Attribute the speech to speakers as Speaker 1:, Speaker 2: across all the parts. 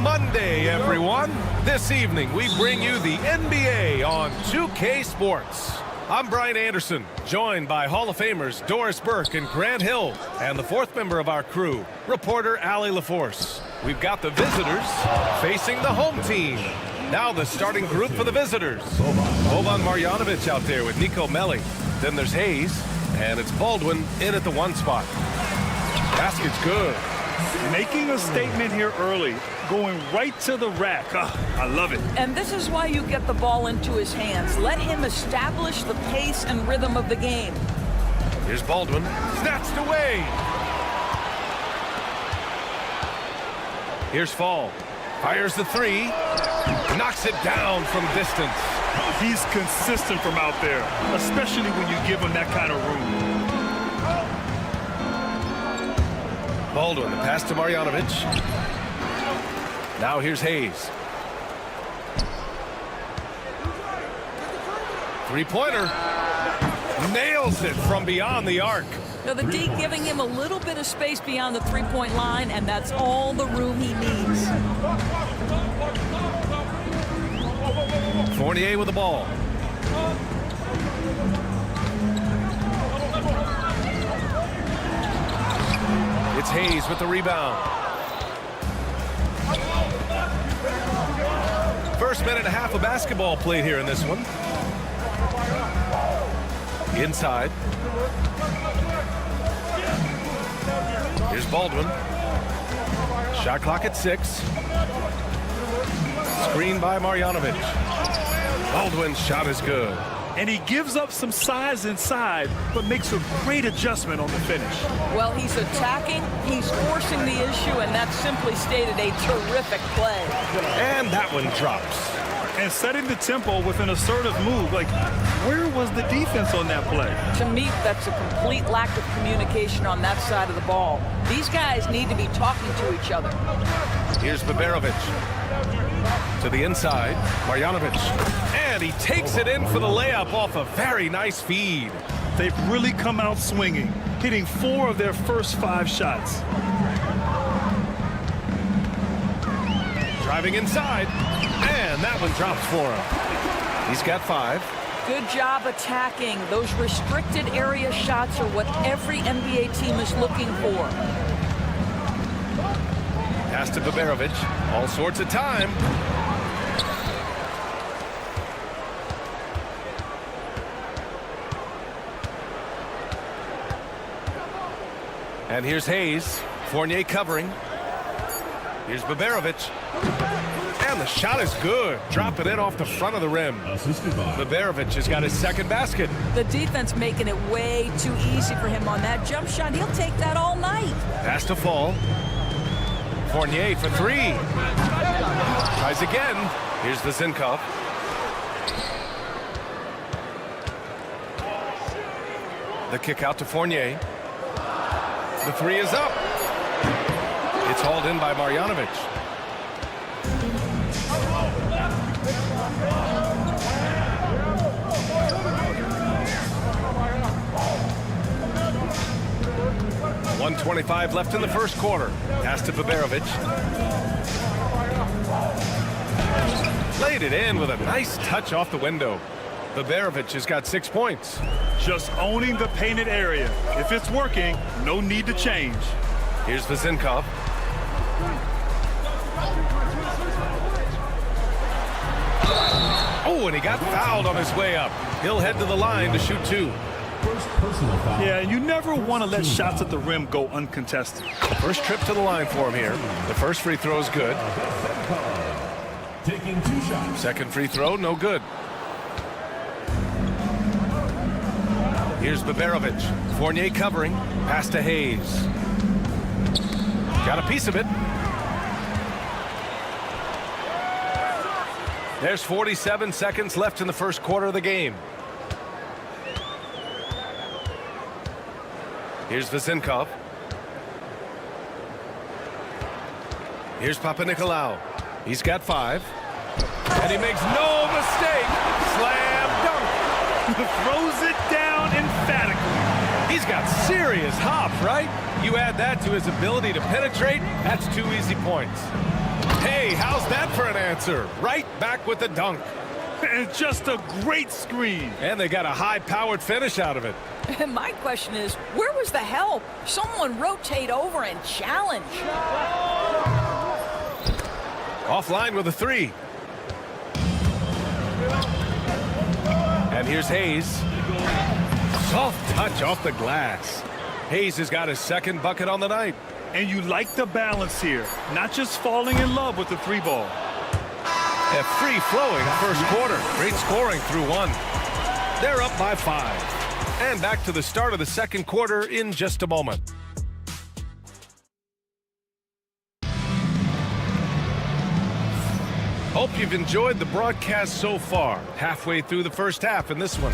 Speaker 1: Monday, everyone. This evening, we bring you the NBA on 2K Sports. I'm Brian Anderson, joined by Hall of Famers Doris Burke and Grant Hill, and the fourth member of our crew, reporter Allie LaForce. We've got the visitors facing the home team. Now the starting group for the visitors. Boban Marjanovic out there with Nico Melli. Then there's Hayes, and it's Baldwin in at the one spot. Basket's good.
Speaker 2: Making a statement here early, going right to the rack. I love it.
Speaker 3: And this is why you get the ball into his hands. Let him establish the pace and rhythm of the game.
Speaker 1: Here's Baldwin, snatched away. Here's Fall, fires the three, knocks it down from distance.
Speaker 2: He's consistent from out there, especially when you give him that kind of room.
Speaker 1: Baldwin, the pass to Marjanovic. Now here's Hayes. Three-pointer. Nails it from beyond the arc.
Speaker 3: Now the D giving him a little bit of space beyond the three-point line, and that's all the room he needs.
Speaker 1: Fournier with the ball. It's Hayes with the rebound. First minute and a half of basketball played here in this one. Inside. Here's Baldwin. Shot clock at 6. Screen by Marjanovic. Baldwin's shot is good.
Speaker 2: And he gives up some size inside, but makes a great adjustment on the finish.
Speaker 3: Well, he's attacking, he's forcing the issue, and that's simply stated a terrific play.
Speaker 1: And that one drops.
Speaker 2: And setting the tempo with an assertive move. Like, where was the defense on that play?
Speaker 3: To me, that's a complete lack of communication on that side of the ball. These guys need to be talking to each other.
Speaker 1: Here's Baberovic. To the inside, Marjanovic. And he takes it in for the layup off a very nice feed.
Speaker 2: They've really come out swinging, hitting 4 of their first 5 shots.
Speaker 1: Driving inside, and that one drops for him. He's got 5.
Speaker 3: Good job attacking. Those restricted area shots are what every NBA team is looking for.
Speaker 1: Pass to Baberovic, all sorts of time. And here's Hayes, Fournier covering. Here's Baberovic. And the shot is good. Drop it in off the front of the rim. Baberovic has got his second basket.
Speaker 3: The defense making it way too easy for him on that jump shot. He'll take that all night.
Speaker 1: Pass to Fall. Fournier for 3. Tries again. Here's the Zinkov. The kick out to Fournier. The 3 is up. It's hauled in by Marjanovic. .125 left in the first quarter. Pass to Baberovic. Laid it in with a nice touch off the window. Baberovic has got 6 points.
Speaker 2: Just owning the painted area. If it's working, no need to change.
Speaker 1: Here's Zinkov. Oh, and he got fouled on his way up. He'll head to the line to shoot 2.
Speaker 2: Yeah, you never want to let shots at the rim go uncontested.
Speaker 1: First trip to the line for him here. The first free throw is good.
Speaker 4: Taking 2 shots.
Speaker 1: Second free throw, no good. Here's Baberovic. Fournier covering. Pass to Hayes. Got a piece of it. There's 47 seconds left in the first quarter of the game. Here's Zinkov. Here's Papanikolaou. He's got 5. And he makes no mistake. Slam dunk.
Speaker 2: Throws it down emphatically.
Speaker 1: He's got serious hop, right? You add that to his ability to penetrate, that's 2 easy points. Hey, how's that for an answer? Right back with the dunk.
Speaker 2: And just a great screen.
Speaker 1: And they got a high-powered finish out of it.
Speaker 3: And my question is, where was the help? Someone rotate over and challenge.
Speaker 1: Offline with a three. And here's Hayes. Soft touch off the glass. Hayes has got his second bucket on the night.
Speaker 2: And you like the balance here. Not just falling in love with the three ball.
Speaker 1: A free-flowing first quarter. Great scoring through one. They're up by 5. And back to the start of the second quarter in just a moment. Hope you've enjoyed the broadcast so far. Halfway through the first half in this one.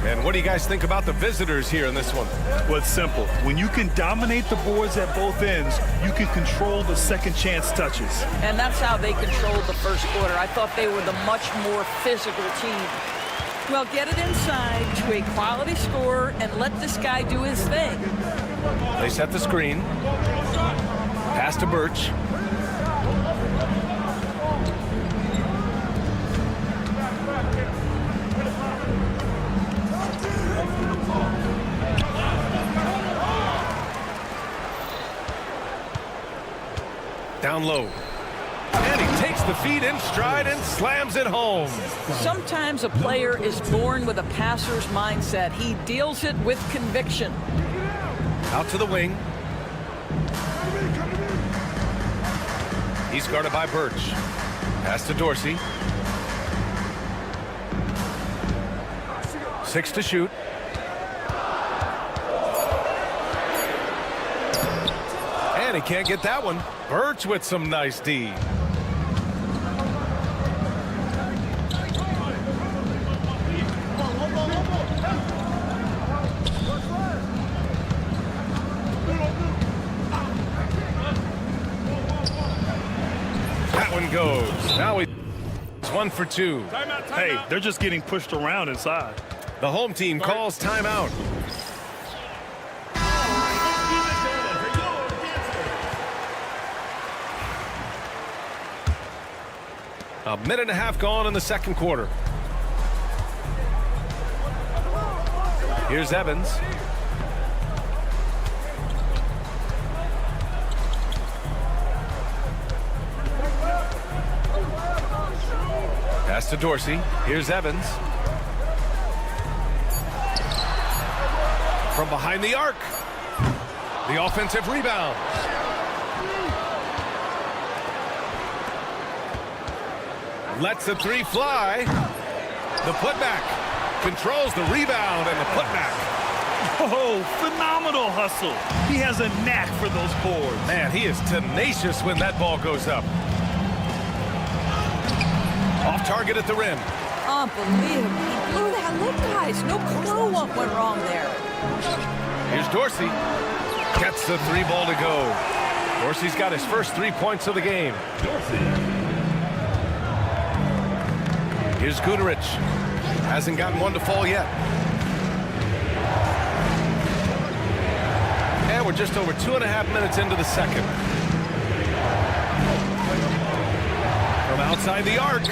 Speaker 1: And what do you guys think about the visitors here in this one?
Speaker 2: Well, it's simple. When you can dominate the boards at both ends, you can control the second chance touches.
Speaker 3: And that's how they controlled the first quarter. I thought they were the much more physical team. Well, get it inside to a quality scorer and let this guy do his thing.
Speaker 1: They set the screen. Pass to Birch. Down low. And he takes the feed in stride and slams it home.
Speaker 3: Sometimes a player is born with a passer's mindset. He deals it with conviction.
Speaker 1: Out to the wing. He's guarded by Birch. Pass to Dorsey. 6 to shoot. And he can't get that one. Birch with some nice D. That one goes. Now it's 1 for 2.
Speaker 2: Hey, they're just getting pushed around inside.
Speaker 1: The home team calls timeout. A minute and a half gone in the second quarter. Here's Evans. Pass to Dorsey. Here's Evans. From behind the arc. The offensive rebound. Lets the three fly. The putback. Controls the rebound and the putback.
Speaker 2: Oh, phenomenal hustle. He has a knack for those boards.
Speaker 1: Man, he is tenacious when that ball goes up. Off target at the rim.
Speaker 3: Unbelievable. He blew that lip, guys. No clue what went wrong there.
Speaker 1: Here's Dorsey. Gets the three ball to go. Dorsey's got his first 3 points of the game. Here's Gudarich. Hasn't gotten one to fall yet. And we're just over 2.5 minutes into the second. From outside the arc.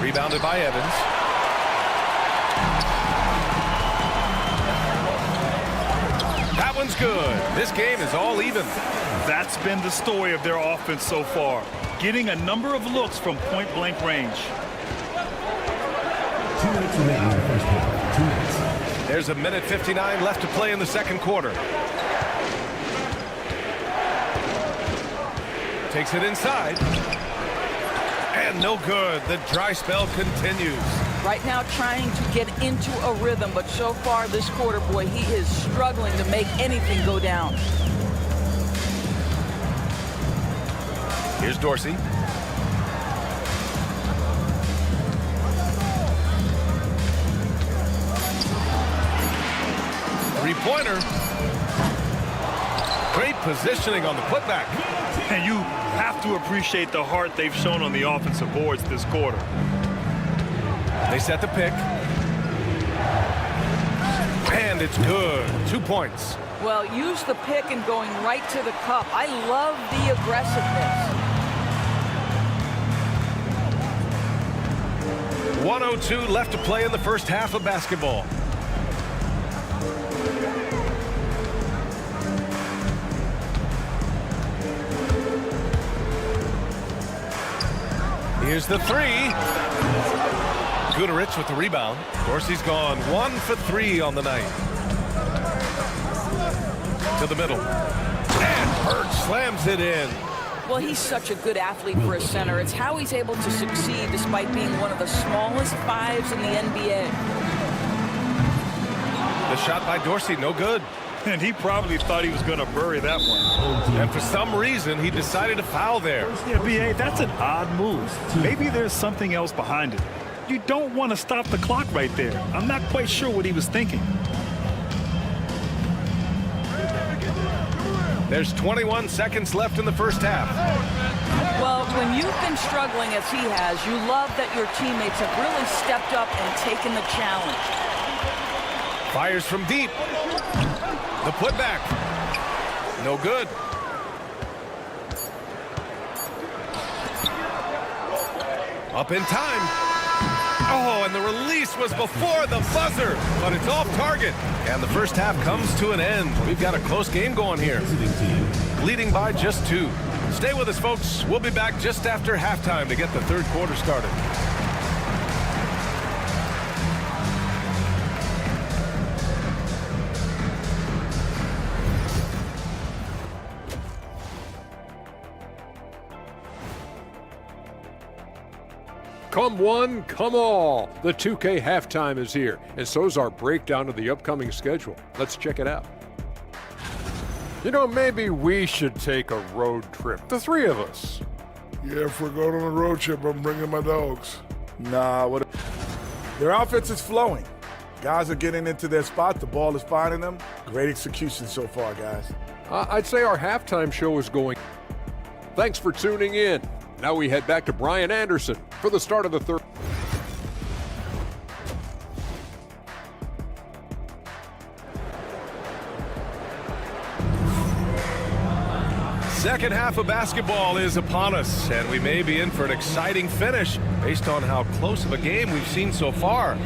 Speaker 1: Rebounded by Evans. That one's good. This game is all even.
Speaker 2: That's been the story of their offense so far. Getting a number of looks from point-blank range.
Speaker 4: 2 minutes remaining in the first half. 2 minutes.
Speaker 1: There's a minute 59 left to play in the second quarter. Takes it inside. And no good. The dry spell continues.
Speaker 3: Right now trying to get into a rhythm, but so far this quarter, boy, he is struggling to make anything go down.
Speaker 1: Here's Dorsey. Three-pointer. Great positioning on the putback.
Speaker 2: And you have to appreciate the heart they've shown on the offensive boards this quarter.
Speaker 1: They set the pick. And it's good. 2 points.
Speaker 3: Well, use the pick and going right to the cup. I love the aggressiveness.
Speaker 1: 1:02 left to play in the first half of basketball. Here's the three. Guterich with the rebound. Dorsey's gone 1 for 3 on the night. To the middle. And Bird slams it in.
Speaker 3: Well, he's such a good athlete for a center. It's how he's able to succeed despite being one of the smallest fives in the NBA.
Speaker 1: The shot by Dorsey, no good.
Speaker 2: And he probably thought he was going to bury that one.
Speaker 1: And for some reason, he decided to foul there.
Speaker 2: Yeah, B.A., that's an odd move. Maybe there's something else behind it. You don't want to stop the clock right there. I'm not quite sure what he was thinking.
Speaker 1: There's 21 seconds left in the first half.
Speaker 3: Well, when you've been struggling as he has, you love that your teammates have really stepped up and taken the challenge.
Speaker 1: Fires from deep. The putback. No good. Up in time. Oh, and the release was before the buzzer, but it's off target. And the first half comes to an end. We've got a close game going here. Leading by just 2. Stay with us, folks. We'll be back just after halftime to get the third quarter started.
Speaker 5: Come one, come all. The 2K halftime is here, and so's our breakdown of the upcoming schedule. Let's check it out. You know, maybe we should take a road trip, the 3 of us.
Speaker 6: Yeah, if we're going on a road trip, I'm bringing my dogs.
Speaker 7: Nah, their offense is flowing. Guys are getting into their spot. The ball is finding them. Great execution so far, guys.
Speaker 5: I'd say our halftime show is going. Thanks for tuning in. Now we head back to Brian Anderson for the start of the third.
Speaker 1: Second half of basketball is upon us, and we may be in for an exciting finish based on how close of a game we've seen so far.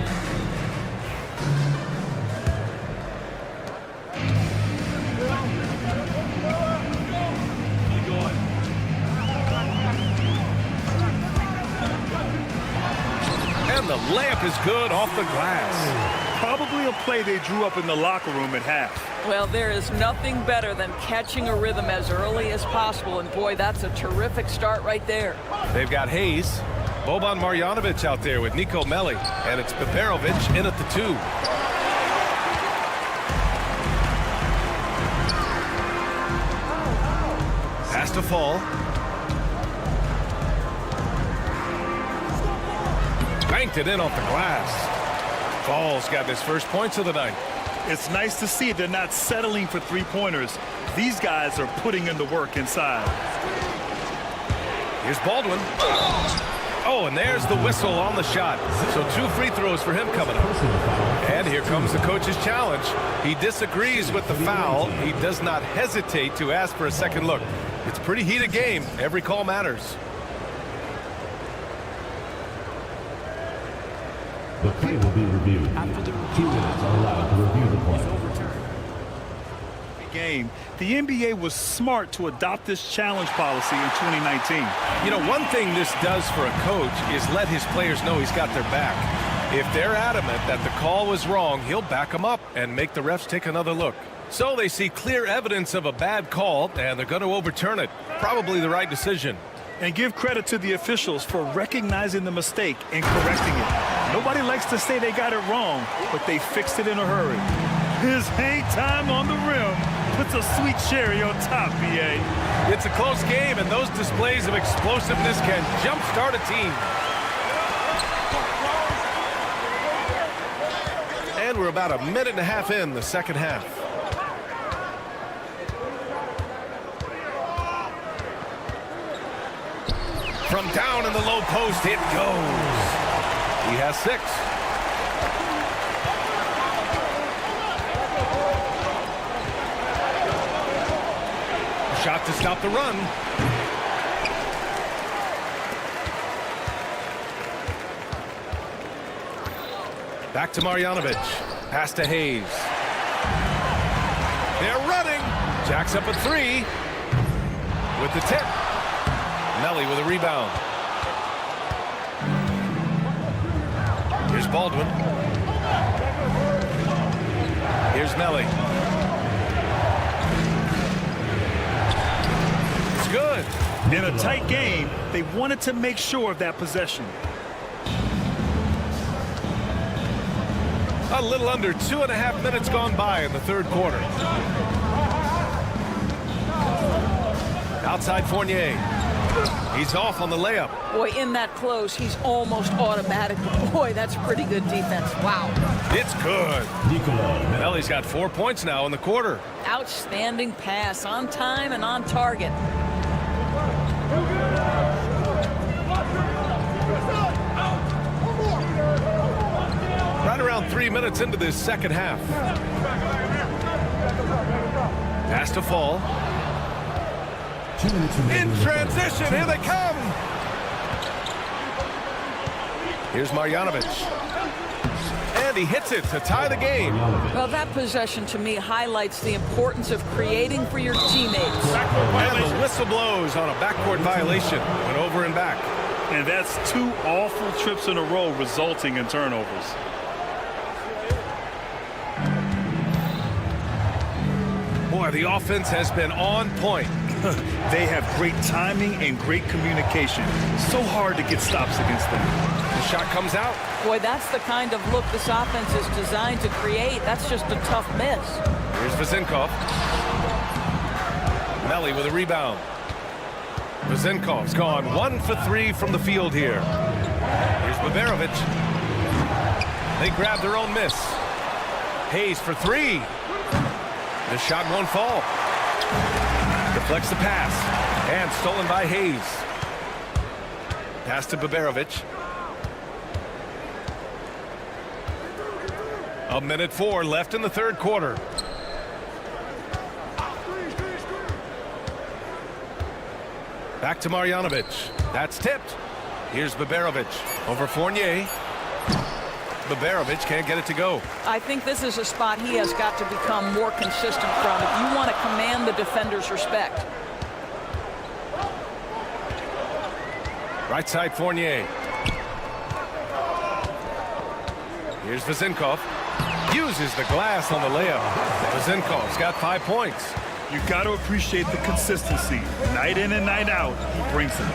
Speaker 1: And the layup is good off the glass.
Speaker 2: Probably a play they drew up in the locker room at half.
Speaker 3: Well, there is nothing better than catching a rhythm as early as possible, and boy, that's a terrific start right there.
Speaker 1: They've got Hayes, Boban Marjanovic out there with Nico Melli, and it's Peperovic in at the 2. Has to fall. Banked it in off the glass. Fall's got his first points of the night.
Speaker 2: It's nice to see they're not settling for 3-pointers. These guys are putting in the work inside.
Speaker 1: Here's Baldwin. Oh, and there's the whistle on the shot. So 2 free throws for him coming up. And here comes the coach's challenge. He disagrees with the foul. He does not hesitate to ask for a second look. It's a pretty heated game. Every call matters.
Speaker 4: The play will be reviewed. 2 minutes are allowed to review the play.
Speaker 2: Game. The NBA was smart to adopt this challenge policy in 2019.
Speaker 1: You know, one thing this does for a coach is let his players know he's got their back. If they're adamant that the call was wrong, he'll back them up and make the refs take another look. So they see clear evidence of a bad call, and they're going to overturn it. Probably the right decision.
Speaker 2: And give credit to the officials for recognizing the mistake and correcting it. Nobody likes to say they got it wrong, but they fixed it in a hurry. His hang time on the rim puts a sweet cherry on top, B.A.
Speaker 1: It's a close game, and those displays of explosiveness can jumpstart a team. And we're about a minute and a half in the second half. From down in the low post, it goes. He has 6. Shot to stop the run. Back to Marjanovic. Pass to Hayes. They're running. Jacks up a 3. With the tip. Melly with a rebound. Here's Baldwin. Here's Melly. It's good.
Speaker 2: In a tight game, they wanted to make sure of that possession.
Speaker 1: A little under 2.5 minutes gone by in the third quarter. Outside Fournier. He's off on the layup.
Speaker 3: Boy, in that close, he's almost automatic. Boy, that's pretty good defense. Wow.
Speaker 1: It's good. Melly's got 4 points now in the quarter.
Speaker 3: Outstanding pass, on time and on target.
Speaker 1: Right around 3 minutes into this second half. Pass to Fall. In transition, here they come. Here's Marjanovic. And he hits it to tie the game.
Speaker 3: Well, that possession to me highlights the importance of creating for your teammates.
Speaker 1: And the whistle blows on a backcourt violation. Went over and back.
Speaker 2: And that's 2 awful trips in a row resulting in turnovers.
Speaker 1: Boy, the offense has been on point.
Speaker 2: They have great timing and great communication. So hard to get stops against them.
Speaker 1: The shot comes out.
Speaker 3: Boy, that's the kind of look this offense is designed to create. That's just a tough miss.
Speaker 1: Here's Vezenkov. Melly with a rebound. Vezenkov's gone 1 for 3 from the field here. Here's Baberovic. They grab their own miss. Hayes for 3. The shot won't fall. Deflects the pass. And stolen by Hayes. Pass to Baberovic. 1:04 left in the third quarter. Back to Marjanovic. That's tipped. Here's Baberovic over Fournier. Baberovic can't get it to go.
Speaker 3: I think this is a spot he has got to become more consistent from if you want to command the defender's respect.
Speaker 1: Right side Fournier. Here's Vezenkov. Uses the glass on the layup. Vezenkov's got 5 points.
Speaker 2: You got to appreciate the consistency. Night in and night out, he brings it.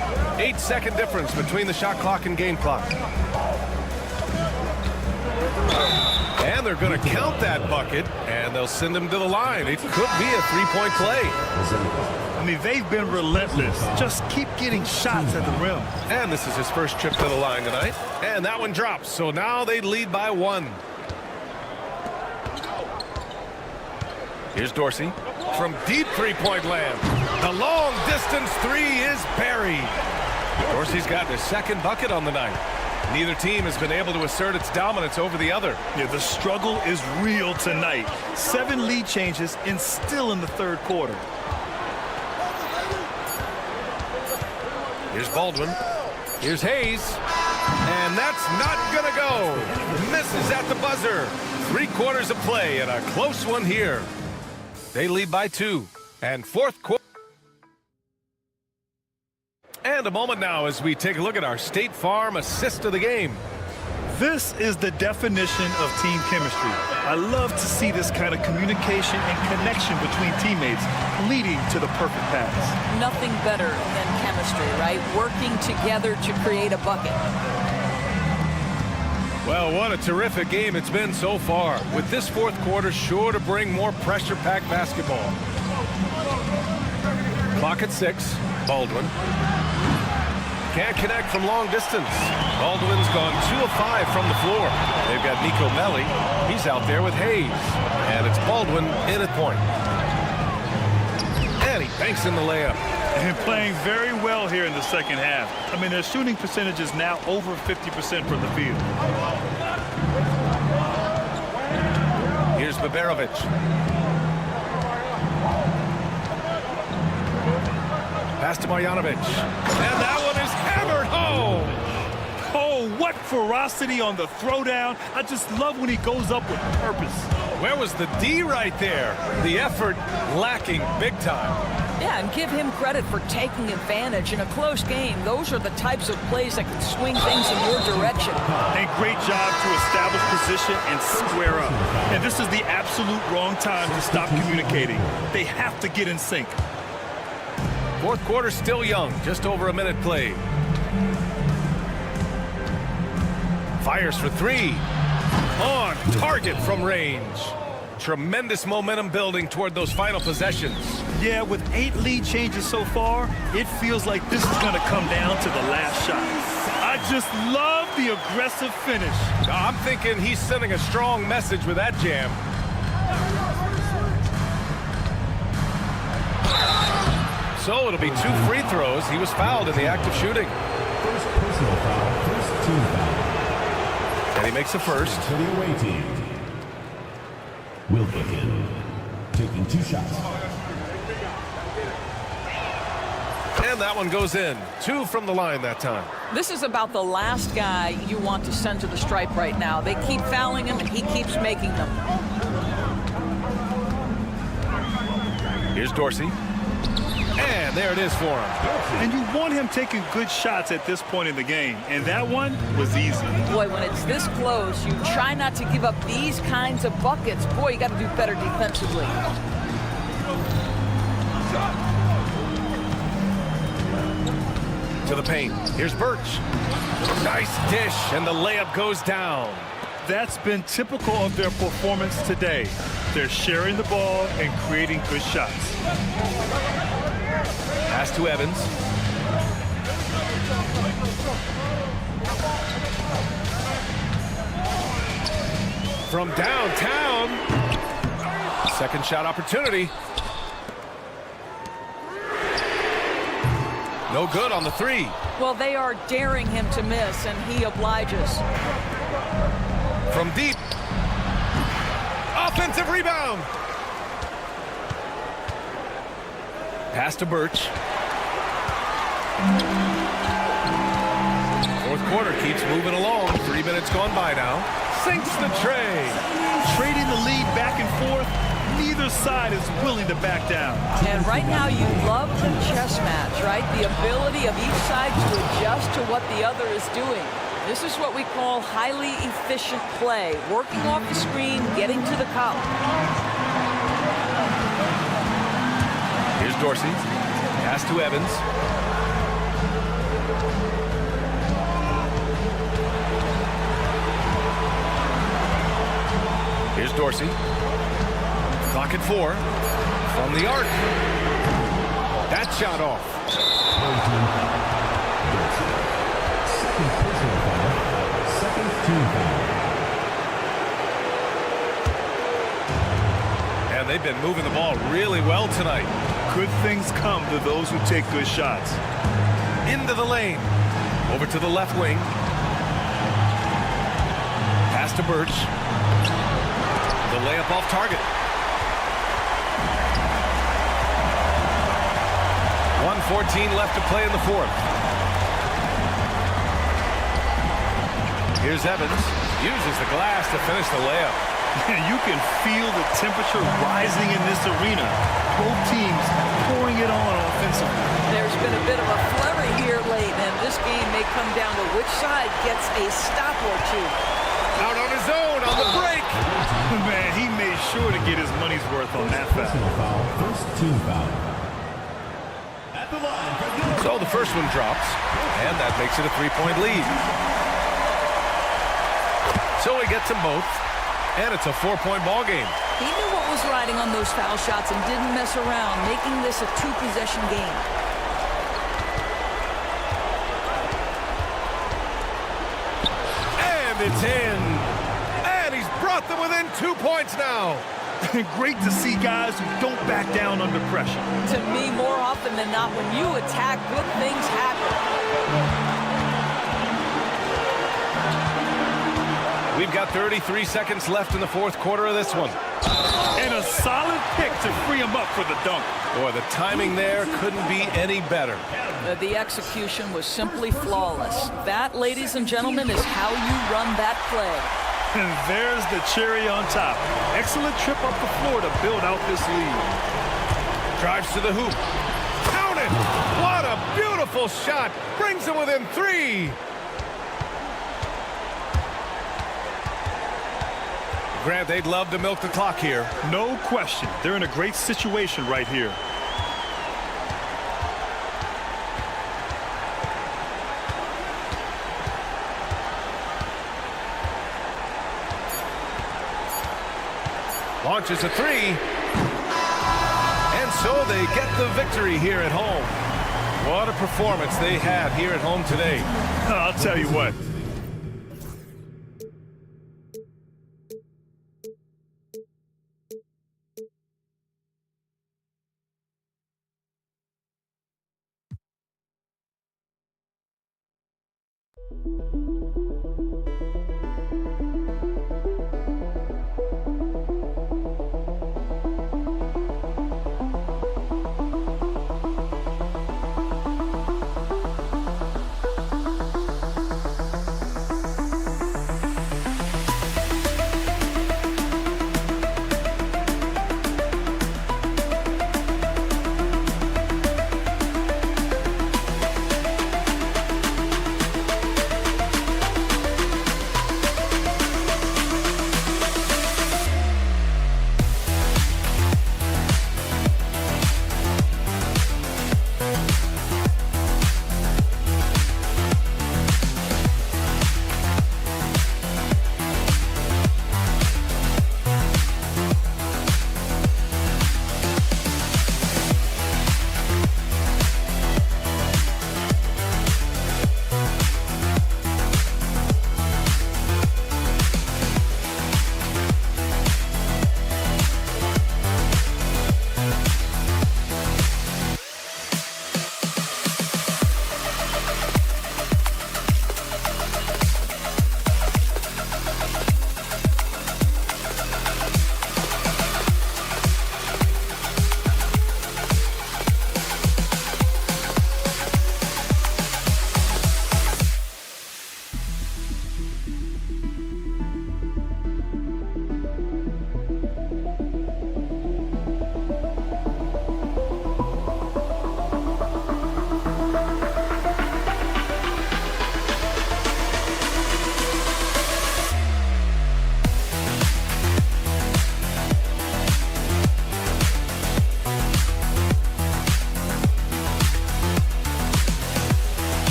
Speaker 1: 8-second difference between the shot clock and game clock. And they're going to count that bucket, and they'll send him to the line. It could be a 3-point play.
Speaker 2: I mean, they've been relentless. Just keep getting shots at the rim.
Speaker 1: And this is his first trip to the line tonight. And that one drops, so now they lead by 1. Here's Dorsey from deep 3-point land. The long distance 3 is buried. Dorsey's gotten his second bucket on the night. Neither team has been able to assert its dominance over the other.
Speaker 2: Yeah, the struggle is real tonight. 7 lead changes and still in the third quarter.
Speaker 1: Here's Baldwin. Here's Hayes. And that's not going to go. Misses at the buzzer. 3 quarters of play and a close one here. They lead by 2. And fourth quarter. And a moment now as we take a look at our State Farm assist of the game.
Speaker 2: This is the definition of team chemistry. I love to see this kind of communication and connection between teammates leading to the perfect pass.
Speaker 3: Nothing better than chemistry, right? Working together to create a bucket.
Speaker 1: Well, what a terrific game it's been so far, with this fourth quarter sure to bring more pressure-packed basketball. Clock at 6. Baldwin. Can't connect from long distance. Baldwin's gone 2 of 5 from the floor. They've got Nico Melli. He's out there with Hayes. And it's Baldwin in at point. And he banks in the layup.
Speaker 2: And playing very well here in the second half. I mean, their shooting percentage is now over 50% from the field.
Speaker 1: Here's Baberovic. Pass to Marjanovic. And that one is hammered home.
Speaker 2: Oh, what ferocity on the throwdown. I just love when he goes up with purpose.
Speaker 1: Where was the D right there? The effort lacking big time.
Speaker 3: Yeah, and give him credit for taking advantage in a close game. Those are the types of plays that can swing things in your direction.
Speaker 2: And great job to establish position and square up. And this is the absolute wrong time to stop communicating. They have to get in sync.
Speaker 1: Fourth quarter still young, just over a minute played. Fires for three. On target from range. Tremendous momentum building toward those final possessions.
Speaker 2: Yeah, with 8 lead changes so far, it feels like this is going to come down to the last shot. I just love the aggressive finish.
Speaker 1: I'm thinking he's sending a strong message with that jam. So it'll be 2 free throws. He was fouled in the act of shooting.
Speaker 4: First personal foul, first team foul.
Speaker 1: And he makes the first.
Speaker 4: To the away team. Wilbekin taking 2 shots.
Speaker 1: And that one goes in. 2 from the line that time.
Speaker 3: This is about the last guy you want to send to the stripe right now. They keep fouling him, and he keeps making them.
Speaker 1: Here's Dorsey. And there it is for him.
Speaker 2: And you want him taking good shots at this point in the game. And that one was easy.
Speaker 3: Boy, when it's this close, you try not to give up these kinds of buckets. Boy, you got to do better defensively.
Speaker 1: To the paint. Here's Birch. Nice dish, and the layup goes down.
Speaker 2: That's been typical of their performance today. They're sharing the ball and creating good shots.
Speaker 1: Pass to Evans. From downtown. Second shot opportunity. No good on the 3.
Speaker 3: Well, they are daring him to miss, and he obliges.
Speaker 1: From deep. Offensive rebound. Pass to Birch. Fourth quarter keeps moving along. 3 minutes gone by now. Sinks the tray.
Speaker 2: Trading the lead back and forth, neither side is willing to back down.
Speaker 3: And right now you love the chess match, right? The ability of each side to adjust to what the other is doing. This is what we call highly efficient play. Working off the screen, getting to the column.
Speaker 1: Here's Dorsey. Pass to Evans. Here's Dorsey. Clock at 4. From the arc. That shot off.
Speaker 4: Second personal foul, second team foul.
Speaker 1: And they've been moving the ball really well tonight.
Speaker 2: Good things come to those who take good shots.
Speaker 1: Into the lane. Over to the left wing. Pass to Birch. The layup off target. 1:14 left to play in the 4th. Here's Evans. Uses the glass to finish the layup.
Speaker 2: You can feel the temperature rising in this arena. Both teams pouring it on offensively.
Speaker 3: There's been a bit of a flurry here late, and this game may come down to which side gets a stop or 2.
Speaker 1: Out on his own on the break.
Speaker 2: Man, he made sure to get his money's worth on that
Speaker 4: Personal
Speaker 2: foul.
Speaker 4: foul, first team foul. At the line for the
Speaker 1: So the first one drops, and that makes it a 3-point lead. So he gets them both, and it's a 4-point ball game.
Speaker 3: He knew what was riding on those foul shots and didn't mess around, making this a 2-possession game.
Speaker 1: And it's in. And he's brought them within 2 points now.
Speaker 2: Great to see guys who don't back down under pressure.
Speaker 3: To me, more often than not, when you attack, good things happen.
Speaker 1: We've got 33 seconds left in the fourth quarter of this one.
Speaker 2: And a solid pick to free him up for the dunk.
Speaker 1: Boy, the timing there couldn't be any better.
Speaker 3: The execution was simply flawless. That, ladies and gentlemen, is how you run that play.
Speaker 2: And there's the cherry on top. Excellent trip up the floor to build out this lead.
Speaker 1: Drives to the hoop. Count it! What a beautiful shot! Brings them within 3. Grant, they'd love to milk the clock here.
Speaker 2: No question. They're in a great situation right here.
Speaker 1: Launches a 3. And so they get the victory here at home. What a performance they had here at home today.
Speaker 2: I'll tell you what.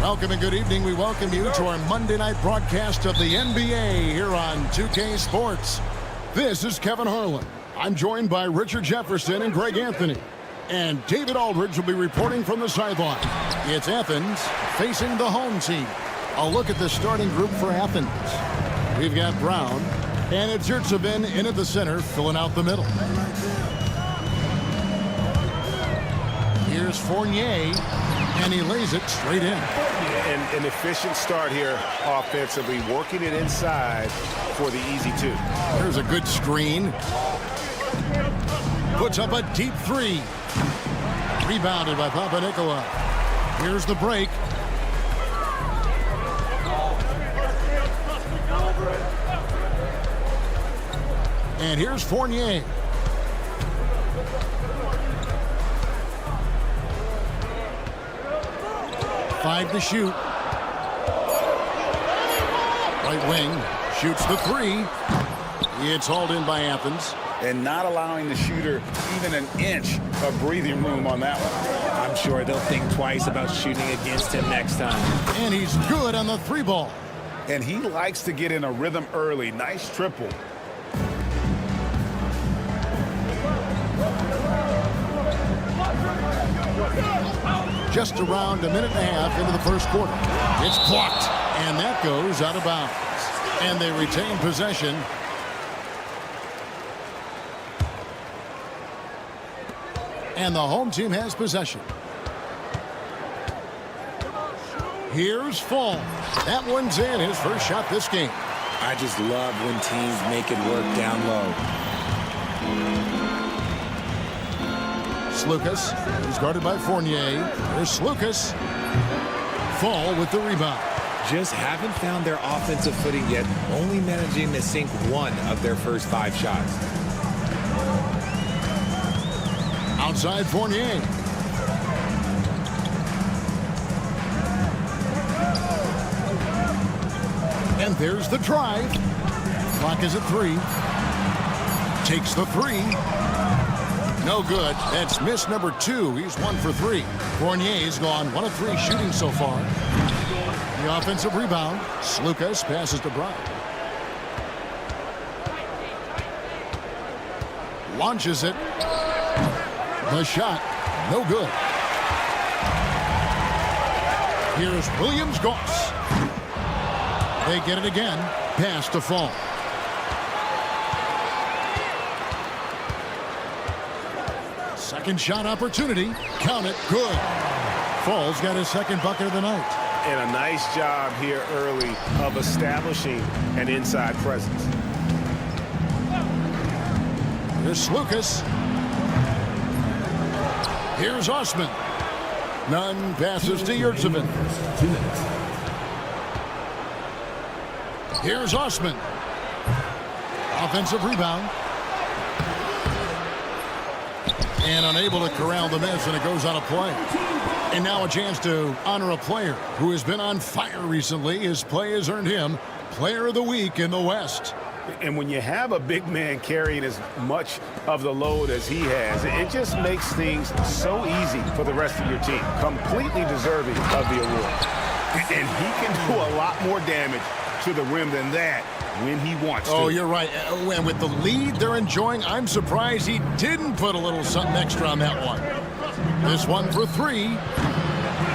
Speaker 8: Welcome and good evening. We welcome you to our Monday night broadcast of the NBA here on 2K Sports. This is Kevin Harlan. I'm joined by Richard Jefferson and Greg Anthony. And David Aldridge will be reporting from the sideline. It's Athens facing the home team. A look at the starting group for Athens. We've got Brown, and it's Yurtsevin in at the center, filling out the middle. Here's Fournier, and he lays it straight in.
Speaker 9: An efficient start here offensively, working it inside for the easy two.
Speaker 8: Here's a good screen. Puts up a deep three. Rebounded by Panathinaikos. Here's the break. And here's Fournier. Five to shoot. Right wing shoots the three. It's hauled in by Athens.
Speaker 7: And not allowing the shooter even an inch of breathing room on that one.
Speaker 10: I'm sure they'll think twice about shooting against him next time.
Speaker 8: And he's good on the three ball.
Speaker 7: And he likes to get in a rhythm early. Nice triple.
Speaker 8: Just around a minute and a half into the first quarter. It's blocked, and that goes out of bounds. And they retain possession. And the home team has possession. Here's Fall. That one's in, his first shot this game.
Speaker 10: I just love when teams make it work down low.
Speaker 8: Slukas. He's guarded by Fournier. There's Slukas. Fall with the rebound.
Speaker 10: Just haven't found their offensive footing yet, only managing to sink one of their first 5 shots.
Speaker 8: Outside Fournier. And there's the drive. Clock is at 3. Takes the 3. No good. That's miss number 2. He's 1 for 3. Fournier's gone 1 of 3 shooting so far. The offensive rebound. Slukas passes to Brown. Launches it. The shot. No good. Here's Williams-Goss. They get it again. Pass to Fall. Second shot opportunity. Count it. Good. Fall's got his second bucket of the night.
Speaker 9: And a nice job here early of establishing an inside presence.
Speaker 8: Here's Slukas. Here's Osman. None. Passes to Yurtsevin. Here's Osman. Offensive rebound. And unable to corral the miss, and it goes on a play. And now a chance to honor a player who has been on fire recently. His play has earned him Player of the Week in the West.
Speaker 9: And when you have a big man carrying as much of the load as he has, it just makes things so easy for the rest of your team. Completely deserving of the award. And he can do a lot more damage to the rim than that when he wants to.
Speaker 8: Oh, you're right. And with the lead they're enjoying, I'm surprised he didn't put a little something extra on that one. This one for 3.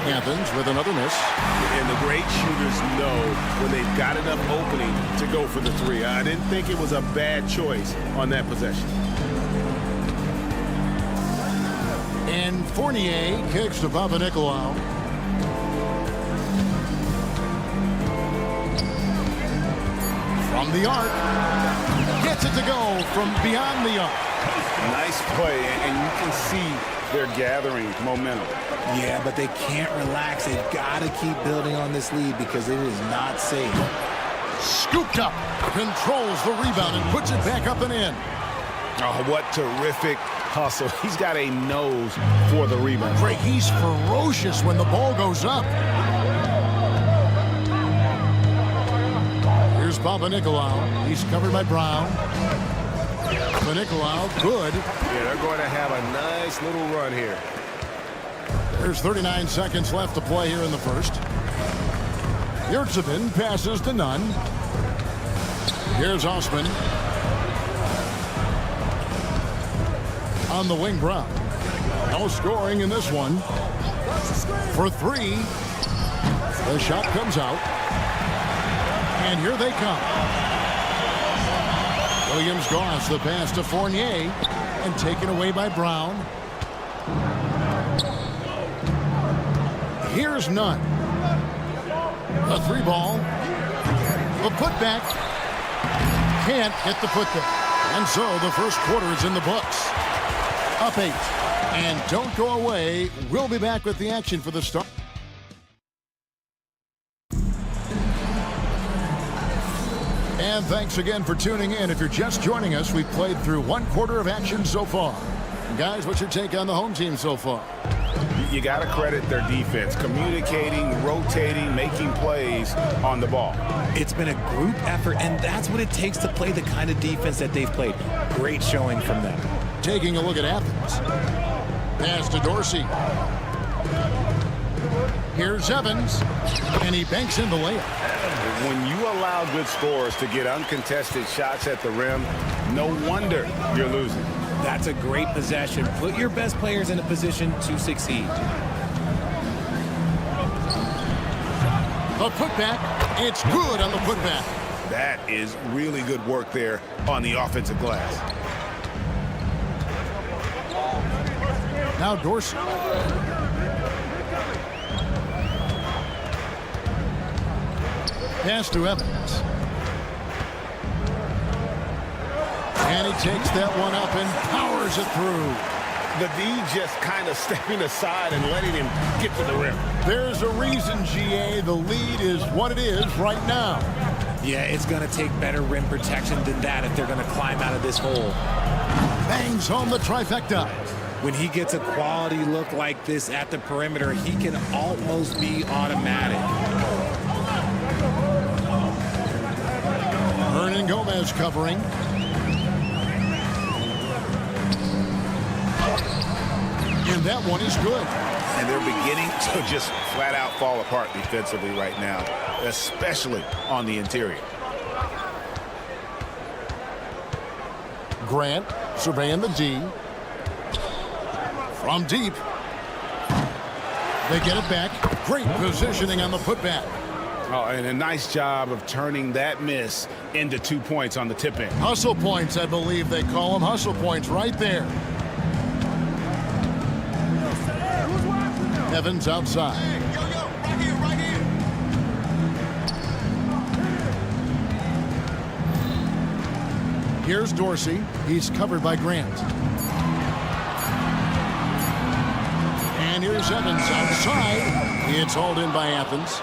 Speaker 8: Athens with another miss.
Speaker 9: And the great shooters know when they've got enough opening to go for the 3. I didn't think it was a bad choice on that possession.
Speaker 8: And Fournier kicks to Panathinaikos. From the arc. Gets it to go from beyond the arc.
Speaker 9: Nice play, and you can see they're gathering momentum.
Speaker 10: Yeah, but they can't relax. They've got to keep building on this lead because it is not safe.
Speaker 8: Scooped up. Controls the rebound and puts it back up and in.
Speaker 9: Oh, what terrific hustle. He's got a nose for the rebound.
Speaker 8: Greg, he's ferocious when the ball goes up. Here's Panathinaikos. He's covered by Brown. Panathinaikos, good.
Speaker 9: Yeah, they're going to have a nice little run here.
Speaker 8: There's 39 seconds left to play here in the first. Yurtsevin passes to Nunn. Here's Osman. On the wing, Brown. No scoring in this one. For 3. The shot comes out. And here they come. Williams-Goss, the pass to Fournier. And taken away by Brown. Here's Nunn. A 3-ball. The putback. Can't hit the putback. And so the first quarter is in the books. Up 8. And don't go away. We'll be back with the action for the start. And thanks again for tuning in. If you're just joining us, we've played through 1 quarter of action so far. Guys, what's your take on the home team so far?
Speaker 9: You got to credit their defense, communicating, rotating, making plays on the ball.
Speaker 10: It's been a group effort, and that's what it takes to play the kind of defense that they've played. Great showing from them.
Speaker 8: Taking a look at Athens. Pass to Dorsey. Here's Evans, and he banks in the layup.
Speaker 9: When you allow good scorers to get uncontested shots at the rim, no wonder you're losing.
Speaker 10: That's a great possession. Put your best players in a position to succeed.
Speaker 8: The putback, it's good on the putback.
Speaker 9: That is really good work there on the offensive glass.
Speaker 8: Now Dorsey. Pass to Evans. And he takes that one up and powers it through.
Speaker 9: The D just kind of stepping aside and letting him get to the rim.
Speaker 8: There's a reason, GA, the lead is what it is right now.
Speaker 10: Yeah, it's going to take better rim protection than that if they're going to climb out of this hole.
Speaker 8: Bangs home the trifecta.
Speaker 10: When he gets a quality look like this at the perimeter, he can almost be automatic.
Speaker 8: Hernan Gomez covering. And that one is good.
Speaker 9: And they're beginning to just flat out fall apart defensively right now, especially on the interior.
Speaker 8: Grant surveying the D. From deep. They get it back. Great positioning on the putback.
Speaker 9: Oh, and a nice job of turning that miss into 2 points on the tip in.
Speaker 8: Hustle points, I believe they call them. Hustle points right there. Evans outside.
Speaker 11: Right here.
Speaker 8: Here's Dorsey. He's covered by Grant. And here's Evans outside. It's hauled in by Athens.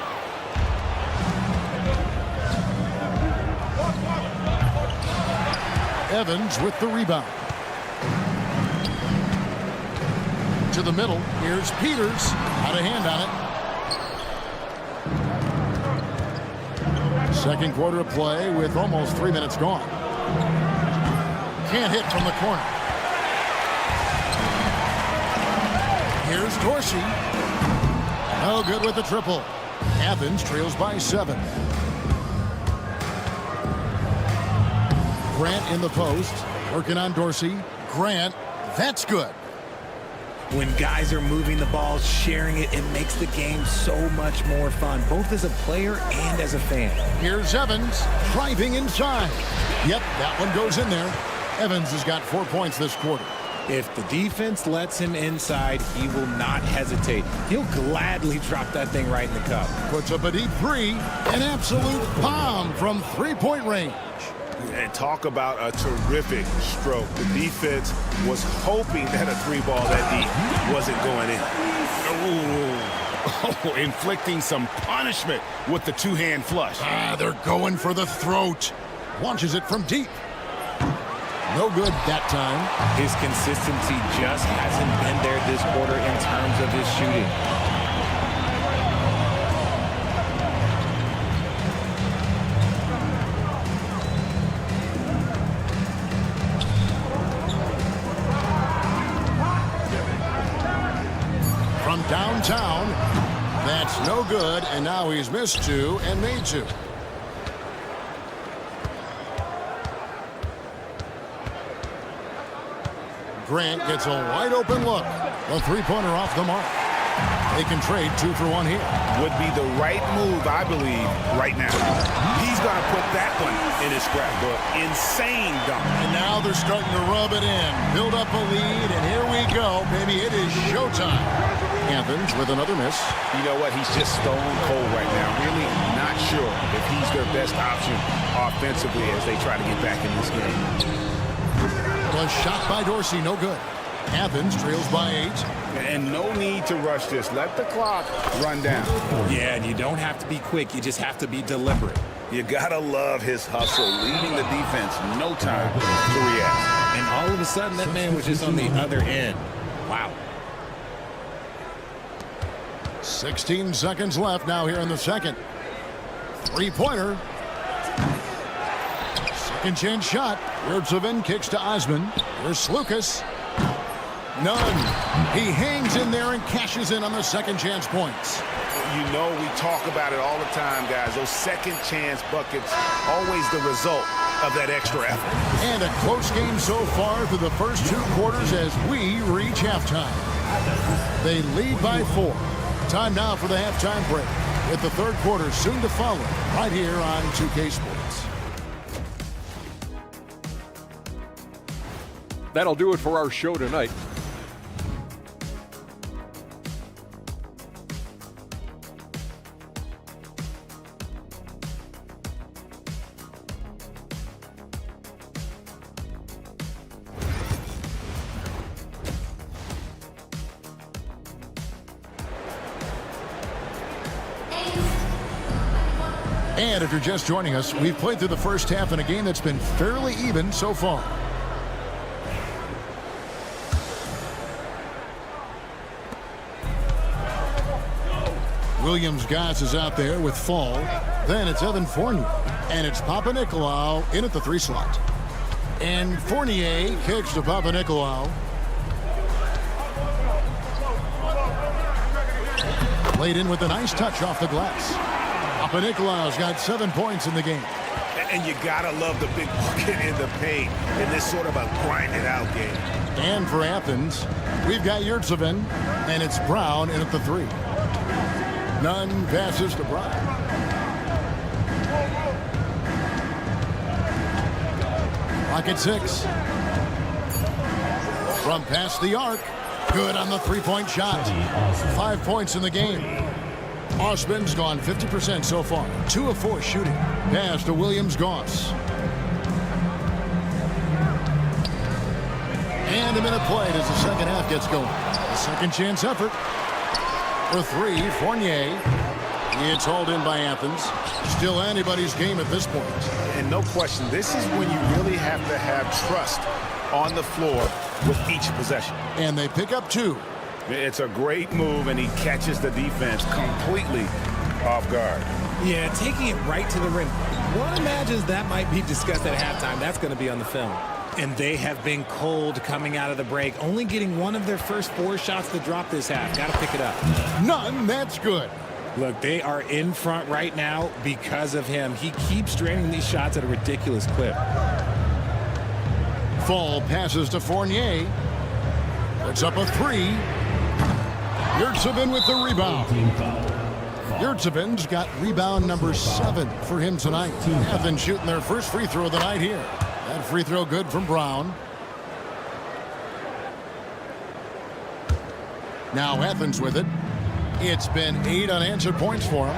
Speaker 8: Evans with the rebound. To the middle. Here's Peters. Out of hand on it. Second quarter of play with almost 3 minutes gone. Can't hit from the corner. Here's Dorsey. No good with the triple. Athens trails by 7. Grant in the post. Working on Dorsey. Grant. That's good.
Speaker 10: When guys are moving the ball, sharing it, it makes the game so much more fun, both as a player and as a fan.
Speaker 8: Here's Evans driving inside. Yep, that one goes in there. Evans has got 4 points this quarter.
Speaker 10: If the defense lets him inside, he will not hesitate. He'll gladly drop that thing right in the cup.
Speaker 8: Puts up a deep three. An absolute bomb from three-point range.
Speaker 9: And talk about a terrific stroke. The defense was hoping that a three ball that deep wasn't going in. Ooh. Inflicting some punishment with the two-hand flush.
Speaker 8: They're going for the throat. Launches it from deep. No good that time.
Speaker 10: His consistency just hasn't been there this quarter in terms of his shooting.
Speaker 8: From downtown, that's no good, and now he's missed 2 and made 2. Grant gets a wide open look. A three-pointer off the mark. They can trade 2 for 1 here.
Speaker 9: Would be the right move, I believe, right now. He's going to put that one in his scrapbook. Insane dunk.
Speaker 8: And now they're starting to rub it in. Build up a lead, and here we go. Baby, it is showtime. Athens with another miss.
Speaker 9: You know what? He's just stone cold right now. Really not sure if he's their best option offensively as they try to get back in this game.
Speaker 8: A shot by Dorsey, no good. Athens trails by 8.
Speaker 9: And no need to rush this. Let the clock run down.
Speaker 10: Yeah, and you don't have to be quick. You just have to be deliberate.
Speaker 9: You gotta love his hustle, leading the defense. No time to react.
Speaker 10: And all of a sudden, that man was just on the other end. Wow.
Speaker 8: 16 seconds left now here in the second. Three-pointer. Second chance shot. Yurtsevin kicks to Osman. Here's Lucas. None. He hangs in there and cashes in on the second chance points.
Speaker 9: You know we talk about it all the time, guys. Those second chance buckets, always the result of that extra effort.
Speaker 8: And a close game so far through the first 2 quarters as we reach halftime. They lead by 4. Time now for the halftime break, with the third quarter soon to follow right here on 2K Sports.
Speaker 5: That'll do it for our show tonight.
Speaker 8: And if you're just joining us, we've played through the first half in a game that's been fairly even so far. Williams-Goss is out there with Fall. Then it's Evan Fournier. And it's Panathinaikos in at the 3 slot. And Fournier kicks to Panathinaikos. Laid in with a nice touch off the glass. Panathinaikos got 7 points in the game.
Speaker 9: And you gotta love the big bucket in the paint in this sort of a grind-it-out game.
Speaker 8: And for Athens, we've got Yurtsevin, and it's Brown in at the 3. Nunn passes to Brown. Clock at 6. From past the arc. Good on the 3-point shot. 5 points in the game. Osman's gone 50% so far. 2 of 4 shooting. Pass to Williams-Goss. And a minute played as the second half gets going. A second chance effort. For 3, Fournier. It's hauled in by Athens. Still anybody's game at this point.
Speaker 9: And no question, this is when you really have to have trust on the floor with each possession.
Speaker 8: And they pick up 2.
Speaker 9: It's a great move, and he catches the defense completely off guard.
Speaker 10: Yeah, taking it right to the rim. One imagines that might be discussed at halftime. That's going to be on the film. And they have been cold coming out of the break, only getting one of their first 4 shots to drop this half. Got to pick it up.
Speaker 8: None, that's good.
Speaker 10: Look, they are in front right now because of him. He keeps draining these shots at a ridiculous clip.
Speaker 8: Fall passes to Fournier. Puts up a 3. Yurtsevin with the rebound. Yurtsevin's got rebound number 7 for him tonight. Athens shooting their first free throw of the night here. That free throw good from Brown. Now Athens with it. It's been 8 unanswered points for him.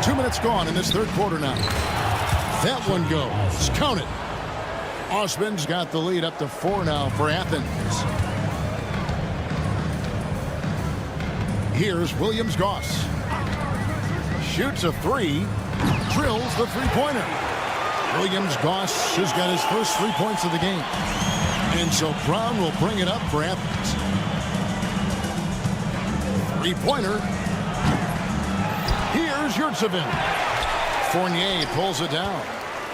Speaker 8: 2 minutes gone in this third quarter now. That one goes. Count it. Osman's got the lead up to 4 now for Athens. Here's Williams-Goss. Shoots a 3. Drills the 3-pointer. Williams-Goss has got his first 3 points of the game. And so Brown will bring it up for Athens. 3-pointer. Here's Yurtsevin. Fournier pulls it down.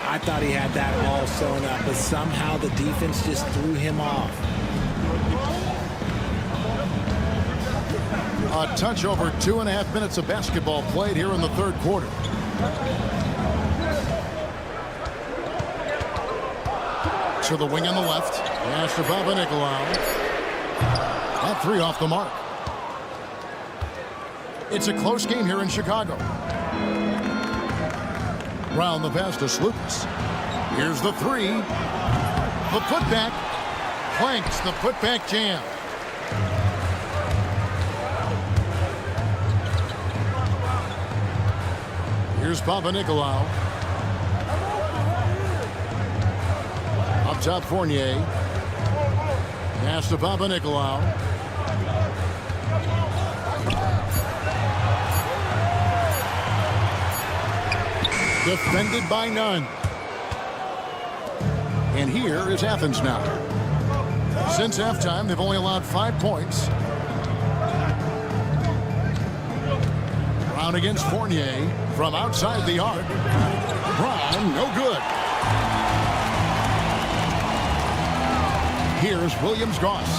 Speaker 10: I thought he had that all sewn up, but somehow the defense just threw him off.
Speaker 8: A touch over 2.5 minutes of basketball played here in the third quarter. To the wing on the left. Pass to Panathinaikos. That 3 off the mark. It's a close game here in Chicago. Round the pass to Slukas. Here's the 3. The putback. Planks the putback jam. Here's Panathinaikos. Up top Fournier. Pass to Panathinaikos. Defended by Nunn. And here is Athens now. Since halftime, they've only allowed 5 points. Brown against Fournier from outside the arc. Brown, no good. Here's Williams-Goss.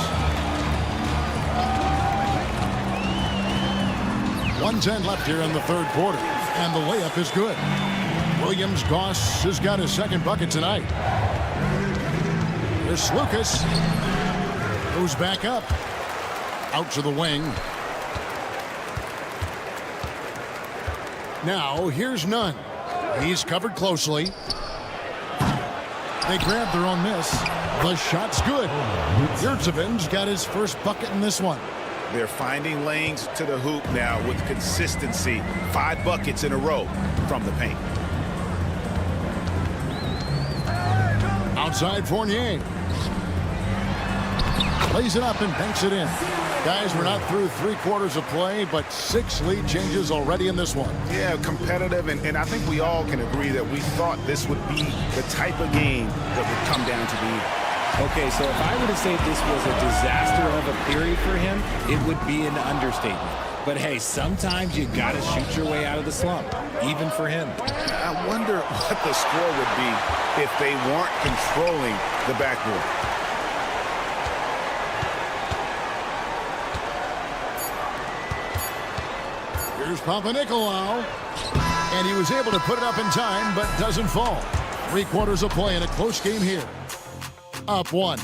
Speaker 8: 1:10 left here in the third quarter, and the layup is good. Williams-Goss has got his second bucket tonight. Here's Lucas. Goes back up. Out to the wing. Now, here's Nunn. He's covered closely. They grab their own miss. The shot's good. Yurtseven's got his first bucket in this one.
Speaker 9: They're finding lanes to the hoop now with consistency. 5 buckets in a row from the paint.
Speaker 8: Outside Fournier. Lays it up and banks it in. Guys, we're not through 3 quarters of play, but 6 lead changes already in this one.
Speaker 9: Yeah, competitive, and I think we all can agree that we thought this would be the type of game that would come down to the end.
Speaker 10: Okay, so if I were to say this was a disaster of a period for him, it would be an understatement. But hey, sometimes you got to shoot your way out of the slump, even for him.
Speaker 9: I wonder what the score would be if they weren't controlling the backboard.
Speaker 8: Here's Panathinaikos, and he was able to put it up in time, but doesn't fall. 3 quarters of play in a close game here. Up 1,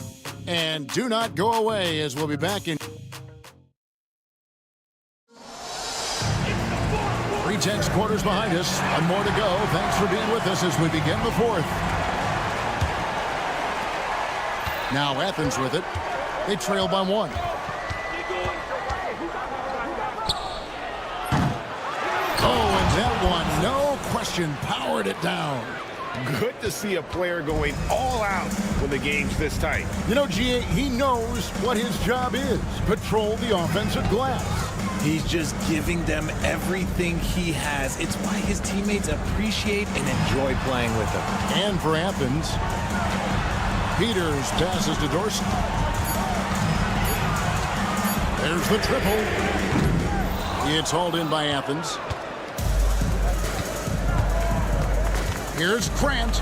Speaker 8: and do not go away as we'll be back in 3/10 quarters behind us. 1 more to go. Thanks for being with us as we begin the 4th. Now Athens with it. They trail by 1. That one, no question, powered it down.
Speaker 9: Good to see a player going all out when the game's this tight.
Speaker 8: You know, G.A., he knows what his job is. Patrol the offensive glass.
Speaker 10: He's just giving them everything he has. It's why his teammates appreciate and enjoy playing with him.
Speaker 8: And for Athens, Peters passes to Dorsey. There's the triple. It's hauled in by Athens. Here's Grant.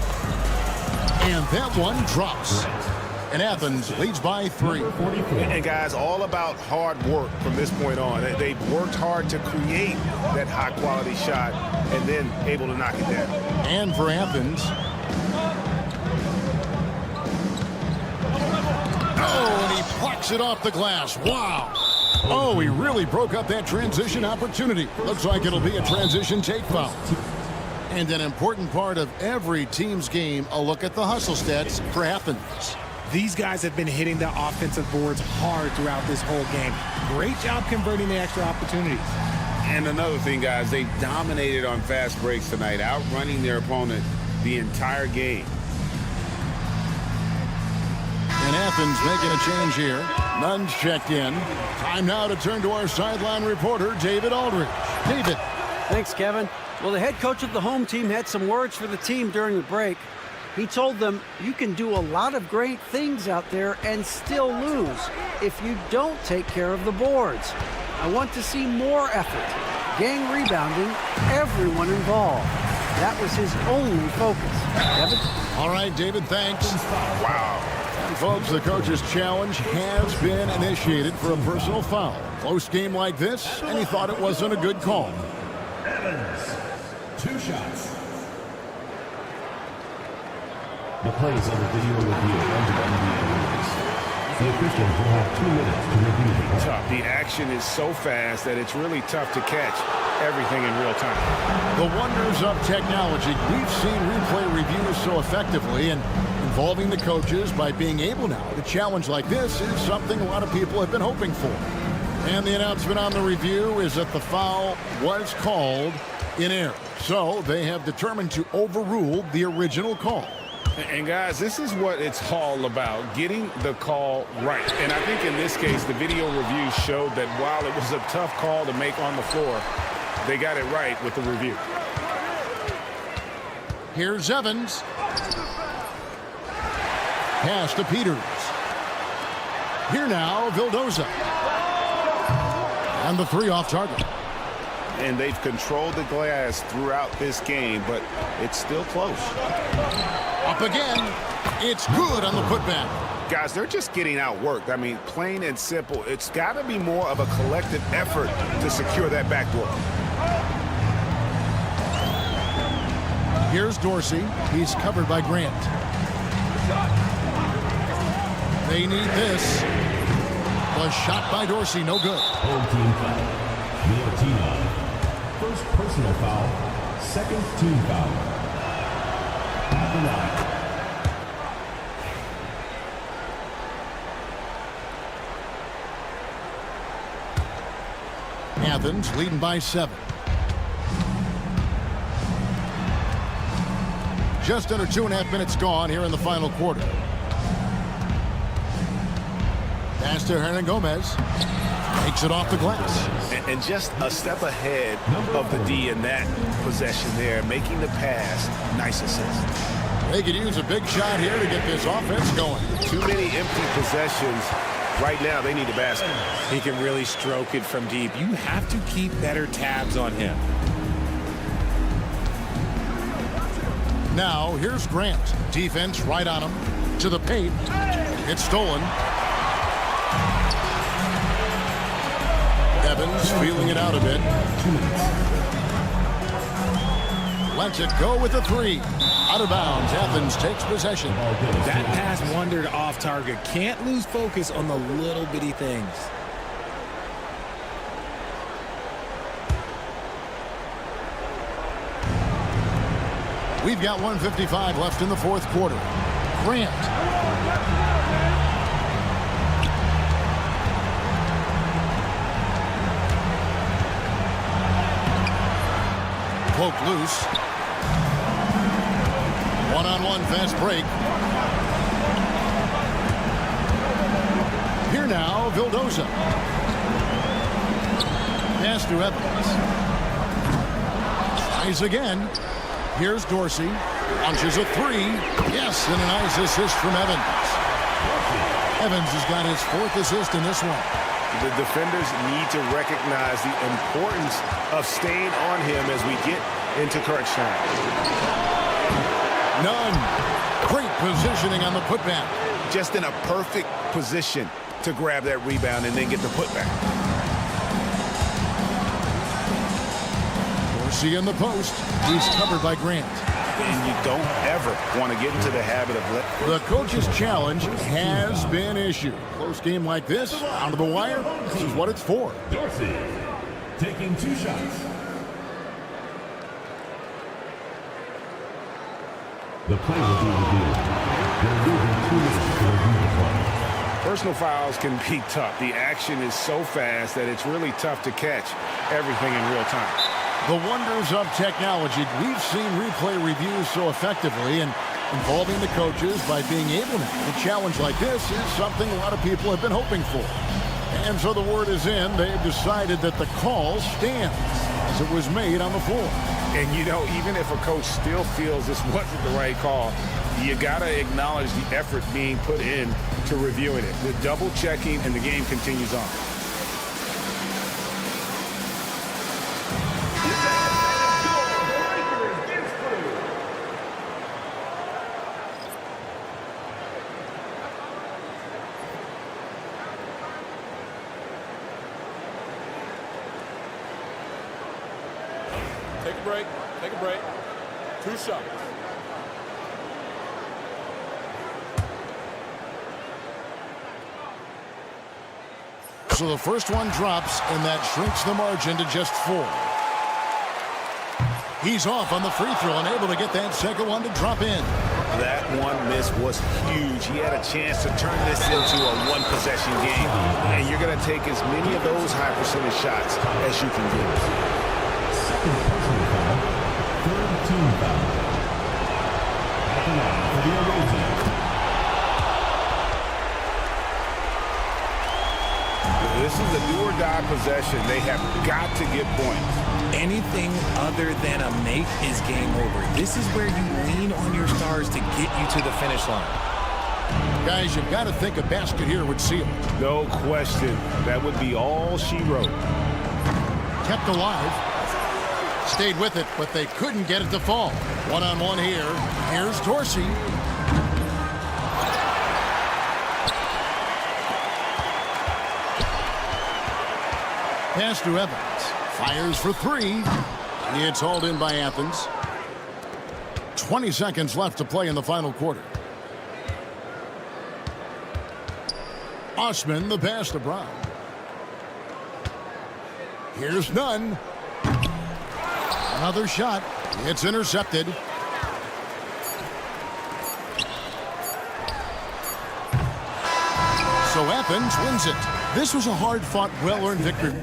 Speaker 8: And that one drops. And Athens leads by 3.
Speaker 9: And guys, all about hard work from this point on. They've worked hard to create that high-quality shot and then able to knock it down.
Speaker 8: And for Athens. Oh, and he plucks it off the glass. Wow. Oh, he really broke up that transition opportunity. Looks like it'll be a transition take foul. And an important part of every team's game, a look at the hustle stats for Athens.
Speaker 10: These guys have been hitting the offensive boards hard throughout this whole game. Great job converting the extra opportunities.
Speaker 9: And another thing, guys, they dominated on fast breaks tonight, outrunning their opponent the entire game.
Speaker 8: And Athens making a change here. Nunn's checked in. Time now to turn to our sideline reporter, David Aldridge. David.
Speaker 12: Thanks, Kevin. Well, the head coach of the home team had some words for the team during the break. He told them, you can do a lot of great things out there and still lose if you don't take care of the boards. I want to see more effort, gang rebounding, everyone involved. That was his only focus. Kevin?
Speaker 8: All right, David, thanks.
Speaker 9: Wow.
Speaker 8: And folks, the coach's challenge has been initiated for a personal foul. Close game like this, and he thought it wasn't a good call.
Speaker 4: Evans, 2 shots. The play is under video review under the NBA rules. The officials will have 2 minutes to review the play.
Speaker 9: Tough. The action is so fast that it's really tough to catch everything in real time.
Speaker 8: The wonders of technology. We've seen replay reviews so effectively, and involving the coaches by being able now to challenge like this is something a lot of people have been hoping for. And the announcement on the review is that the foul was called in error. So they have determined to overrule the original call.
Speaker 9: And guys, this is what it's all about, getting the call right. And I think in this case, the video review showed that while it was a tough call to make on the floor, they got it right with the review.
Speaker 8: Here's Evans. Pass to Peters. Here now, Vildoza. And the 3 off target.
Speaker 9: And they've controlled the glass throughout this game, but it's still close.
Speaker 8: Up again. It's good on the putback.
Speaker 9: Guys, they're just getting outworked. I mean, plain and simple. It's got to be more of a collective effort to secure that backdoor.
Speaker 8: Here's Dorsey. He's covered by Grant. They need this. The shot by Dorsey, no good.
Speaker 4: Home team foul. Miotina. First personal foul. Second team foul. At the line.
Speaker 8: Athens leading by 7. Just under 2.5 minutes gone here in the final quarter. Pass to Hernan Gomez. Takes it off the glass.
Speaker 9: And just a step ahead of the D in that possession there, making the pass. Nice assist.
Speaker 8: They could use a big shot here to get this offense going.
Speaker 9: Too many empty possessions. Right now, they need a basket.
Speaker 10: He can really stroke it from deep. You have to keep better tabs on him.
Speaker 8: Now, here's Grant. Defense right on him. To the paint. It's stolen. Evans feeling it out a bit. Lets it go with a 3. Out of bounds. Athens takes possession.
Speaker 10: That pass wandered off target. Can't lose focus on the little bitty things.
Speaker 8: We've got 1:55 left in the fourth quarter. Grant. Poke loose. One-on-one fast break. Here now, Vildoza. Pass to Evans. Tries again. Here's Dorsey. Launches a 3. Yes, and a nice assist from Evans. Evans has got his 4th assist in this one.
Speaker 9: The defenders need to recognize the importance of staying on him as we get into crunch time.
Speaker 8: None. Great positioning on the putback.
Speaker 9: Just in a perfect position to grab that rebound and then get the putback.
Speaker 8: Dorsey in the post. He's covered by Grant.
Speaker 9: And you don't ever want to get into the habit of
Speaker 8: the coach's challenge has been issued. Close game like this, down to the wire, this is what it's for.
Speaker 4: Dorsey taking 2 shots. The play will be reviewed. They're losing 2 minutes to review the play.
Speaker 9: Personal fouls can be tough. The action is so fast that it's really tough to catch everything in real time.
Speaker 8: The wonders of technology. We've seen replay reviews so effectively, and involving the coaches by being able to have a challenge like this is something a lot of people have been hoping for. And so the word is in. They've decided that the call stands as it was made on the floor.
Speaker 9: And, you know, even if a coach still feels this wasn't the right call, you got to acknowledge the effort being put in to reviewing it. The double checking, and the game continues on.
Speaker 6: Take a break. Take a break. 2 shots.
Speaker 8: So the first one drops, and that shrinks the margin to just 4. He's off on the free throw and able to get that second one to drop in.
Speaker 9: That one miss was huge. He had a chance to turn this into a one-possession game, and you're going to take as many of those high-percentage shots as you can get.
Speaker 4: Second personal foul. Third team foul. At the line for the away team.
Speaker 9: This is a do-or-die possession. They have got to get points.
Speaker 10: Anything other than a make is game over. This is where you lean on your stars to get you to the finish line.
Speaker 8: Guys, you've got to think a basket here would seal it.
Speaker 9: No question. That would be all she wrote.
Speaker 8: Kept alive. Stayed with it, but they couldn't get it to fall. One-on-one here. Here's Dorsey. pass to Evans. Fires for three. It's hauled in by Athens. 20 seconds left to play in the final quarter. Osman, the pass to Brown. Here's none. Another shot. It's intercepted. So Athens wins it. This was a hard-fought, well-earned victory.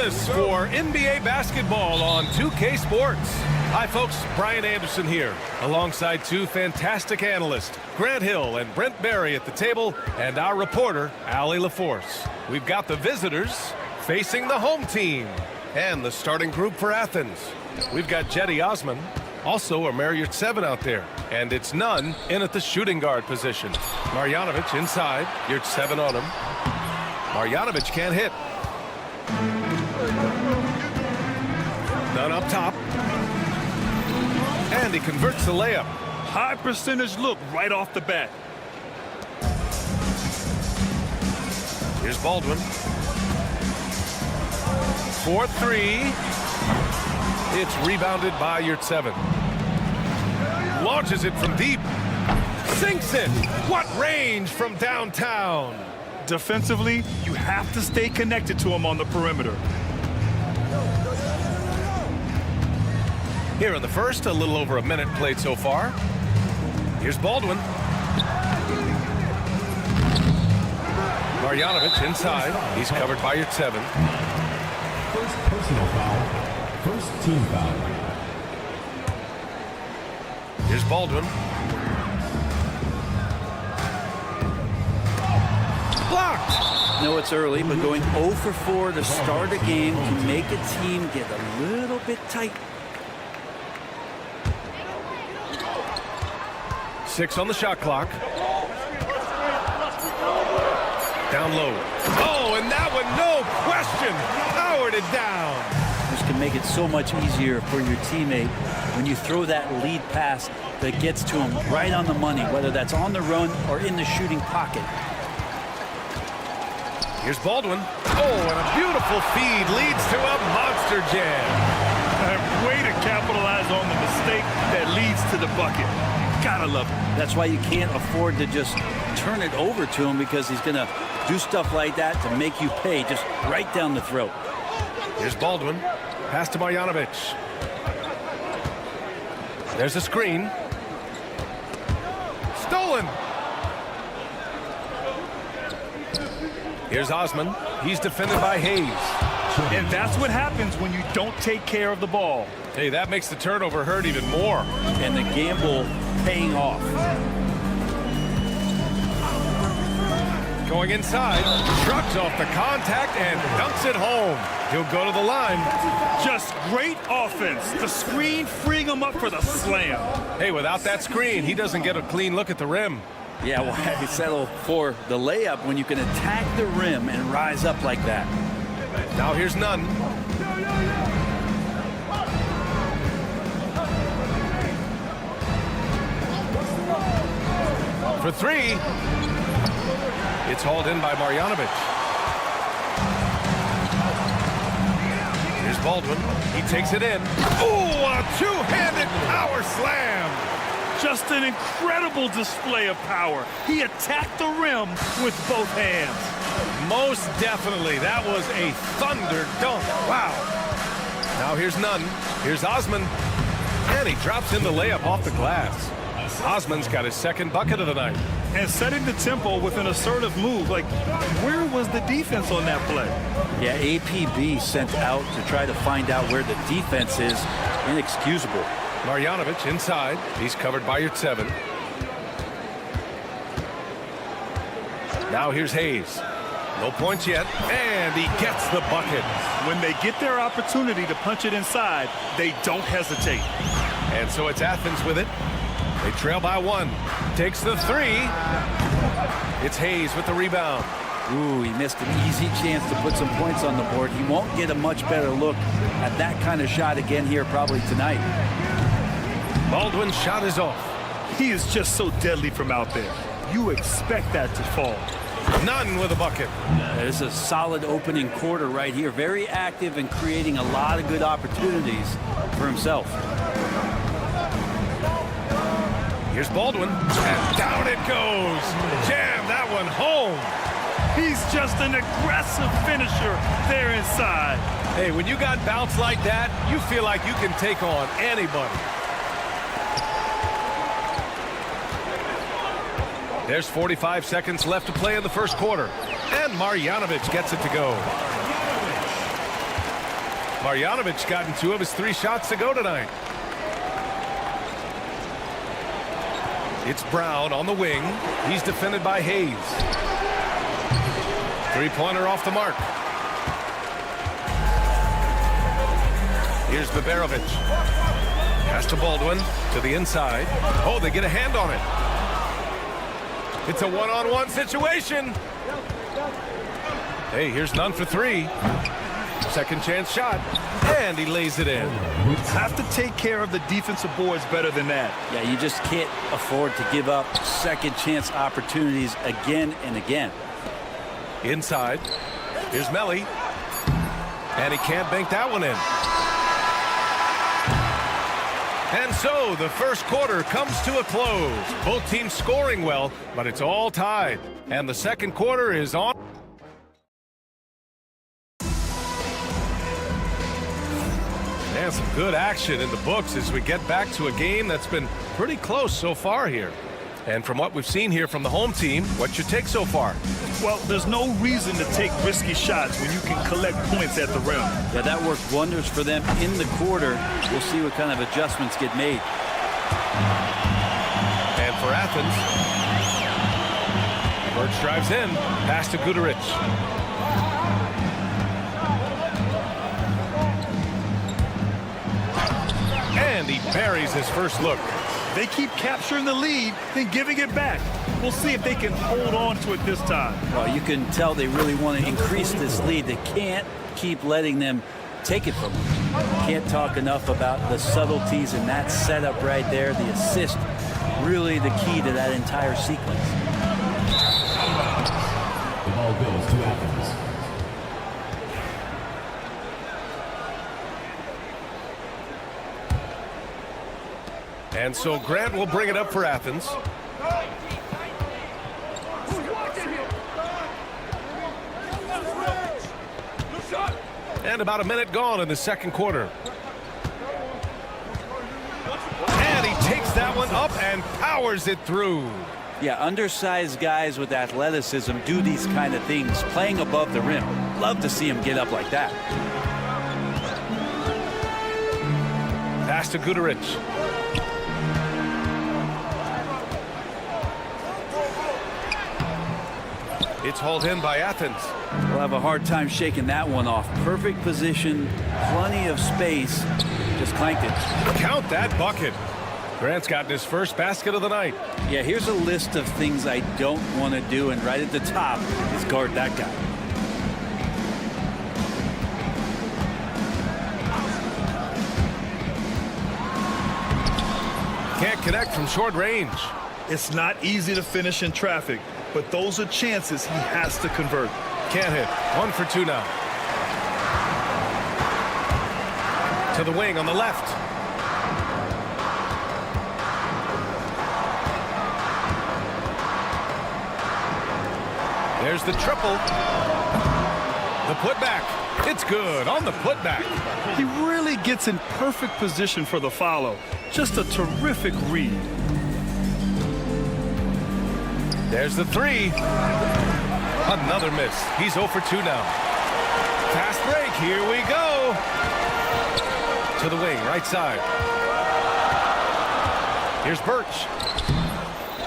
Speaker 1: This for NBA basketball on 2K Sports. Hi folks, Brian Anderson here, alongside two fantastic analysts, Grant Hill and Brent Barry at the table, and our reporter, Allie LaForce. We've got the visitors facing the home team, and the starting group for Athens. We've got Jedi Osman, also a Marriott 7 out there, and it's none in at the shooting guard position. Marjanovic inside, Yurt 7 on him. Marjanovic can't hit. None up top. And he converts the layup.
Speaker 2: High percentage look right off the bat.
Speaker 1: Here's Baldwin. 4-3. It's rebounded by Yurt 7. Launches it from deep. Sinks it. What range from downtown.
Speaker 2: Defensively, you have to stay connected to him on the perimeter.
Speaker 1: Here in the first, a little over a minute played so far. Here's Baldwin. Marjanovic inside. He's covered by Yurt 7.
Speaker 4: First personal foul. First team foul.
Speaker 1: Here's Baldwin. Blocked.
Speaker 12: No, it's early, but going 0 for 4 to start a game can make a team get a little bit tight.
Speaker 1: 6 on the shot clock. Down low. Oh, and that one, no question, powered it down.
Speaker 12: This can make it so much easier for your teammate when you throw that lead pass that gets to him right on the money, whether that's on the run or in the shooting pocket.
Speaker 1: Here's Baldwin. Oh, and a beautiful feed leads to a monster jam.
Speaker 2: Way to capitalize capitalize on the mistake that leads to the bucket. Gotta love it.
Speaker 13: That's why you can't afford to just turn it over to him, because he's going to do stuff like that to make you pay just right down the throat.
Speaker 1: Here's Baldwin. Pass to Marjanovic. There's a screen. Stolen. Here's Osman. He's defended by Hayes.
Speaker 2: And that's what happens when you don't take care of the ball.
Speaker 1: Hey, that makes the turnover hurt even more.
Speaker 13: And the gamble paying off.
Speaker 1: Going inside, shrugs off the contact and dunks it home. He'll go to the line.
Speaker 2: Just great offense. The screen freeing him up for the slam.
Speaker 1: Hey, without that screen, he doesn't get a clean look at the rim.
Speaker 13: Yeah, why you settle for the layup when you can attack the rim and rise up like that?
Speaker 1: Now here's Nunn. For three. It's hauled in by Marjanovic. Here's Baldwin. He takes it in. Ooh, a two-handed power slam.
Speaker 2: Just an incredible display of power. He attacked the rim with both hands.
Speaker 1: Most definitely. That was a thunder dunk. Wow. Now here's Nunn. Here's Osman. And he drops in the layup off the glass. Osman's got his second bucket of the night.
Speaker 2: And setting the tempo with an assertive move. Like, where was the defense on that play?
Speaker 13: Yeah, APB sent out to try to find out where the defense is. Inexcusable.
Speaker 1: Marjanovic inside. He's covered by your 7. Now here's Hayes. No points yet. And he gets the bucket.
Speaker 2: When they get their opportunity to punch it inside, they don't hesitate.
Speaker 1: And so it's Athens with it. They trail by 1. Takes the 3. It's Hayes with the rebound.
Speaker 13: Ooh, he missed an easy chance to put some points on the board. He won't get a much better look at that kind of shot again here probably tonight.
Speaker 1: Baldwin's shot is off.
Speaker 2: He is just so deadly from out there. You expect that to fall.
Speaker 1: Nunn with a bucket.
Speaker 13: It's a solid opening quarter right here. Very active and creating a lot of good opportunities for himself.
Speaker 1: Here's Baldwin, and down it goes. Jam that one home.
Speaker 2: He's just an aggressive finisher there inside.
Speaker 1: Hey, when you got bounce like that, you feel like you can take on anybody. There's 45 seconds left to play in the first quarter, and Marjanovic gets it to go. Marjanovic gotten 2 of his 3 shots to go tonight. It's Brown on the wing. He's defended by Hayes. 3-pointer off the mark. Here's Biberovic. Pass to Baldwin to the inside. Oh, they get a hand on it. It's a one-on-one situation. Hey, here's Nunn for 3. Second chance shot. And he lays it in.
Speaker 2: Have to take care of the defensive boards better than that.
Speaker 13: Yeah, you just can't afford to give up second chance opportunities again and again.
Speaker 1: Inside. Here's Melly. And he can't bank that one in. And so the first quarter comes to a close. Both teams scoring well, but it's all tied. And the second quarter is on. And some good action in the books as we get back to a game that's been pretty close so far here. And from what we've seen here from the home team, what's your take so far?
Speaker 2: Well, there's no reason to take risky shots when you can collect points at the rim.
Speaker 13: Yeah, that worked wonders for them in the quarter. We'll see what kind of adjustments get made.
Speaker 1: And for Athens, Birch drives in, pass to Guduric. And he buries his first look.
Speaker 2: They keep capturing the lead, then giving it back. We'll see if they can hold on to it this time.
Speaker 13: Well, you can tell they really want to increase this lead. They can't keep letting them take it from them. Can't talk enough about the subtleties in that setup right there. The assist, really the key to that entire sequence.
Speaker 4: The ball goes to Athens.
Speaker 1: And so Grant will bring it up for Athens. And about a minute gone in the second quarter. And he takes that one up and powers it through.
Speaker 13: Yeah, undersized guys with athleticism do these kind of things, playing above the rim. Love to see him get up like that.
Speaker 1: Pass to Guduric. It's hauled in by Athens.
Speaker 13: We'll have a hard time shaking that one off. Perfect position, plenty of space. Just clanked it.
Speaker 1: Count that bucket. Grant's gotten his first basket of the night.
Speaker 13: Yeah, here's a list of things I don't want to do, and right at the top is guard that guy.
Speaker 1: Can't connect from short range.
Speaker 2: It's not easy to finish in traffic, but those are chances he has to convert.
Speaker 1: Can't hit. 1 for 2 now. To the wing on the left. There's the triple. The putback. It's good on the putback.
Speaker 2: He really gets in perfect position for the follow. Just a terrific read.
Speaker 1: There's the three. Another miss. He's 0 for 2 now. Fast break. Here we go. To the wing, right side. Here's Birch.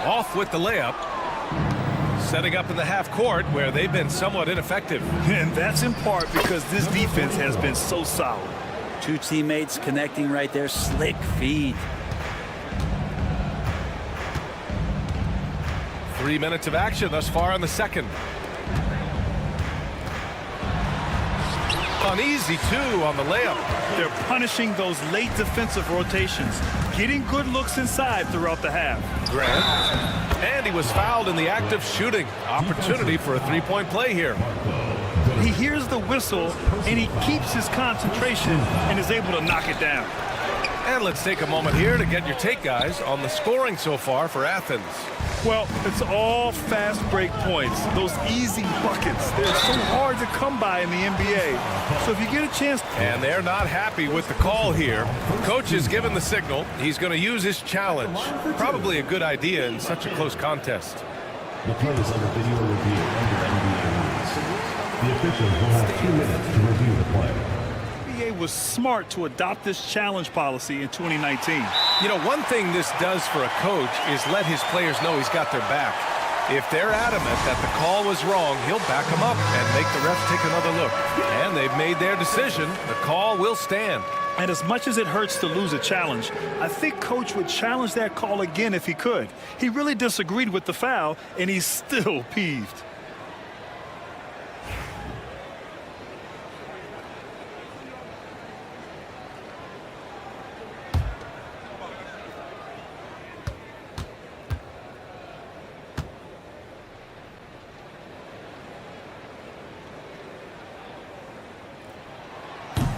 Speaker 1: Off with the layup. Setting up in the half court where they've been somewhat ineffective.
Speaker 2: And that's in part because this defense has been so solid.
Speaker 13: Two teammates connecting right there. Slick feed.
Speaker 1: 3 minutes of action thus far in the second. Uneasy, too, on the layup.
Speaker 2: They're punishing those late defensive rotations, getting good looks inside throughout the half.
Speaker 1: Grant. And he was fouled in the act of shooting. Opportunity for a three-point play here.
Speaker 2: He hears the whistle, and he keeps his concentration and is able to knock it down.
Speaker 1: And let's take a moment here to get your take, guys, on the scoring so far for Athens.
Speaker 2: Well, it's all fast break points. Those easy buckets. They're so hard to come by in the NBA. So if you get a chance...
Speaker 1: And they're not happy with the call here. Coach has given the signal. He's going to use his challenge. Probably a good idea in such a close contest.
Speaker 4: The play is under video review under NBA rules. The officials will have 2 minutes to review the play.
Speaker 2: NBA was smart to adopt this challenge policy in 2019.
Speaker 1: You know, one thing this does for a coach is let his players know he's got their back. If they're adamant that the call was wrong, he'll back them up and make the refs take another look. And they've made their decision. The call will stand.
Speaker 2: And as much as it hurts to lose a challenge, I think Coach would challenge that call again if he could. He really disagreed with the foul, and he's still peeved.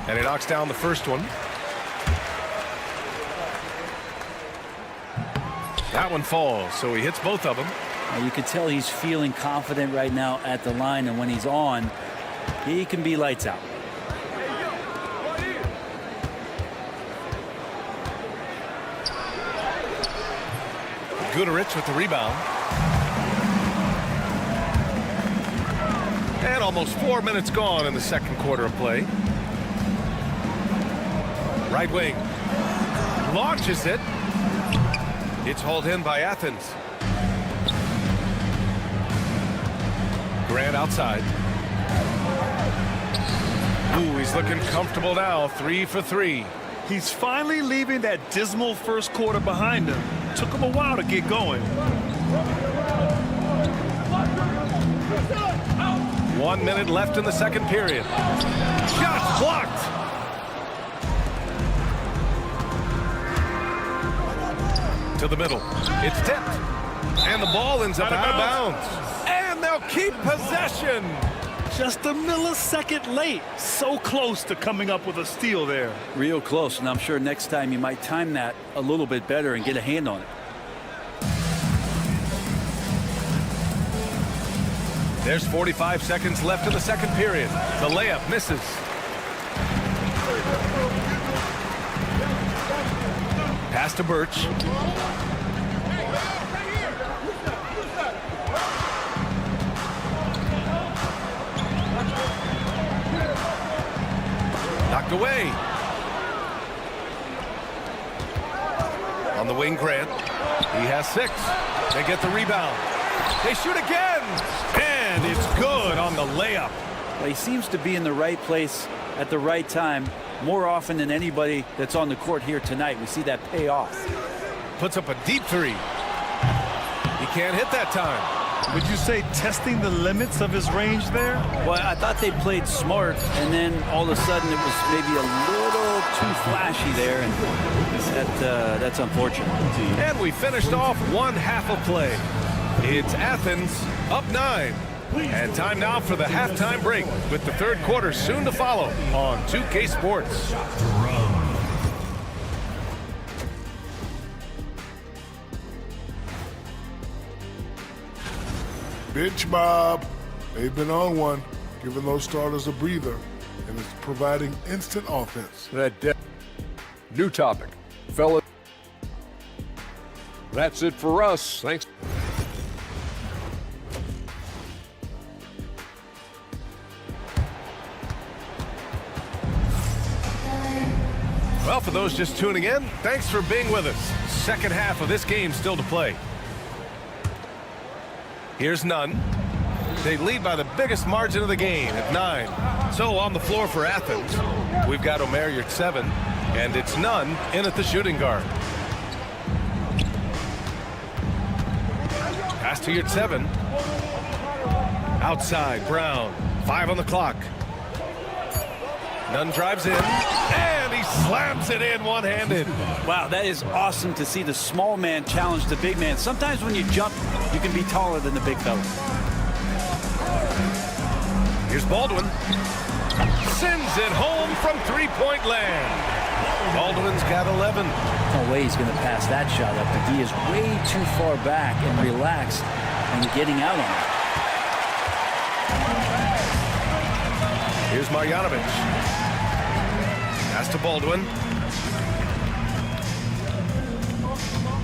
Speaker 1: And he knocks down the first one. That one falls, so he hits both of them.
Speaker 13: You can tell he's feeling confident right now at the line, and when he's on, he can be lights out.
Speaker 1: Guduric with the rebound. And almost 4 minutes gone in the second quarter of play. Right wing. Launches it. It's hauled in by Athens. Grant outside. Ooh, he's looking comfortable now. 3 for 3.
Speaker 2: He's finally leaving that dismal first quarter behind him. Took him a while to get going.
Speaker 1: 1 minute left in the second period. Shot blocked. To the middle. It's tipped. And the ball ends up out of bounds. And they'll keep possession.
Speaker 2: Just a millisecond late. So close to coming up with a steal there.
Speaker 13: Real close, and I'm sure next time you might time that a little bit better and get a hand on it.
Speaker 1: There's 45 seconds left in the second period. The layup misses. Pass to Birch. Knocked away. On the wing, Grant. He has 6. They get the rebound. They shoot again. And it's good on the layup.
Speaker 13: Well, he seems to be in the right place at the right time more often than anybody that's on the court here tonight. We see that pay off.
Speaker 1: Puts up a deep 3. He can't hit that time.
Speaker 2: Would you say testing the limits of his range there?
Speaker 13: Well, I thought they played smart, and then all of a sudden it was maybe a little too flashy there, and that's unfortunate.
Speaker 1: And we finished off one half of play. It's Athens up 9. And time now for the halftime break, with the third quarter soon to follow on 2K Sports.
Speaker 7: Bench Bob. They've been on one, giving those starters a breather, and it's providing instant offense.
Speaker 5: New topic, fellas. That's it for us. Thanks.
Speaker 1: Well, for those just tuning in, thanks for being with us. Second half of this game still to play. Here's Nunn. They lead by the biggest margin of the game at 9. So on the floor for Athens, we've got Omer Yurtseven, and it's Nunn in at the shooting guard. Pass to Yurtseven. Outside, Brown. 5 on the clock. Nunn drives in, and he slams it in one-handed.
Speaker 13: Wow, that is awesome to see the small man challenge the big man. Sometimes when you jump, you can be taller than the big fella.
Speaker 1: Here's Baldwin. Sends it home from three-point land. Baldwin's got 11.
Speaker 13: No way he's going to pass that shot up. The D is way too far back and relaxed and getting out on it.
Speaker 1: Here's Marjanovic. Pass to Baldwin.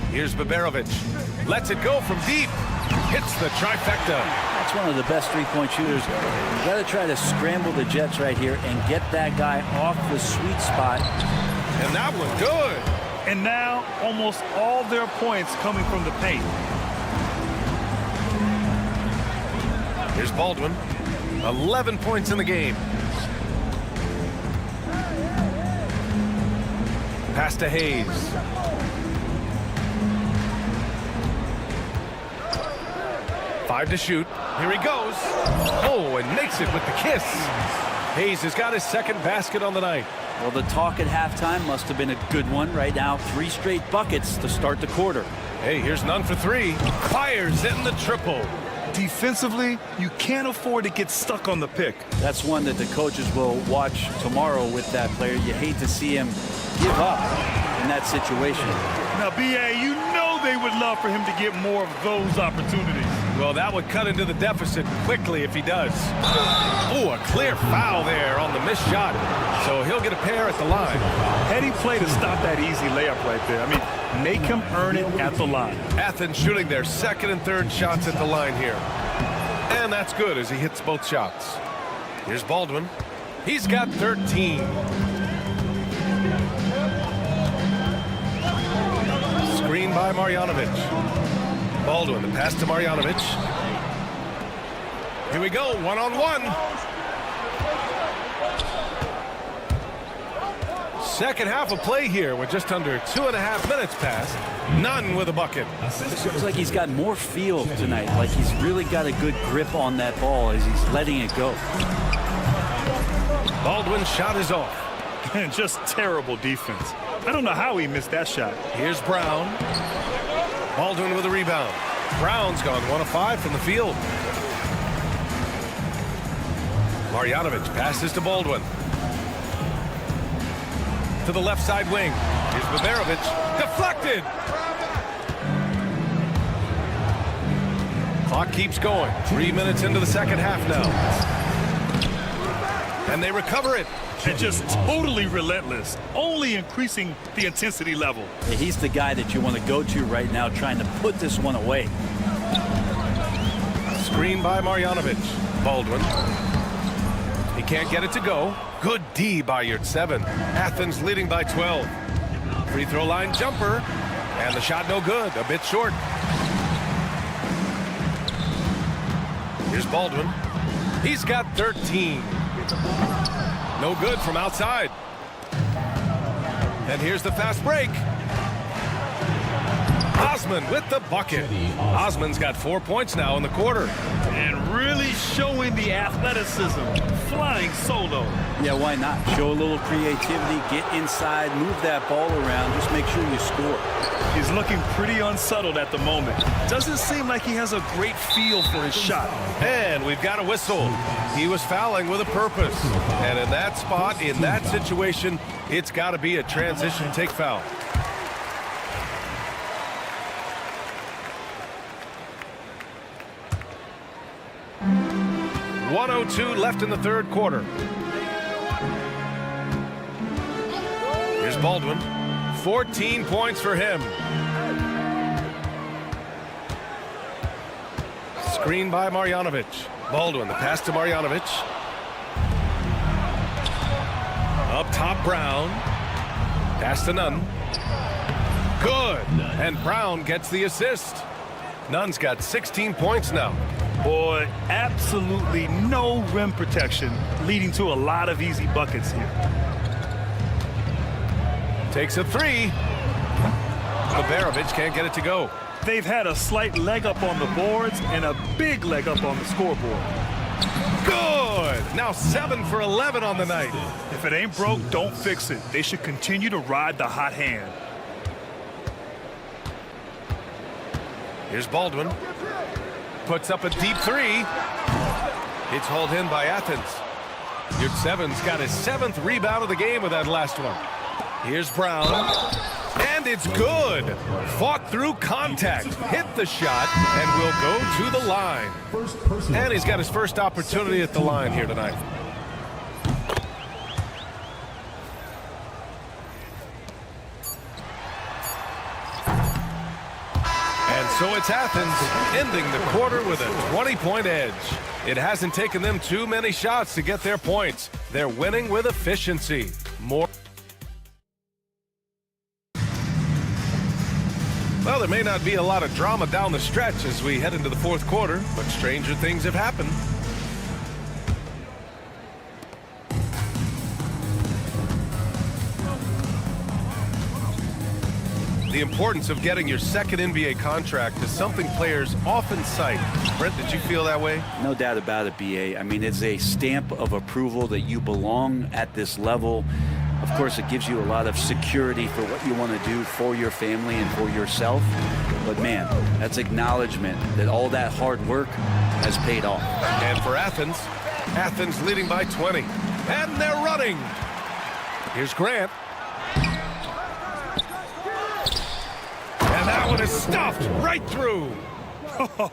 Speaker 1: Here's Baberovic. Lets it go from deep. Hits the trifecta.
Speaker 13: That's one of the best three-point shooters. You've got to try to scramble the Jets right here and get that guy off the sweet spot.
Speaker 1: And that was good.
Speaker 2: And now almost all their points coming from the paint.
Speaker 1: Here's Baldwin. 11 points in the game. Pass to Hayes. Five to shoot. Here he goes. Oh, and makes it with the kiss. Hayes has got his second basket on the night.
Speaker 13: Well, the talk at halftime must have been a good one. Right now, 3 straight buckets to start the quarter.
Speaker 1: Hey, here's Nunn for 3. Fires in the triple.
Speaker 2: Defensively, you can't afford to get stuck on the pick.
Speaker 13: That's one that the coaches will watch tomorrow with that player. You hate to see him give up in that situation.
Speaker 2: Now, B.A., you know they would love for him to get more of those opportunities.
Speaker 1: Well, that would cut into the deficit quickly if he does. Oh, a clear foul there on the missed shot. So he'll get a pair at the line.
Speaker 2: Heady play to stop that easy layup right there. I mean, make him earn it at the line.
Speaker 1: Athens shooting their second and third shots at the line here. And that's good as he hits both shots. Here's Baldwin. He's got 13. Screen by Marjanovic. Baldwin, the pass to Marjanovic. Here we go, one-on-one. Second half of play here with just under 2.5 minutes passed. Nunn with a bucket.
Speaker 13: It looks like he's got more feel tonight, like he's really got a good grip on that ball as he's letting it go.
Speaker 1: Baldwin's shot is off.
Speaker 2: And just terrible defense. I don't know how he missed that shot.
Speaker 1: Here's Brown. Baldwin with a rebound. Brown's gone 1 of 5 from the field. Marjanovic passes to Baldwin. To the left side wing. Here's Baberovic. Deflected! Clock keeps going. 3 minutes into the second half now. And they recover it.
Speaker 2: And just totally relentless, only increasing the intensity level.
Speaker 13: Yeah, he's the guy that you want to go to right now, trying to put this one away.
Speaker 1: Screen by Marjanovic. Baldwin. He can't get it to go. Good D by Yurtseven. Athens leading by 12. Free throw line jumper. And the shot no good. A bit short. Here's Baldwin. He's got 13. No good from outside. And here's the fast break. Osman with the bucket. Osman's got 4 points now in the quarter.
Speaker 2: And really showing the athleticism. Flying solo.
Speaker 13: Yeah, why not? Show a little creativity, get inside, move that ball around, just make sure you score.
Speaker 2: He's looking pretty unsettled at the moment. Doesn't seem like he has a great feel for his shot.
Speaker 1: And we've got a whistle. He was fouling with a purpose. And in that spot, in that situation, it's got to be a transition take foul. .102 left in the third quarter. Here's Baldwin. 14 points for him. Screen by Marjanovic. Baldwin, the pass to Marjanovic. Up top, Brown. Pass to Nunn. Good. And Brown gets the assist. Nunn's got 16 points now.
Speaker 2: Boy, absolutely no rim protection, leading to a lot of easy buckets here.
Speaker 1: Takes a three. Baberovic can't get it to go.
Speaker 2: They've had a slight leg up on the boards and a big leg up on the scoreboard.
Speaker 1: Good! Now 7 for 11 on the night.
Speaker 2: If it ain't broke, don't fix it. They should continue to ride the hot hand.
Speaker 1: Here's Baldwin. Puts up a deep three. It's hauled in by Athens. Yurtseven's got his 7th rebound of the game with that last one. Here's Brown. And it's good. Fought through contact. Hit the shot and will go to the line. And he's got his first opportunity at the line here tonight. And so it's Athens ending the quarter with a 20-point edge. It hasn't taken them too many shots to get their points. They're winning with efficiency. More. Well, there may not be a lot of drama down the stretch as we head into the fourth quarter, but stranger things have happened. The importance of getting your second NBA contract is something players often cite. Brent, did you feel that way?
Speaker 13: No doubt about it, BA. I mean, it's a stamp of approval that you belong at this level. Of course, it gives you a lot of security for what you want to do for your family and for yourself. But man, that's acknowledgement that all that hard work has paid off.
Speaker 1: And for Athens, Athens leading by 20. And they're running. Here's Grant. And that one is stuffed right through.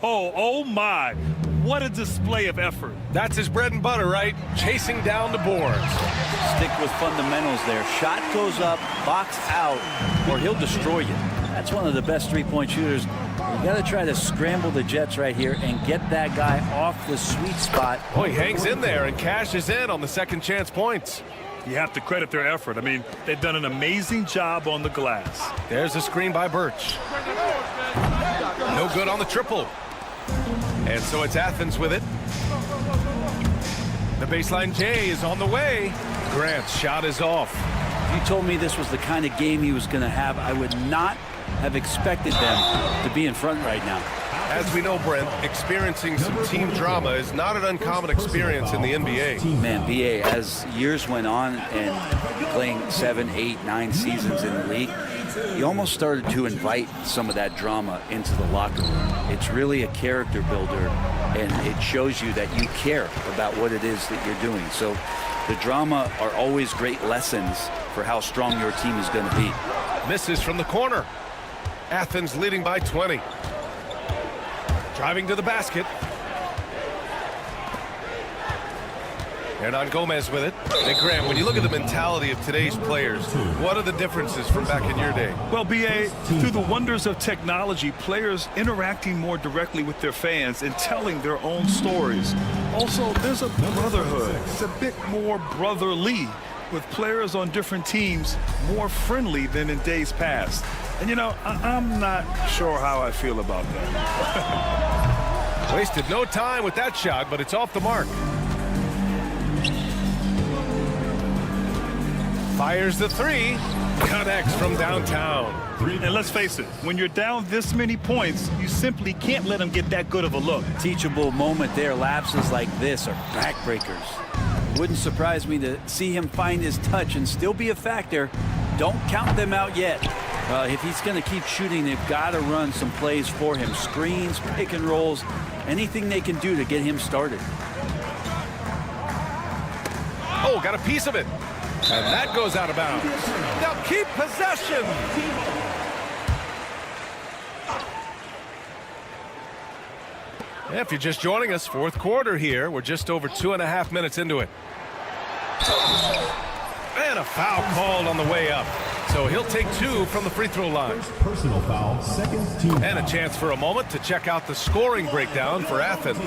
Speaker 2: Oh my. What a display of effort.
Speaker 1: That's his bread and butter, right? Chasing down the boards.
Speaker 13: Stick with fundamentals there. Shot goes up, box out, or he'll destroy you. That's one of the best three-point shooters. You got to try to scramble the Jets right here and get that guy off the sweet spot.
Speaker 1: Oh, he hangs in there and cashes in on the second chance points.
Speaker 2: You have to credit their effort. I mean, they've done an amazing job on the glass.
Speaker 1: There's a screen by Birch. No good on the triple. And so it's Athens with it. The baseline J is on the way. Grant's shot is off.
Speaker 13: If you told me this was the kind of game he was going to have, I would not have expected them to be in front right now.
Speaker 1: As we know, Brent, experiencing some team drama is not an uncommon experience in the NBA.
Speaker 13: Man, BA, as years went on and playing 7, 8, 9 seasons in the league, he almost started to invite some of that drama into the locker room. It's really a character builder, and it shows you that you care about what it is that you're doing. So the drama are always great lessons for how strong your team is going to be.
Speaker 1: Misses from the corner. Athens leading by 20. Driving to the basket. Hernan Gomez with it. Hey, Graham, when you look at the mentality of today's players, what are the differences from back in your day?
Speaker 2: Well, B.A., through the wonders of technology, players interacting more directly with their fans and telling their own stories. Also, there's a brotherhood. It's a bit more brotherly, with players on different teams more friendly than in days past. And, you know, I'm not sure how I feel about that.
Speaker 1: Wasted no time with that shot, but it's off the mark. Fires the three. Connects from downtown.
Speaker 2: And let's face it, when you're down this many points, you simply can't let them get that good of a look.
Speaker 13: Teachable moment there. Lapses like this are backbreakers. Wouldn't surprise me to see him find his touch and still be a factor. Don't count them out yet. If he's going to keep shooting, they've got to run some plays for him. Screens, pick and rolls, anything they can do to get him started.
Speaker 1: Oh, got a piece of it. And that goes out of bounds. They'll keep possession. If you're just joining us, fourth quarter here. We're just over 2.5 minutes into it. And a foul called on the way up. So he'll take 2 from the free throw line.
Speaker 4: First personal foul, second team
Speaker 1: And a chance for a moment to check out the scoring breakdown for Athens.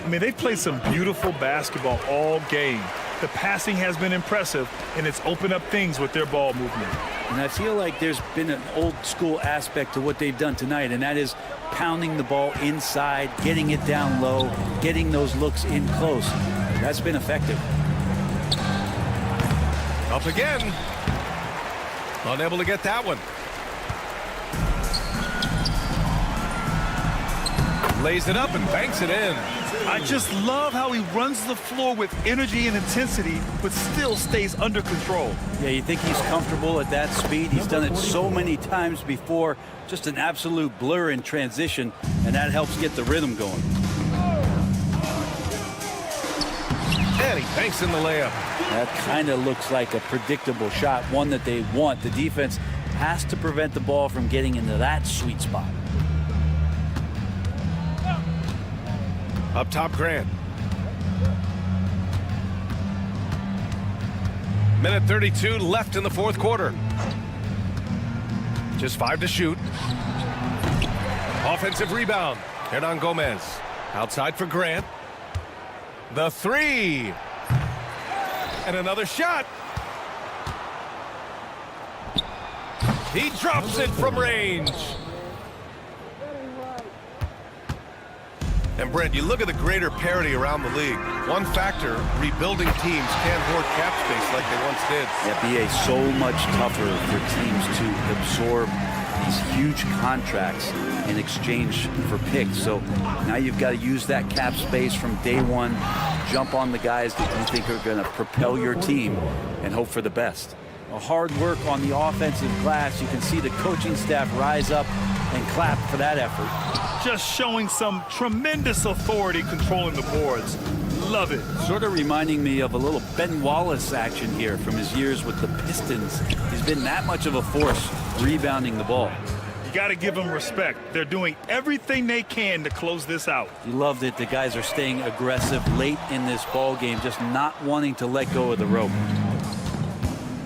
Speaker 2: I mean, they've played some beautiful basketball all game. The passing has been impressive, and it's opened up things with their ball movement.
Speaker 13: And I feel like there's been an old school aspect to what they've done tonight, and that is pounding the ball inside, getting it down low, getting those looks in close. That's been effective.
Speaker 1: Up again. Unable to get that one. Lays it up and banks it in.
Speaker 2: I just love how he runs the floor with energy and intensity, but still stays under control.
Speaker 13: Yeah, you think he's comfortable at that speed. He's done it so many times before. Just an absolute blur in transition, and that helps get the rhythm going.
Speaker 1: And he banks in the layup.
Speaker 13: That kind of looks like a predictable shot, one that they want. The defense has to prevent the ball from getting into that sweet spot.
Speaker 1: Up top, Grant. Minute 32 left in the fourth quarter. Just 5 to shoot. Offensive rebound. Hernan Gomez. Outside for Grant. The three. And another shot. He drops it from range. And Brent, you look at the greater parity around the league. One factor, rebuilding teams can't hoard cap space like they once did.
Speaker 13: NBA so much tougher for teams to absorb these huge contracts in exchange for picks. So now you've got to use that cap space from day one, jump on the guys that you think are going to propel your team, and hope for the best. A hard work on the offensive glass. You can see the coaching staff rise up and clap for that effort.
Speaker 2: Just showing some tremendous authority controlling the boards. Love it.
Speaker 13: Sort of reminding me of a little Ben Wallace action here from his years with the Pistons. He's been that much of a force rebounding the ball.
Speaker 2: You got to give them respect. They're doing everything they can to close this out.
Speaker 13: You love that the guys are staying aggressive late in this ball game, just not wanting to let go of the rope.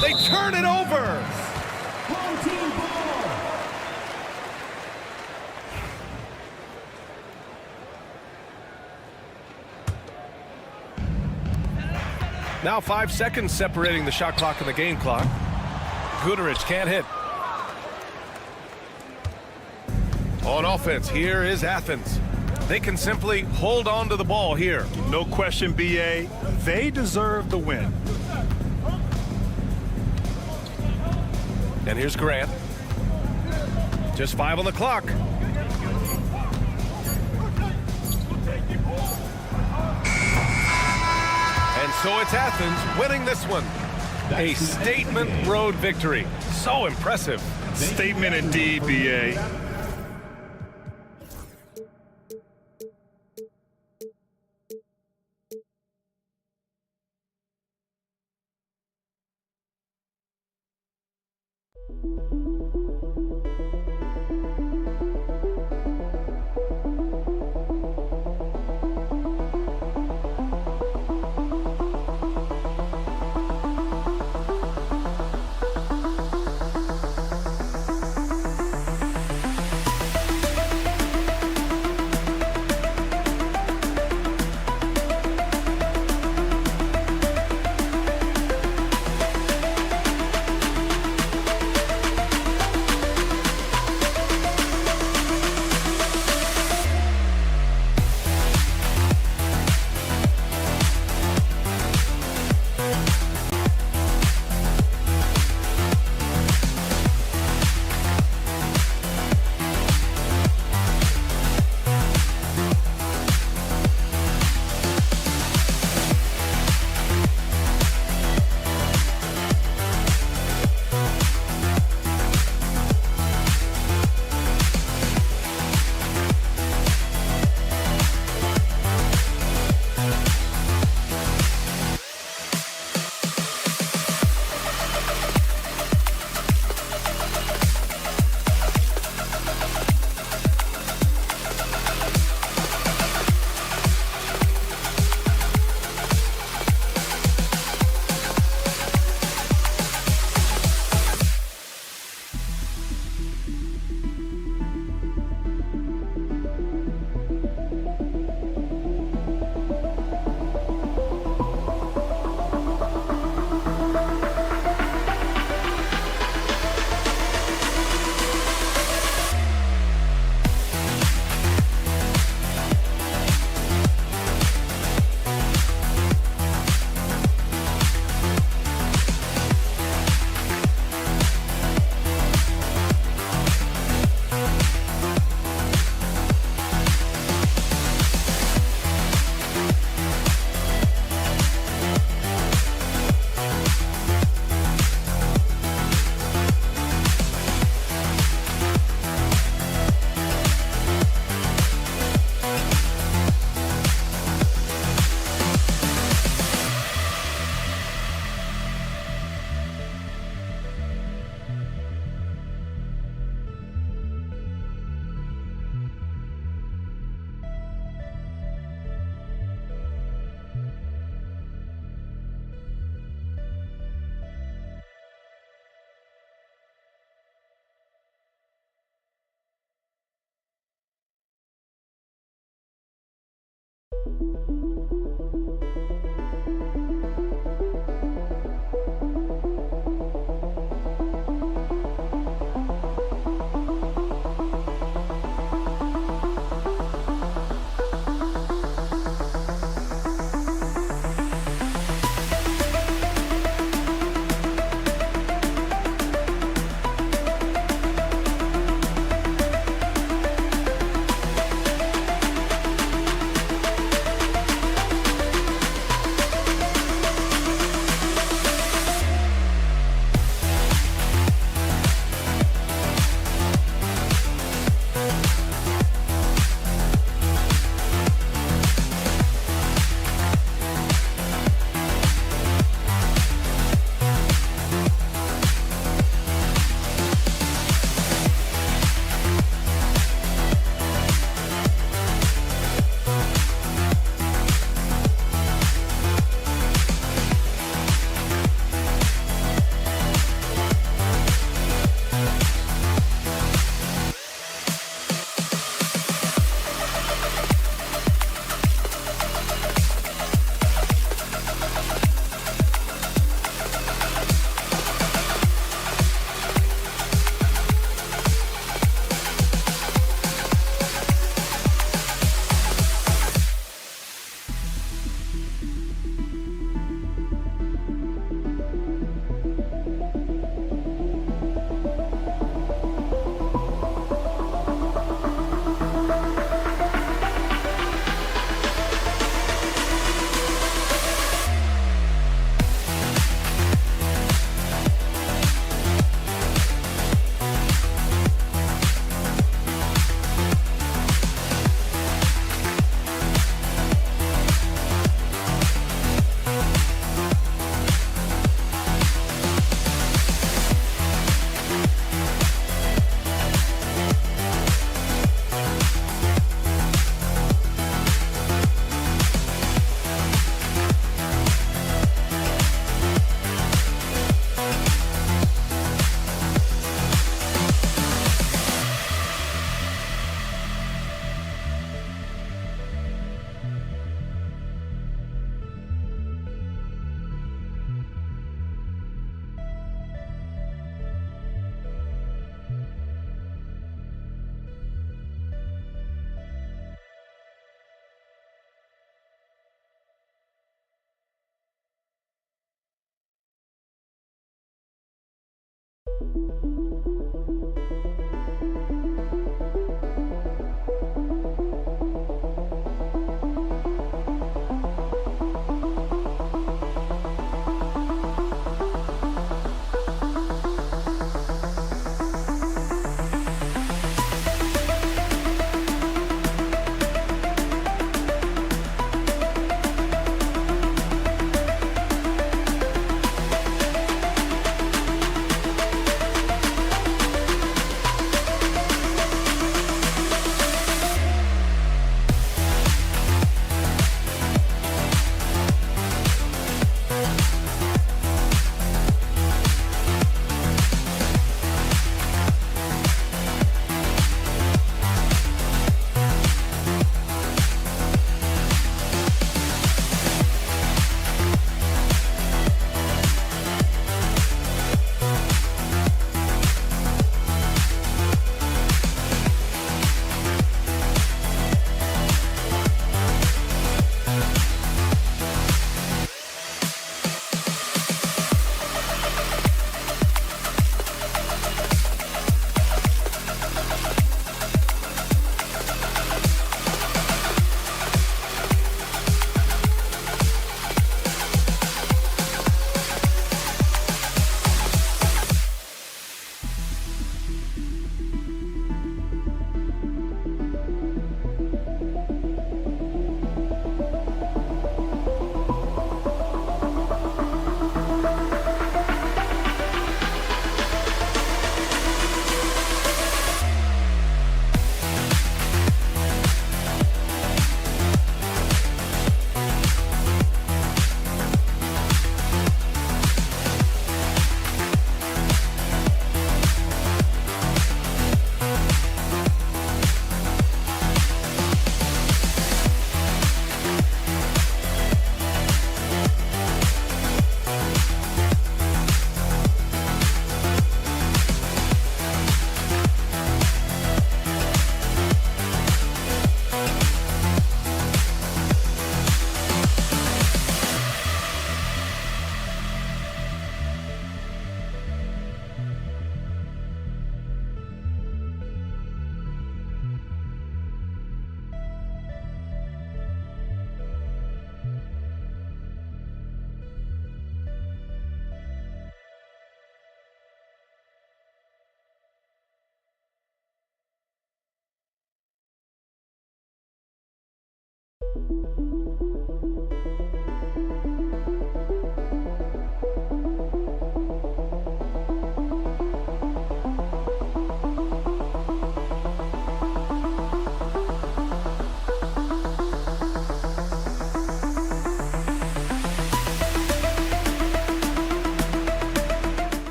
Speaker 1: They turn it over. Now 5 seconds separating the shot clock and the game clock. Guterich can't hit. On offense, here is Athens. They can simply hold on to the ball here.
Speaker 2: No question, B.A. They deserve the win.
Speaker 1: And here's Grant. Just 5 on the clock. And so it's Athens winning this one. A statement road victory. So impressive.
Speaker 2: Statement indeed, B.A.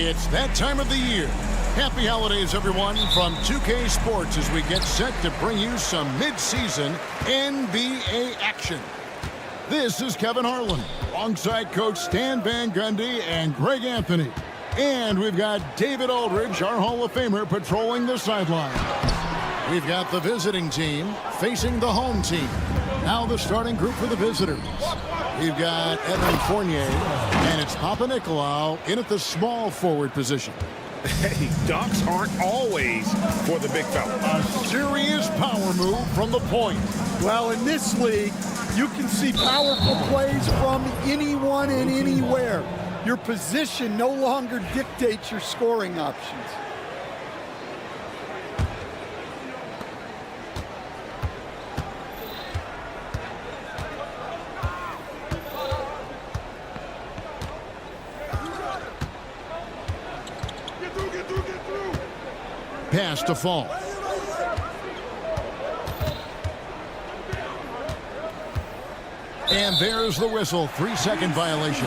Speaker 8: It's that time of the year. Happy holidays, everyone, from 2K Sports as we get set to bring you some mid-season NBA action. This is Kevin Harlan, alongside Coach Stan Van Gundy and Greg Anthony. And we've got David Aldridge, our Hall of Famer, patrolling the sideline. We've got the visiting team facing the home team. Now the starting group for the visitors. We've got Evan Fournier, and it's Papa in at the small forward position.
Speaker 9: Hey, dunks aren't always for the big fella.
Speaker 8: A serious power move from the point.
Speaker 14: Well, in this league, you can see powerful plays from anyone and anywhere. Your position no longer dictates your scoring options.
Speaker 8: Pass to Fall. And there's the whistle. 3-second violation.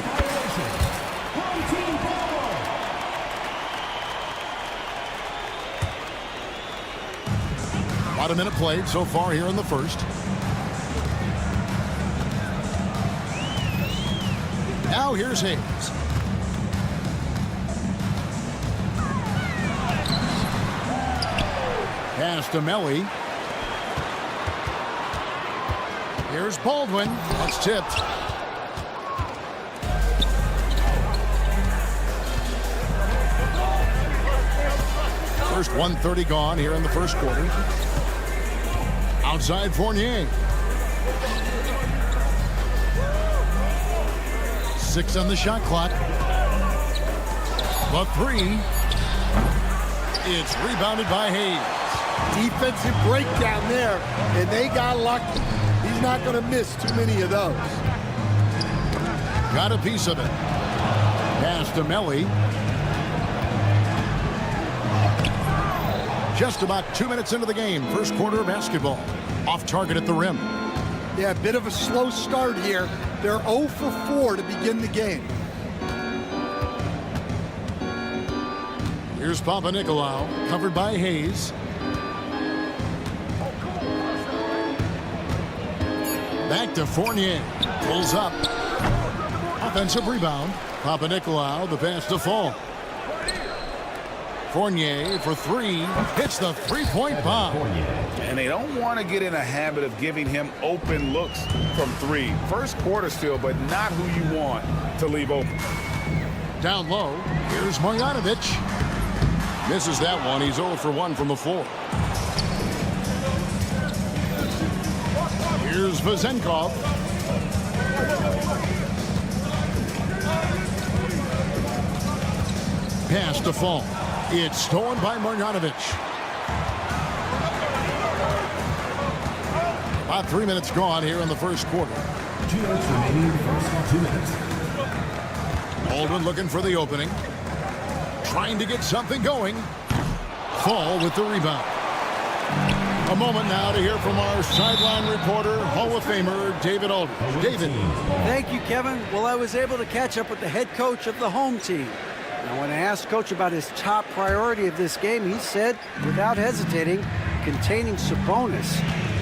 Speaker 8: About a minute played so far here in the first. Now here's Hayes. Pass to Melly. Here's Baldwin. That's tipped. First 1:30 gone here in the first quarter. Outside Fournier. 6 on the shot clock. The three. It's rebounded by Hayes.
Speaker 14: Defensive breakdown there, and they got lucky. He's not going to miss too many of those.
Speaker 8: Got a piece of it. Pass to Melly. Just about 2 minutes into the game. First quarter of basketball. Off target at the rim.
Speaker 14: Yeah, a bit of a slow start here. They're 0 for 4 to begin the game.
Speaker 8: Here's Papa covered by Hayes. Back to Fournier. Pulls up. Offensive rebound. Papa the pass to Fall. Fournier for three. Hits the three-point bomb.
Speaker 9: And they don't want to get in a habit of giving him open looks from three. First quarter still, but not who you want to leave open.
Speaker 8: Down low. Here's Marjanovic. Misses that one. He's 0 for 1 from the floor. Here's Vezenkov. Pass to Fall. It's stolen by Marjanovic. About 3 minutes gone here in the first quarter.
Speaker 4: 2 minutes remaining in the first 2 minutes.
Speaker 8: Baldwin looking for the opening. Trying to get something going. Fall with the rebound. A moment now to hear from our sideline reporter, Hall of Famer, David Aldridge. David.
Speaker 12: Thank you, Kevin. Well, I was able to catch up with the head coach of the home team. Now, when I asked Coach about his top priority of this game, he said, without hesitating, containing Sabonis.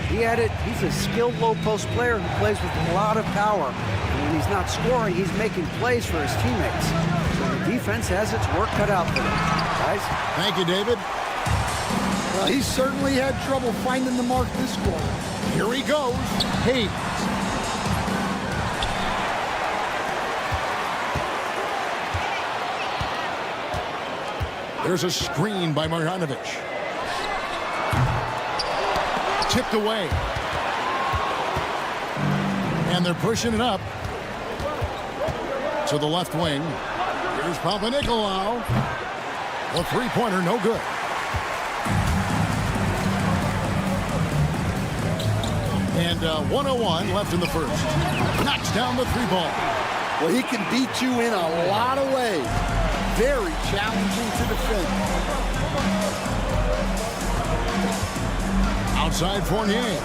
Speaker 12: He added, he's a skilled low-post player who plays with a lot of power. And when he's not scoring, he's making plays for his teammates. So the defense has its work cut out for them. Guys?
Speaker 8: Thank you, David.
Speaker 14: Well, he certainly had trouble finding the mark this quarter.
Speaker 8: Here he goes. Hayes. There's a screen by Marjanovic. Tipped away. And they're pushing it up to the left wing. Here's Papa The three-pointer, no good. And 1:01 left in the first. Knocks down the three ball.
Speaker 14: Well, he can beat you in a lot of ways. Very challenging to defend.
Speaker 8: Outside Fournier.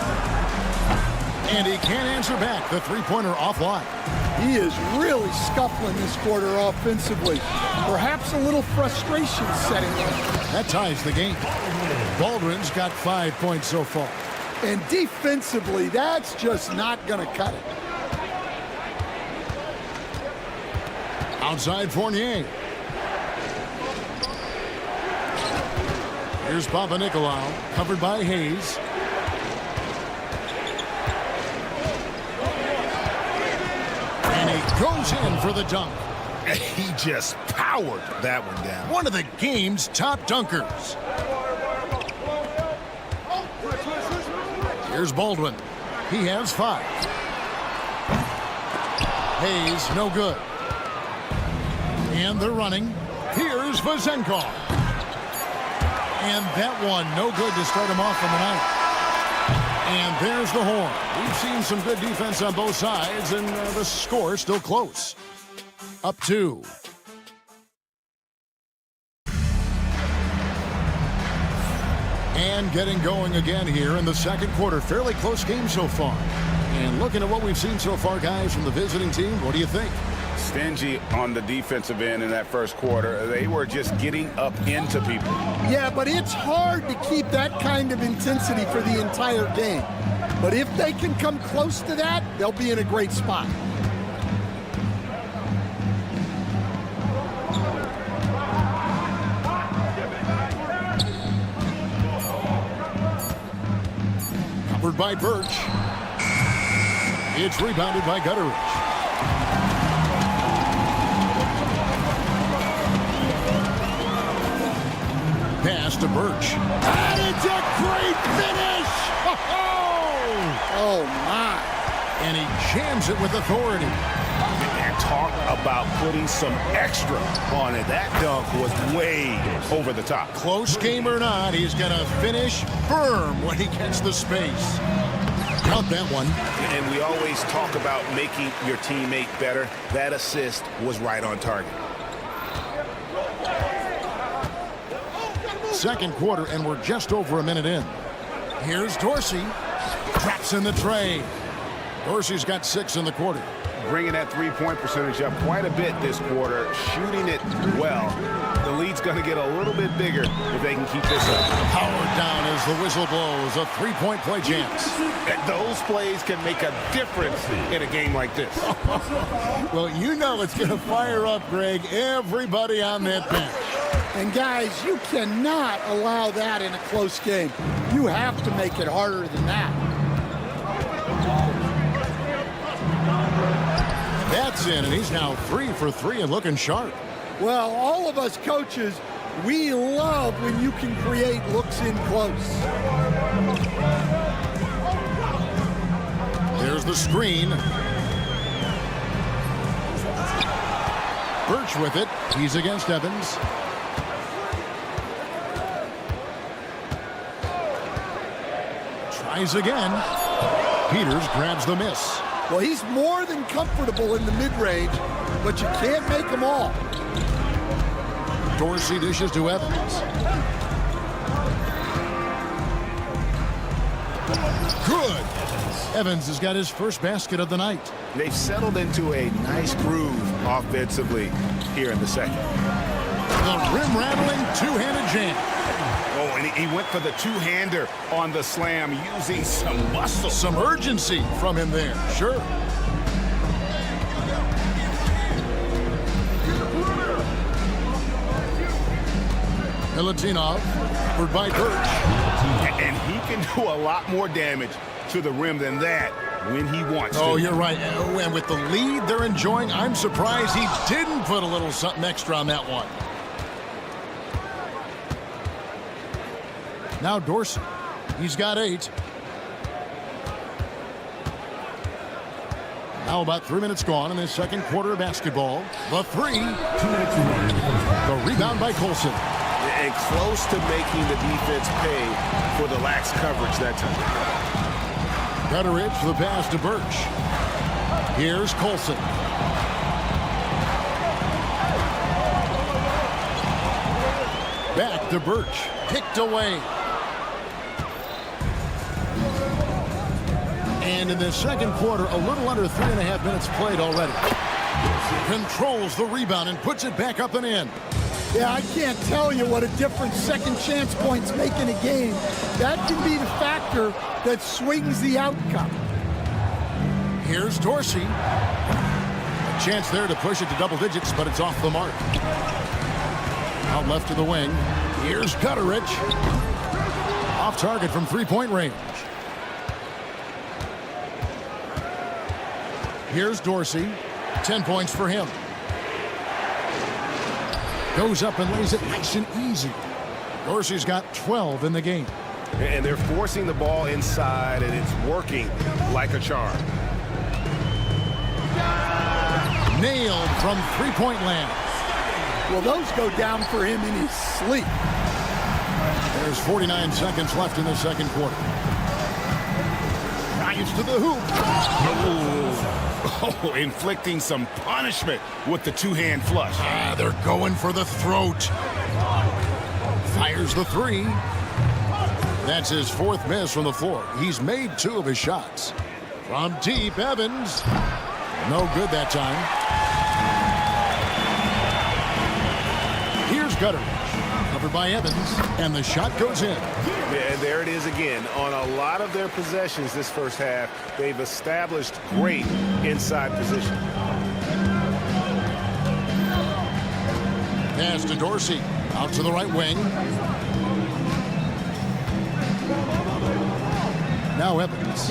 Speaker 8: And he can't answer back. The three-pointer offline.
Speaker 14: He is really scuffling this quarter offensively. Perhaps a little frustration setting in.
Speaker 8: That ties the game. Baldwin's got 5 points so far.
Speaker 14: And defensively, that's just not going to cut it.
Speaker 8: Outside Fournier. Here's Panathinaikos, covered by Hayes. And he goes in for the dunk.
Speaker 9: He just powered that one down.
Speaker 8: One of the game's top dunkers. Here's Baldwin. He has 5. Hayes, no good. And they're running. Here's Vazenkov. And that one, no good to start him off on the night. And there's the horn. We've seen some good defense on both sides, and the score still close. Up 2. And getting going again here in the second quarter. Fairly close game so far. And looking at what we've seen so far, guys, from the visiting team, what do you think?
Speaker 9: Stingy on the defensive end in that first quarter. They were just getting up into people.
Speaker 14: Yeah, but it's hard to keep that kind of intensity for the entire game. But if they can come close to that, they'll be in a great spot.
Speaker 8: Covered by Birch. It's rebounded by Gutteridge. Pass to Birch. And it's a great finish!
Speaker 14: Oh, my.
Speaker 8: And he jams it with authority.
Speaker 9: And talk about putting some extra on it. That dunk was way over the top.
Speaker 8: Close game or not, he's going to finish firm when he gets the space. Count that one.
Speaker 9: And we always talk about making your teammate better. That assist was right on target.
Speaker 8: Second quarter, and we're just over a minute in. Here's Dorsey. Traps in the tray. Dorsey's got 6 in the quarter.
Speaker 9: Bringing that three-point percentage up quite a bit this quarter, shooting it well. The lead's going to get a little bit bigger if they can keep this up.
Speaker 8: Powered down as the whistle blows. A 3-point play chance.
Speaker 9: And those plays can make a difference in a game like this.
Speaker 8: Well, you know it's going to fire up, Greg, everybody on that bench.
Speaker 14: And guys, you cannot allow that in a close game. You have to make it harder than that.
Speaker 8: That's in, and he's now 3 for 3 and looking sharp.
Speaker 14: Well, all of us coaches, we love when you can create looks in close.
Speaker 8: There's the screen. Birch with it. He's against Evans. Tries again. Peters grabs the miss.
Speaker 14: Well, he's more than comfortable in the mid-range, but you can't make them all.
Speaker 8: Dorsey dishes to Evans. Good. Evans has got his first basket of the night.
Speaker 9: They've settled into a nice groove offensively here in the second.
Speaker 8: The rim-rattling two-handed jam.
Speaker 9: Oh, and he went for the two-hander on the slam, using some muscle.
Speaker 8: Some urgency from him there, sure. Milutinov, covered by Birch.
Speaker 9: And he can do a lot more damage to the rim than that when he wants to.
Speaker 8: Oh, you're right. And with the lead they're enjoying, I'm surprised he didn't put a little something extra on that one. Now Dorsey. He's got 8. Now about 3 minutes gone in this second quarter of basketball. The 3. The rebound by Colson.
Speaker 9: And close to making the defense pay for the lax coverage that time.
Speaker 8: Gutteridge for the pass to Birch. Here's Colson. Back to Birch. Picked away. And in the second quarter, a little under 3.5 minutes played already. Controls the rebound and puts it back up and in.
Speaker 14: Yeah, I can't tell you what a difference second chance points make in a game. That can be the factor that swings the outcome.
Speaker 8: Here's Dorsey. A chance there to push it to double digits, but it's off the mark. Out left to the wing. Here's Gutteridge. Off target from three-point range. Here's Dorsey. 10 points for him. Goes up and lays it nice and easy. Dorsey's got 12 in the game.
Speaker 9: And they're forcing the ball inside, and it's working like a charm.
Speaker 8: Nailed from three-point land.
Speaker 14: Well, those go down for him in his sleep.
Speaker 8: There's 49 seconds left in the second quarter. Drives to the hoop.
Speaker 9: Oh, inflicting some punishment with the two-hand flush.
Speaker 8: They're going for the throat. Fires the three. That's his fourth miss from the floor. He's made 2 of his shots. From deep, Evans. No good that time. Here's Gutteridge. Covered by Evans, and the shot goes in.
Speaker 9: And there it is again. On a lot of their possessions this first half, they've established great inside position.
Speaker 8: Pass to Dorsey. Out to the right wing. Now Evans.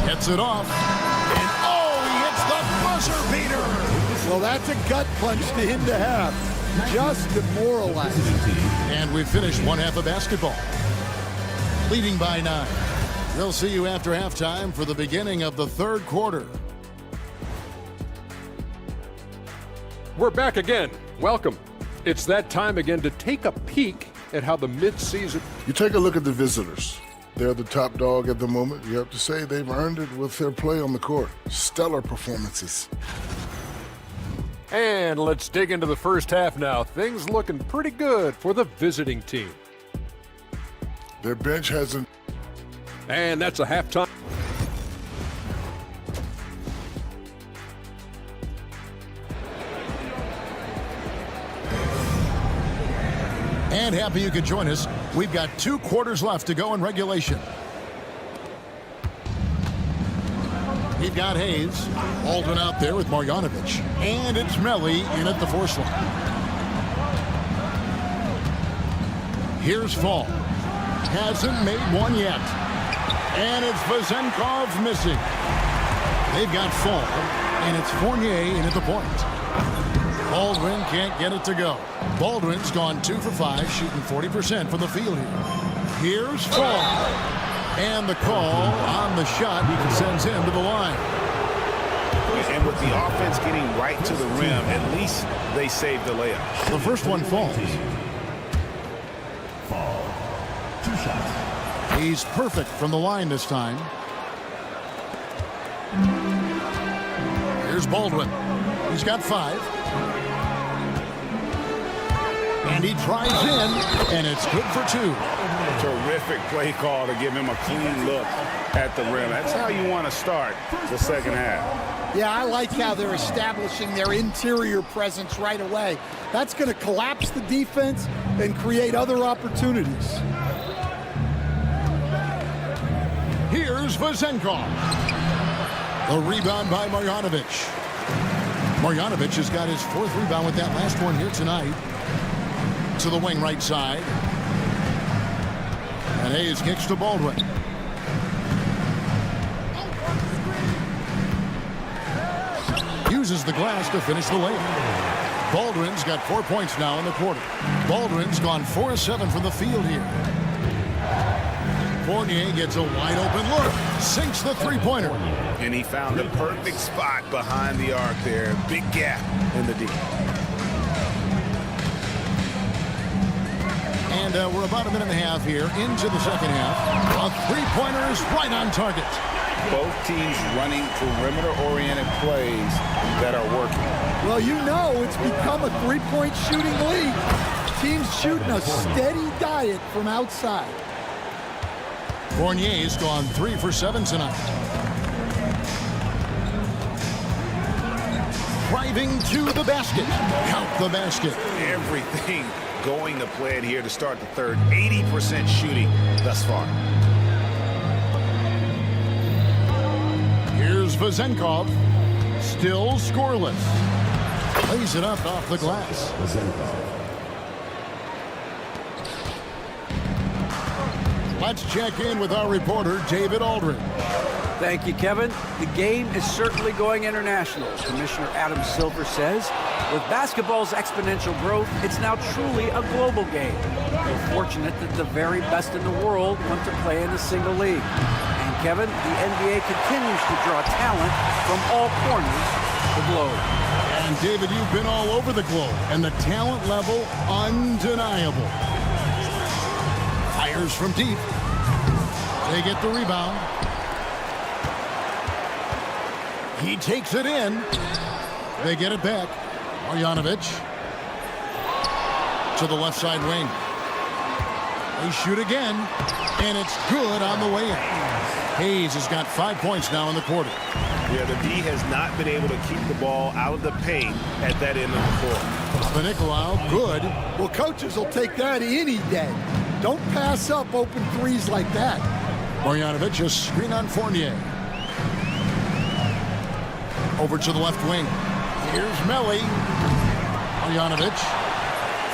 Speaker 8: Gets it off. And oh, he hits the buzzer beater.
Speaker 14: Well, that's a gut punch to him to have. Just demoralized.
Speaker 8: And we've finished one half of basketball. Leading by 9. We'll see you after halftime for the beginning of the third quarter.
Speaker 5: We're back again. Welcome. It's that time again to take a peek at how the midseason...
Speaker 7: You take a look at the visitors. They're the top dog at the moment. You have to say they've earned it with their play on the court. Stellar performances.
Speaker 5: And let's dig into the first half now. Things looking pretty good for the visiting team.
Speaker 7: Their bench hasn't...
Speaker 5: And that's a halftime.
Speaker 8: And happy you could join us. We've got 2 quarters left to go in regulation. We've got Hayes. Aldwin out there with Marjanovic. And it's Melly in at the force line. Here's Fall. Hasn't made one yet. And it's Vazenkov missing. They've got Fall. And it's Fournier in at the point. Baldwin can't get it to go. Baldwin's gone 2 for 5, shooting 40% from the field here. Here's Fall. And the call on the shot sends him to the line.
Speaker 9: And with the offense getting right to the rim, at least they saved the layup.
Speaker 8: The first one falls.
Speaker 4: Fall. 2 shots.
Speaker 8: He's perfect from the line this time. Here's Baldwin. He's got 5. And he drives in, and it's good for 2.
Speaker 9: Terrific play call to give him a clean look at the rim. That's how you want to start the second half.
Speaker 14: Yeah, I like how they're establishing their interior presence right away. That's going to collapse the defense and create other opportunities.
Speaker 8: Here's Vazenkov. The rebound by Marjanovic. Marjanovic has got his 4th rebound with that last one here tonight. To the wing right side. And Hayes kicks to Baldwin. Uses the glass to finish the layup. Baldwin's got 4 points now in the quarter. Baldwin's gone 4-7 from the field here. Fournier gets a wide open look. Sinks the three-pointer.
Speaker 9: And he found the perfect spot behind the arc there. Big gap in the D.
Speaker 8: And we're about a minute and a half here into the second half. A three-pointer is right on target.
Speaker 9: Both teams running perimeter-oriented plays that are working.
Speaker 14: Well, you know it's become a three-point shooting league. team's shooting a steady diet from outside.
Speaker 8: Fournier's gone 3 for 7 tonight. Driving to the basket. Count the basket.
Speaker 9: Everything going to plan here to start the third. 80% shooting thus far.
Speaker 8: Here's Vezenkov. Still scoreless. Plays it up off the glass. Let's check in with our reporter, David Aldridge.
Speaker 12: Thank you, Kevin. The game is certainly going international. Commissioner Adam Silver says, with basketball's exponential growth, it's now truly a global game. We're fortunate that the very best in the world want to play in a single league. And Kevin, the NBA continues to draw talent from all corners of the globe.
Speaker 8: And David, you've been all over the globe, and the talent level undeniable. Fires from deep. They get the rebound. He takes it in. They get it back. Marjanovic to the left side wing. They shoot again, and it's good on the way in. Hayes has got 5 points now in the quarter.
Speaker 9: Yeah, the D has not been able to keep the ball out of the paint at that end of the court.
Speaker 8: Panathinaikos, good.
Speaker 14: Well, coaches will take that any day. Don't pass up open threes like that.
Speaker 8: Marjanovic, a screen on Fournier. Over to the left wing. Here's Melly. Marjanovic.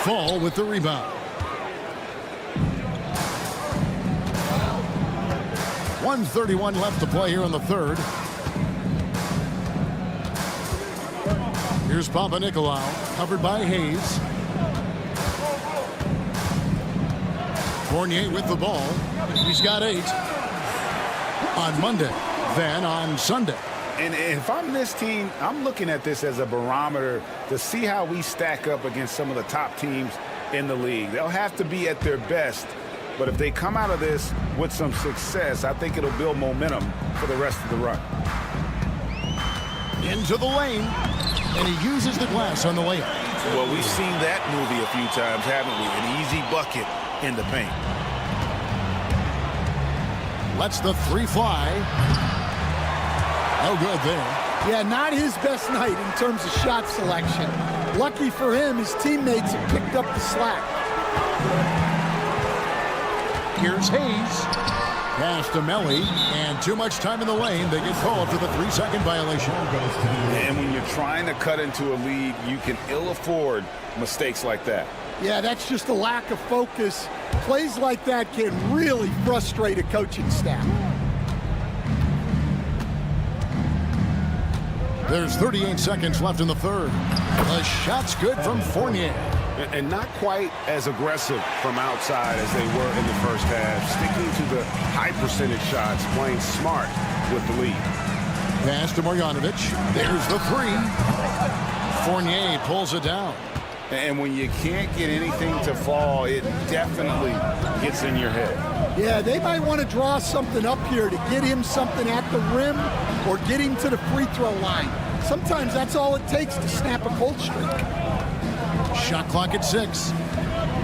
Speaker 8: Fall with the rebound. 1:31 left to play here in the third. Here's Panathinaikos, covered by Hayes. Fournier with the ball. He's got 8 on Monday, then on Sunday.
Speaker 9: And if I'm this team, I'm looking at this as a barometer to see how we stack up against some of the top teams in the league. They'll have to be at their best, but if they come out of this with some success, I think it'll build momentum for the rest of the run.
Speaker 8: Into the lane, and he uses the glass on the layup.
Speaker 9: Well, we've seen that movie a few times, haven't we? An easy bucket in the paint.
Speaker 8: Lets the 3 fly. No good there.
Speaker 14: Yeah, not his best night in terms of shot selection. Lucky for him, his teammates have picked up the slack.
Speaker 8: Here's Hayes. Pass to Melly, and too much time in the lane. They get called for the 3-second violation.
Speaker 9: And when you're trying to cut into a lead, you can ill afford mistakes like that.
Speaker 14: Yeah, that's just a lack of focus. Plays like that can really frustrate a coaching staff.
Speaker 8: There's 38 seconds left in the third. The shot's good from Fournier.
Speaker 9: And not quite as aggressive from outside as they were in the first half. Sticking to the high percentage shots, playing smart with the lead.
Speaker 8: Pass to Marjanovic. There's the 3. Fournier pulls it down.
Speaker 9: And when you can't get anything to fall, it definitely gets in your head.
Speaker 14: Yeah, they might want to draw something up here to get him something at the rim or get him to the free throw line. Sometimes that's all it takes to snap a cold streak.
Speaker 8: Shot clock at 6.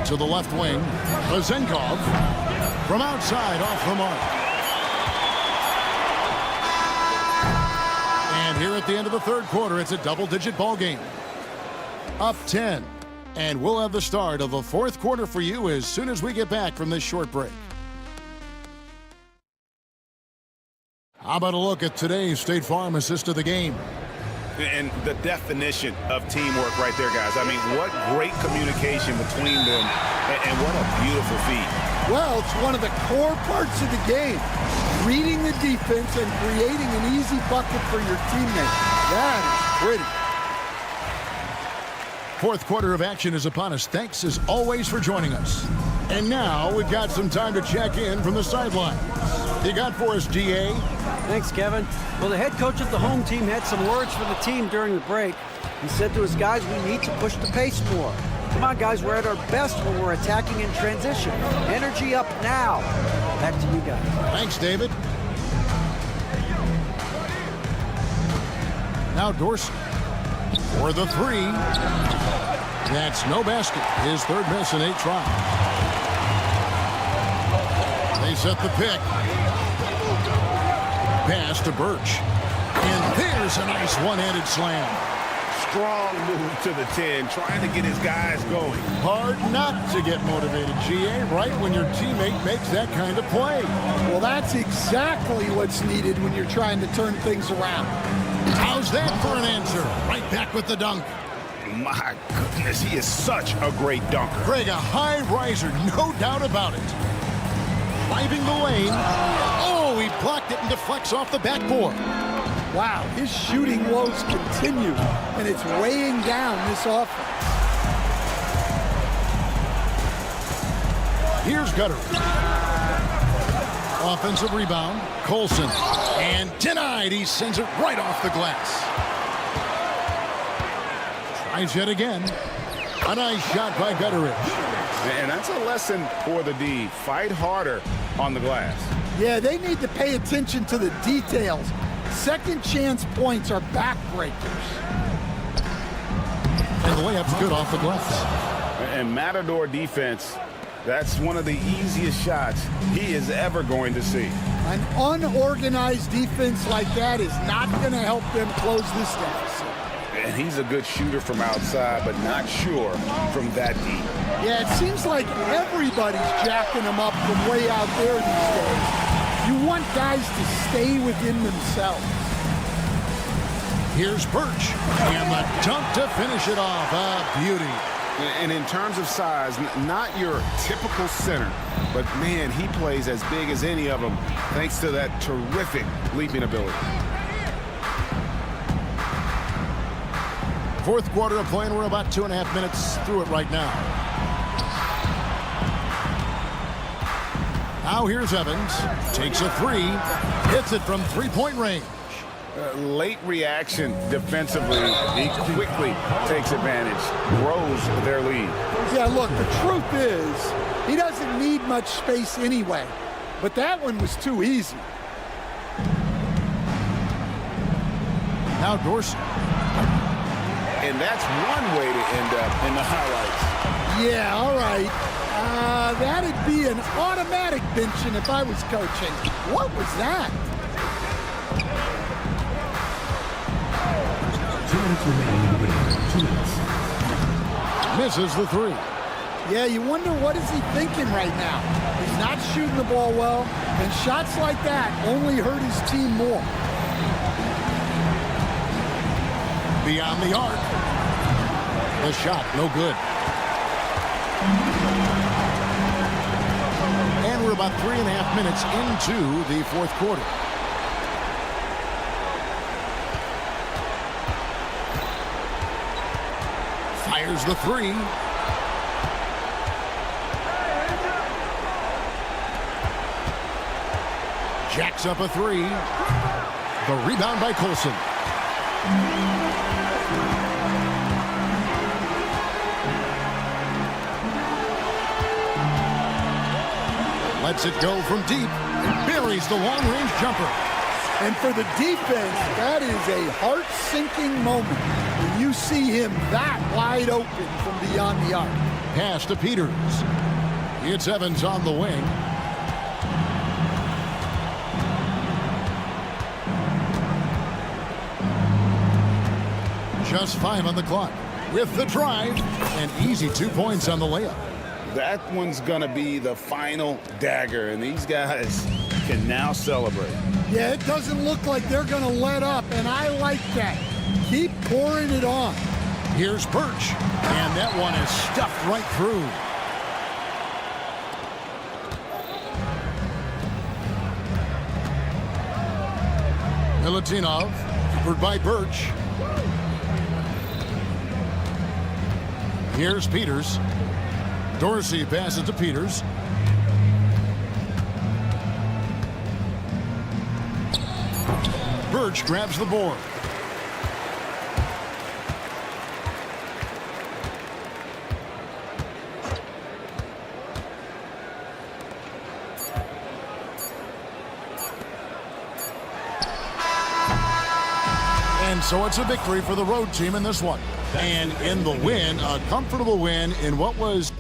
Speaker 8: To the left wing. Vezenkov from outside off the mark. And here at the end of the third quarter, it's a double-digit ball game. Up 10. And we'll have the start of the fourth quarter for you as soon as we get back from this short break. How about a look at today's State Farm assist of the game?
Speaker 9: And the definition of teamwork right there, guys. I mean, what great communication between them, and what a beautiful feat.
Speaker 14: Well, it's one of the core parts of the game. Reading the defense and creating an easy bucket for your teammate. That is pretty.
Speaker 8: Fourth quarter of action is upon us. Thanks, as always, for joining us. And now we've got some time to check in from the sidelines. You got for us, GA?
Speaker 12: Thanks, Kevin. Well, the head coach of the home team had some words for the team during the break. He said to his guys, we need to push the pace more. Come on, guys, we're at our best when we're attacking in transition. Energy up now. Back to you guys.
Speaker 8: Thanks, David. Now Dorsey for the 3. That's no basket. His third miss in 8 tries. They set the pick. Pass to Birch. And there's a nice one-handed slam.
Speaker 9: Strong move to the 10, trying to get his guys going.
Speaker 8: Hard not to get motivated, GA, right when your teammate makes that kind of play.
Speaker 14: Well, that's exactly what's needed when you're trying to turn things around.
Speaker 8: How's that for an answer? Right back with the dunk.
Speaker 9: My goodness, he is such a great dunker.
Speaker 8: Greg, a high riser, no doubt about it. Driving the lane. Oh, he blocked it and deflects off the backboard.
Speaker 14: Wow, his shooting woes continue, and it's weighing down this offense.
Speaker 8: Here's Gutter. Offensive rebound. Colson. And denied. He sends it right off the glass. Tries yet again. A nice shot by Gutteridge.
Speaker 9: And that's a lesson for the D. Fight harder on the glass.
Speaker 14: Yeah, they need to pay attention to the details. Second chance points are backbreakers.
Speaker 8: And the layup's good off the glass.
Speaker 9: And Matador defense, that's one of the easiest shots he is ever going to see.
Speaker 14: An unorganized defense like that is not going to help them close this deficit.
Speaker 9: And he's a good shooter from outside, but not sure from that deep.
Speaker 14: Yeah, it seems like everybody's jacking him up from way out there these days. You want guys to stay within themselves.
Speaker 8: Here's Birch. And the dunk to finish it off. A beauty.
Speaker 9: And in terms of size, not your typical center, but man, he plays as big as any of them thanks to that terrific leaping ability.
Speaker 8: Fourth quarter of play, and we're about 2.5 minutes through it right now. Now here's Evans. Takes a 3. Hits it from 3-point range.
Speaker 9: Late reaction defensively. He quickly takes advantage. Grows their lead.
Speaker 14: Yeah, look, the truth is he doesn't need much space anyway. But that one was too easy.
Speaker 8: Now Dorsey.
Speaker 9: And that's one way to end up in the highlights.
Speaker 14: Yeah, all right. That'd be an automatic benching if I was coaching. What was that?
Speaker 4: 2 minutes remaining in the game. 2 minutes.
Speaker 8: Misses the 3.
Speaker 14: Yeah, you wonder what is he thinking right now. He's not shooting the ball well, and shots like that only hurt his team more.
Speaker 8: Beyond the arc. The shot, no good. And we're about 3.5 minutes into the fourth quarter. Fires the 3. Jacks up a 3. The rebound by Colson. Lets it go from deep and buries the long-range jumper.
Speaker 14: And for the defense, that is a heart-sinking moment when you see him that wide open from beyond the arc.
Speaker 8: Pass to Peters. It's Evans on the wing. Just 5 on the clock. With the drive, and easy 2 points on the layup.
Speaker 9: That one's going to be the final dagger, and these guys can now celebrate.
Speaker 14: Yeah, it doesn't look like they're going to let up, and I like that. Keep pouring it on.
Speaker 8: Here's Birch, and that one is stuffed right through. Milutinov, covered by Birch. Here's Peters. Dorsey passes to Peters. Birch grabs the board. And so it's a victory for the road team in this one. And in the win, a comfortable win in what was...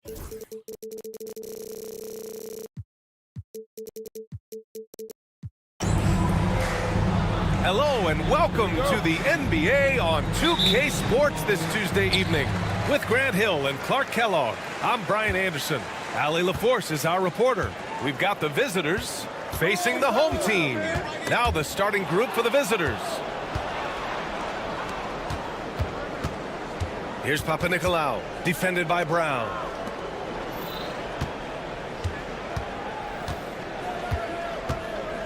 Speaker 1: Hello and welcome to the NBA on 2K Sports this Tuesday evening. With Grant Hill and Clark Kellogg, I'm Brian Anderson. Allie LaForce is our reporter. We've got the visitors facing the home team. Now the starting group for the visitors. Here's Papanikolaou, defended by Brown.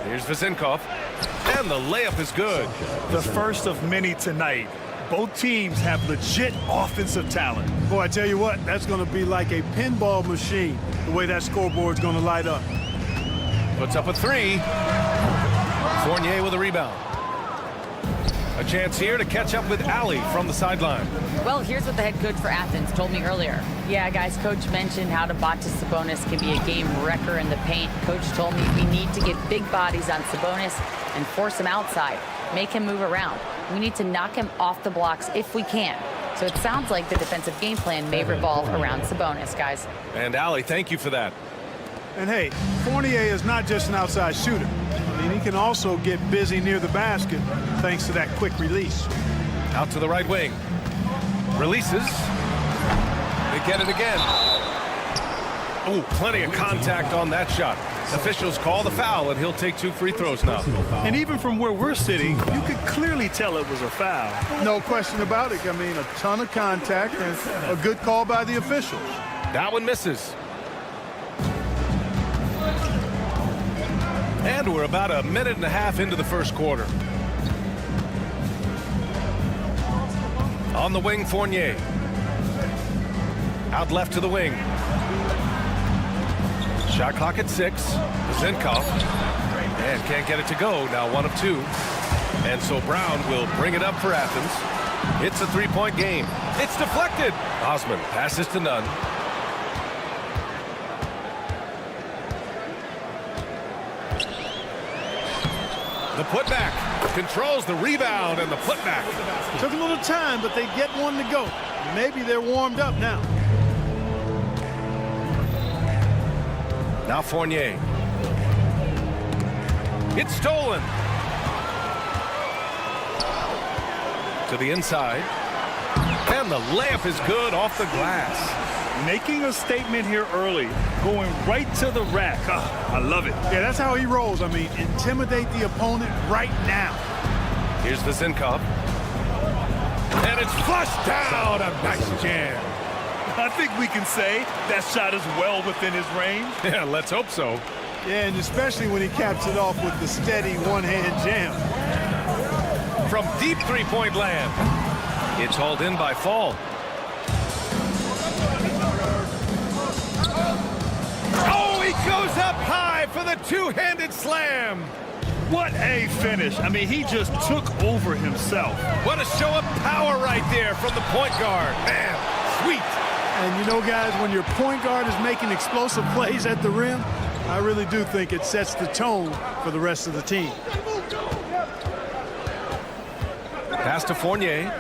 Speaker 1: Here's Vezenkov, and the layup is good.
Speaker 2: The first of many tonight. Both teams have legit offensive talent.
Speaker 15: Boy, I tell you what, that's going to be like a pinball machine, the way that scoreboard's going to light up.
Speaker 1: Puts up a three. Fournier with a rebound. A chance here to catch up with Allie from the sideline.
Speaker 16: Well, here's what the head coach for Athens told me earlier. Yeah, guys, coach mentioned how Domantas Sabonis can be a game wrecker in the paint. Coach told me we need to get big bodies on Sabonis and force him outside, make him move around. We need to knock him off the blocks if we can. So it sounds like the defensive game plan may revolve around Sabonis, guys.
Speaker 1: And Allie, thank you for that.
Speaker 15: And hey, Fournier is not just an outside shooter. I mean, he can also get busy near the basket thanks to that quick release.
Speaker 1: Out to the right wing. Releases. They get it again. Oh, plenty of contact on that shot. Officials call the foul, and he'll take 2 free throws now.
Speaker 2: And even from where we're sitting, you could clearly tell it was a foul.
Speaker 15: No question about it. I mean, a ton of contact and a good call by the officials.
Speaker 1: That one misses. And we're about a minute and a half into the first quarter. On the wing, Fournier. Out left to the wing. Shot clock at 6. Vezenkov. And can't get it to go. Now 1 of 2. And so Brown will bring it up for Athens. It's a 3-point game. It's deflected. Osman passes to Nunn. The putback controls the rebound and the putback.
Speaker 15: Took a little time, but they get one to go. Maybe they're warmed up now.
Speaker 1: Now Fournier. It's stolen. To the inside. And the layup is good off the glass.
Speaker 2: Making a statement here early, going right to the rack. Oh, I love it.
Speaker 15: Yeah, that's how he rolls. I mean, intimidate the opponent right now.
Speaker 1: Here's Vezenkov. And it's flushed down. A nice jam.
Speaker 2: I think we can say that shot is well within his range.
Speaker 1: Yeah, let's hope so.
Speaker 15: Yeah, and especially when he caps it off with the steady one-hand jam.
Speaker 1: From deep three-point land. It's hauled in by Fall. Oh, he goes up high for the two-handed slam.
Speaker 2: What a finish. I mean, he just took over himself.
Speaker 1: What a show of power right there from the point guard. Man, sweet.
Speaker 15: And you know, guys, when your point guard is making explosive plays at the rim, I really do think it sets the tone for the rest of the team.
Speaker 1: Pass to Fournier.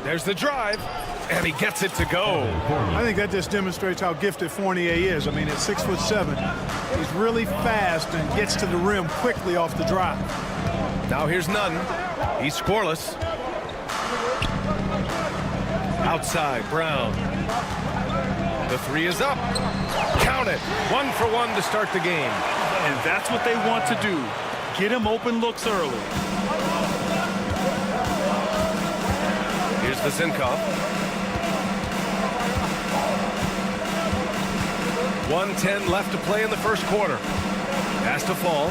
Speaker 1: There's the drive, and he gets it to go.
Speaker 15: I think that just demonstrates how gifted Fournier is. I mean, at 6'7", he's really fast and gets to the rim quickly off the drive.
Speaker 1: Now here's Nunn. He's scoreless. Outside, Brown. The three is up. Count it. 1 for 1 to start the game.
Speaker 2: And that's what they want to do. Get him open looks early.
Speaker 1: Here's Vezenkov. 1:10 left to play in the first quarter. Pass to Fall.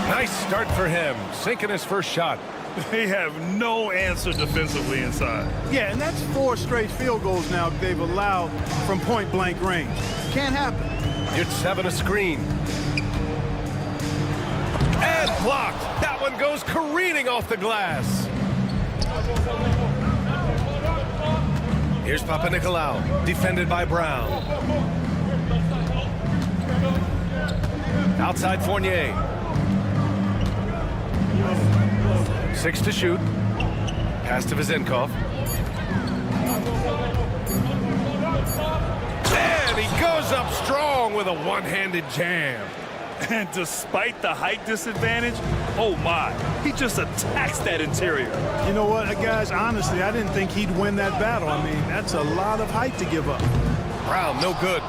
Speaker 1: Nice start for him, sinking his first shot.
Speaker 2: They have no answer defensively inside.
Speaker 15: Yeah, and that's 4 straight field goals now they've allowed from point-blank range. Can't happen.
Speaker 1: It's 7 a screen. And blocked. That one goes careening off the glass. Here's Papanikolaou, defended by Brown. Outside Fournier. 6 to shoot. Pass to Vizenkov. And he goes up strong with a one-handed jam.
Speaker 2: And despite the height disadvantage, oh my, he just attacks that interior.
Speaker 15: You know what, guys, honestly, I didn't think he'd win that battle. I mean, that's a lot of height to give up.
Speaker 1: Brown, no good.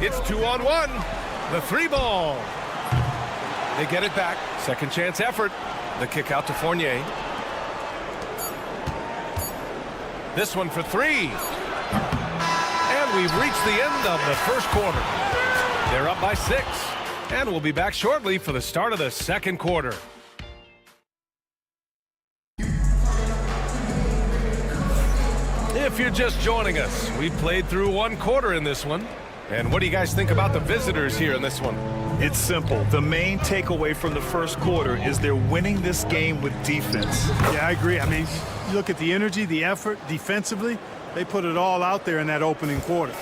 Speaker 1: It's 2-on-1. The 3-ball. They get it back. Second chance effort. The kick out to Fournier. This one for 3. And we've reached the end of the first quarter. They're up by 6. And we'll be back shortly for the start of the second quarter. If you're just joining us, we played through one quarter in this one. And what do you guys think about the visitors here in this one?
Speaker 2: It's simple. The main takeaway from the first quarter is they're winning this game with defense.
Speaker 15: Yeah, I agree. I mean, you look at the energy, the effort, defensively, they put it all out there in that opening quarter.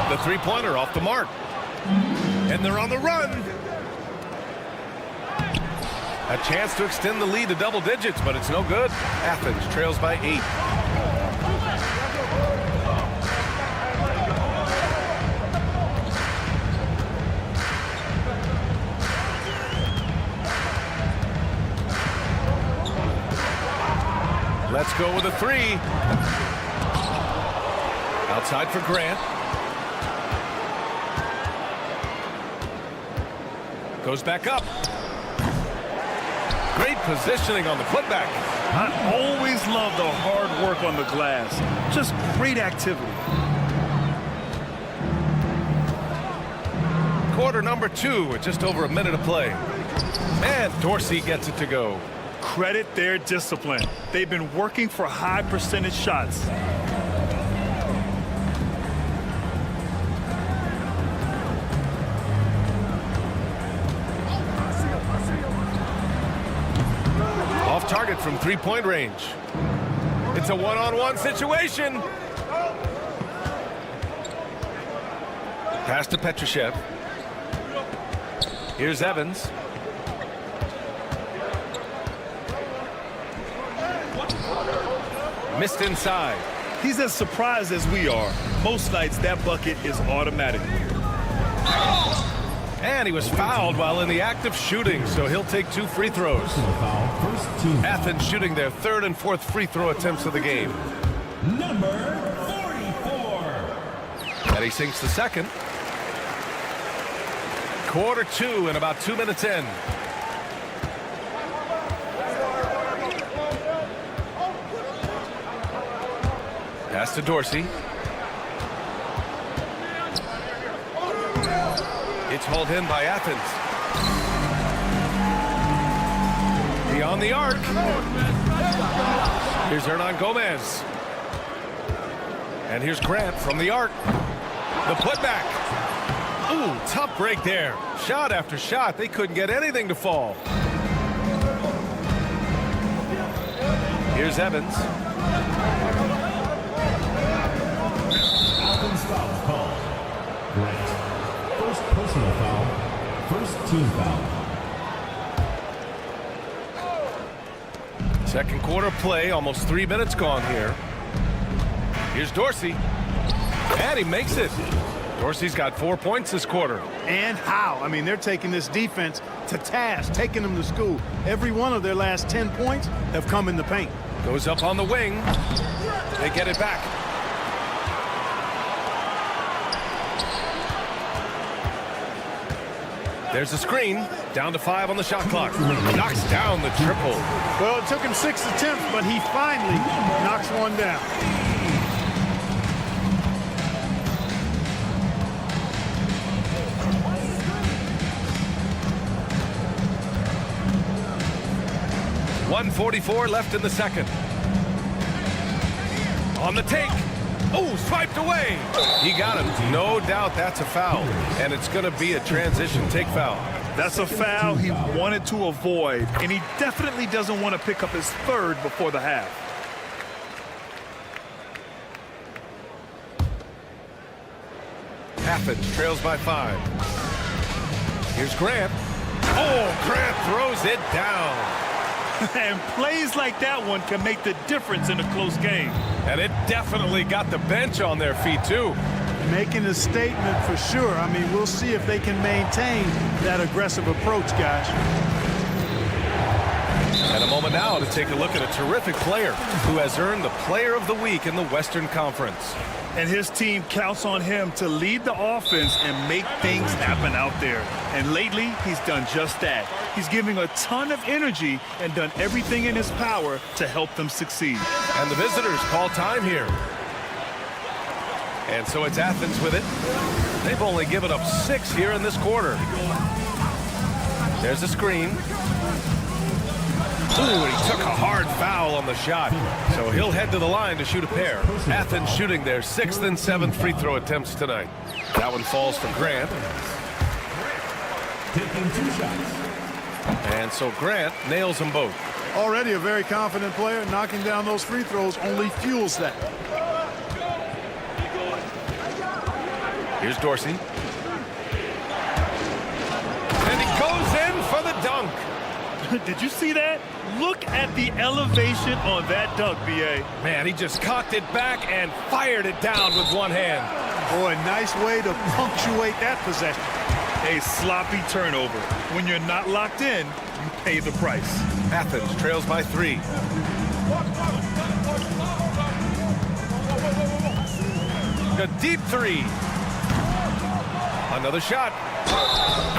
Speaker 1: The three-pointer off the mark. And they're on the run. A chance to extend the lead to double digits, but it's no good. Athens trails by 8. Let's go with a 3. Outside for Grant. Goes back up. Great positioning on the putback.
Speaker 2: I always love the hard work on the glass. Just great activity.
Speaker 1: Quarter number 2 with just over a minute to play. And Dorsey gets it to go.
Speaker 2: Credit their discipline. They've been working for high percentage shots.
Speaker 1: Off target from three-point range. It's a one-on-one situation. Pass to Petrushev. Here's Evans. Missed inside.
Speaker 2: He's as surprised as we are. Most nights that bucket is automatic.
Speaker 1: And he was fouled while in the act of shooting, so he'll take 2 free throws. Athens shooting their 3rd and 4th free throw attempts of the game.
Speaker 4: Number 44.
Speaker 1: And he sinks the second. Quarter 2 and about 2 minutes in. Pass to Dorsey. It's hauled in by Athens. Beyond the arc. Here's Hernan Gomez. And here's Grant from the arc. The putback. Ooh, tough break there. Shot after shot. They couldn't get anything to fall. Here's Evans.
Speaker 4: Athens foul call. Grant. First personal foul. First team foul.
Speaker 1: Second quarter play. Almost 3 minutes gone here. Here's Dorsey. And he makes it. Dorsey's got 4 points this quarter.
Speaker 15: And how? I mean, they're taking this defense to task, taking them to school. Every one of their last 10 points have come in the paint.
Speaker 1: Goes up on the wing. They get it back. There's a screen. Down to 5 on the shot clock. Knocks down the triple.
Speaker 15: Well, it took him 6 attempts, but he finally knocks one down.
Speaker 1: .144 left in the second. On the take. Oh, swiped away. He got him. No doubt that's a foul. And it's going to be a transition take foul.
Speaker 2: That's a foul he wanted to avoid, and he definitely doesn't want to pick up his 3rd before the half.
Speaker 1: Athens trails by 5. Here's Grant. Oh, Grant throws it down.
Speaker 2: And plays like that one can make the difference in a close game.
Speaker 1: And it definitely got the bench on their feet, too.
Speaker 15: Making a statement for sure. I mean, we'll see if they can maintain that aggressive approach, guys.
Speaker 1: And a moment now to take a look at a terrific player who has earned the Player of the Week in the Western Conference.
Speaker 2: And his team counts on him to lead the offense and make things happen out there. And lately, he's done just that. He's giving a ton of energy and done everything in his power to help them succeed.
Speaker 1: And the visitors call time here. And so it's Athens with it. They've only given up 6 here in this quarter. There's a screen. Ooh, and he took a hard foul on the shot. So he'll head to the line to shoot a pair. Athens shooting their 6th and 7th free throw attempts tonight. That one falls for Grant.
Speaker 4: Taking 2 shots.
Speaker 1: And so Grant nails them both.
Speaker 15: Already a very confident player. Knocking down those free throws only fuels that.
Speaker 1: Here's Dorsey. And he goes in for the dunk.
Speaker 2: Did you see that? Look at the elevation on that dunk, B.A.
Speaker 1: Man, he just cocked it back and fired it down with one hand.
Speaker 15: Boy, nice way to punctuate that possession.
Speaker 2: A sloppy turnover. When you're not locked in, you pay the price.
Speaker 1: Athens trails by 3. A deep 3. Another shot.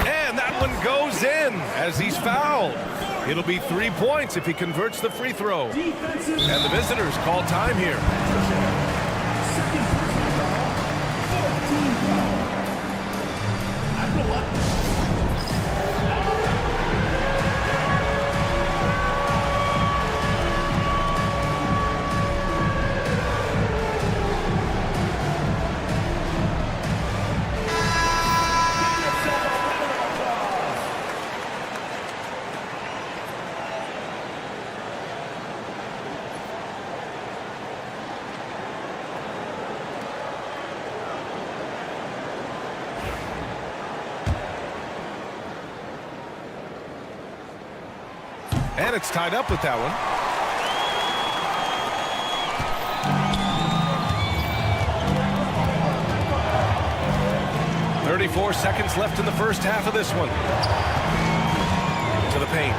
Speaker 1: And that one goes in as he's fouled. It'll be 3 points if he converts the free throw. And the visitors call time here. And it's tied up with that one. .34 seconds left in the first half of this one. To the paint.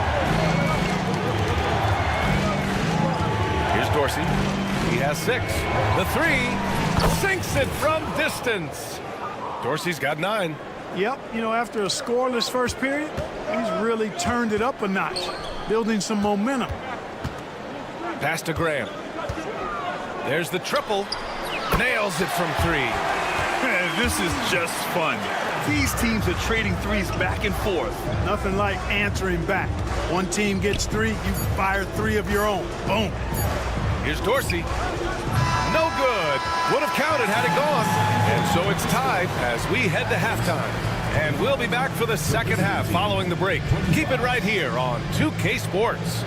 Speaker 1: Here's Dorsey. He has 6. The 3 sinks it from distance. Dorsey's got 9.
Speaker 15: Yep, you know, after a scoreless first period, he's really turned it up a notch, building some momentum.
Speaker 1: Pass to Graham. There's the triple. Nails it from 3.
Speaker 2: This is just fun. These teams are trading threes back and forth.
Speaker 15: Nothing like answering back. One team gets 3, you fire 3 of your own. Boom.
Speaker 1: Here's Dorsey. No good. Would have counted had it gone. And so it's tied as we head to halftime. And we'll be back for the second half following the break. Keep it right here on 2K Sports.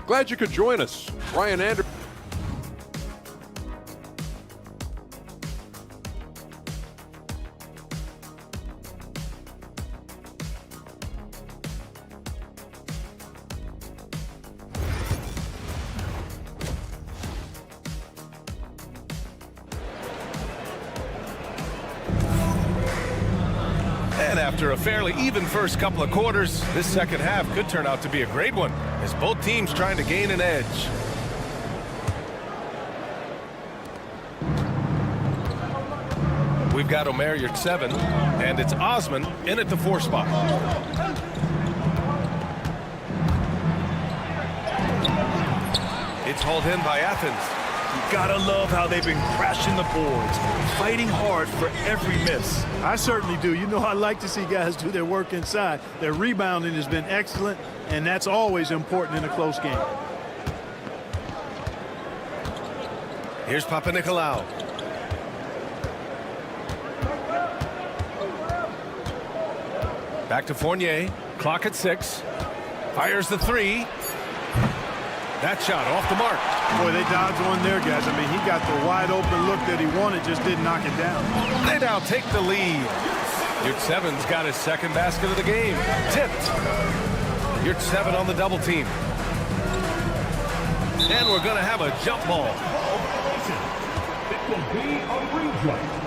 Speaker 5: Glad you could join us. Brian Anderson.
Speaker 1: And after a fairly even first couple of quarters, this second half could turn out to be a great one as both teams trying to gain an edge. We've got Omer at 7, and it's Osman in at the 4 spot. It's hauled in by Athens.
Speaker 2: You gotta love how they've been crashing the boards, fighting hard for every miss.
Speaker 15: I certainly do. You know, I like to see guys do their work inside. Their rebounding has been excellent, and that's always important in a close game.
Speaker 1: Here's Panathinaikos. Back to Fournier. Clock at 6. Fires the 3. That shot off the mark.
Speaker 15: Boy, they dodged one there, guys. I mean, he got the wide open look that he wanted, just didn't knock it down.
Speaker 1: They now take the lead. Yurt 7's got his second basket of the game. Tipped. Yurt 7 on the double team. And we're going to have a jump ball.
Speaker 4: It will be a replay.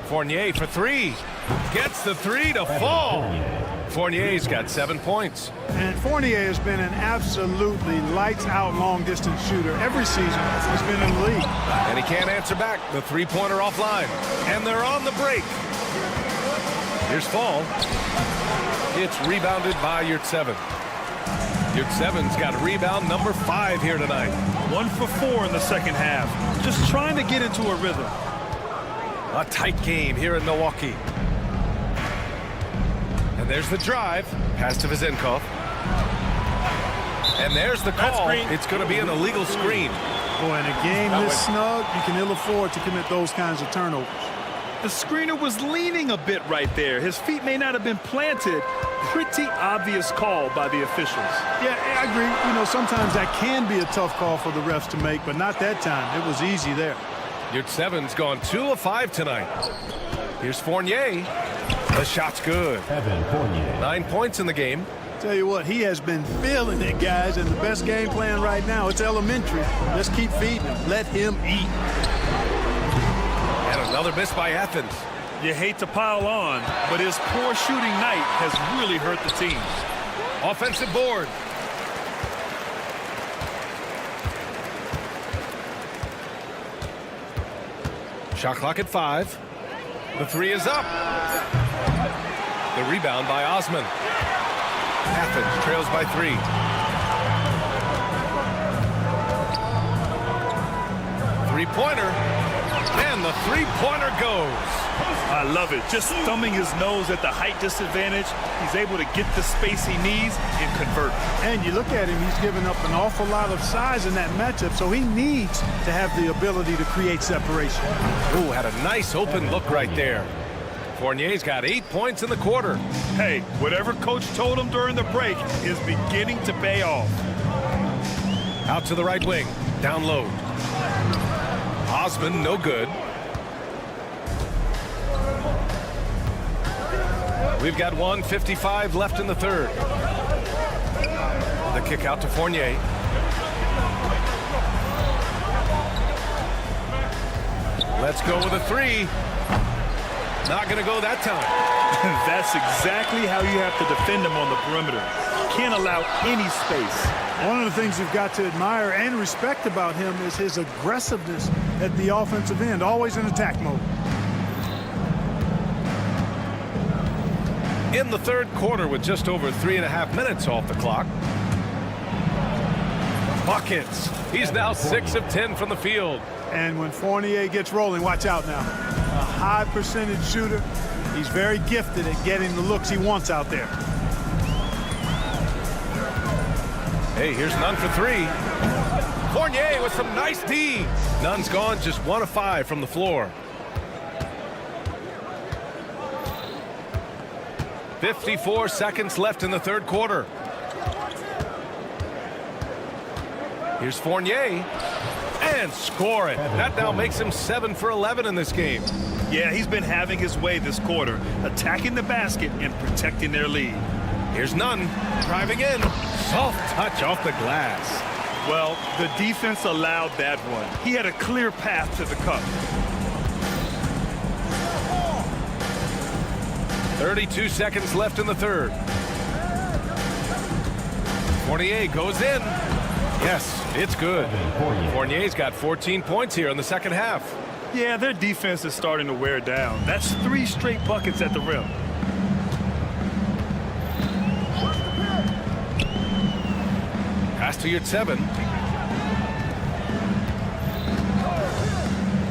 Speaker 1: Fournier for three. Gets the three to fall. Fournier's got 7 points.
Speaker 15: And Fournier has been an absolutely lights-out long-distance shooter every season he's been in the league.
Speaker 1: And he can't answer back. The three-pointer offline. And they're on the break. Here's Fall. It's rebounded by Yurt 7. Yurt 7's got rebound number 5 here tonight.
Speaker 2: 1 for 4 in the second half. Just trying to get into a rhythm.
Speaker 1: A tight game here in Milwaukee. And there's the drive. Pass to Vezenkov. And there's the call. It's going to be an illegal screen.
Speaker 15: Boy, in a game this snug, you can ill afford to commit those kinds of turnovers.
Speaker 2: The screener was leaning a bit right there. His feet may not have been planted. Pretty obvious call by the officials.
Speaker 15: Yeah, I agree. You know, sometimes that can be a tough call for the refs to make, but not that time. It was easy there.
Speaker 1: Yurt 7's gone 2 of 5 tonight. Here's Fournier. The shot's good. 9 points in the game.
Speaker 15: Tell you what, he has been feeling it, guys, and the best game plan right now, it's elementary. Let's keep feeding him. Let him eat.
Speaker 1: And another miss by Athens.
Speaker 2: You hate to pile on, but his poor shooting night has really hurt the team.
Speaker 1: Offensive board. Shot clock at 5. The three is up. The rebound by Osman. Athens trails by 3. Three-pointer. And the three-pointer goes.
Speaker 2: I love it. Just thumbing his nose at the height disadvantage. He's able to get the space he needs and convert.
Speaker 15: And you look at him, he's given up an awful lot of size in that matchup, so he needs to have the ability to create separation.
Speaker 1: Ooh, had a nice open look right there. Fournier's got 8 points in the quarter.
Speaker 2: Hey, whatever coach told him during the break is beginning to pay off.
Speaker 1: Out to the right wing. Down low. Osman, no good. We've got 1:55 left in the third. The kick out to Fournier. Let's go with a three. Not going to go that time.
Speaker 2: That's exactly how you have to defend him on the perimeter. Can't allow any space.
Speaker 15: One of the things you've got to admire and respect about him is his aggressiveness at the offensive end, always in attack mode.
Speaker 1: In the third quarter with just over 3.5 minutes off the clock. Buckets. He's now 6 of 10 from the field.
Speaker 15: And when Fournier gets rolling, watch out now. A high percentage shooter. He's very gifted at getting the looks he wants out there.
Speaker 1: Hey, here's Nunn for 3. Fournier with some nice D. Nunn's gone just 1 of 5 from the floor. 54 seconds left in the third quarter. Here's Fournier. And score it. That now makes him 7 for 11 in this game.
Speaker 2: Yeah, he's been having his way this quarter, attacking the basket and protecting their lead.
Speaker 1: Here's Nunn driving in. Soft touch off the glass.
Speaker 2: Well, the defense allowed that one. He had a clear path to the cup.
Speaker 1: 32 seconds left in the third. Fournier goes in. Yes, it's good. Fournier's got 14 points here in the second half.
Speaker 2: Yeah, their defense is starting to wear down. That's 3 straight buckets at the rim.
Speaker 1: Pass to Yurt 7.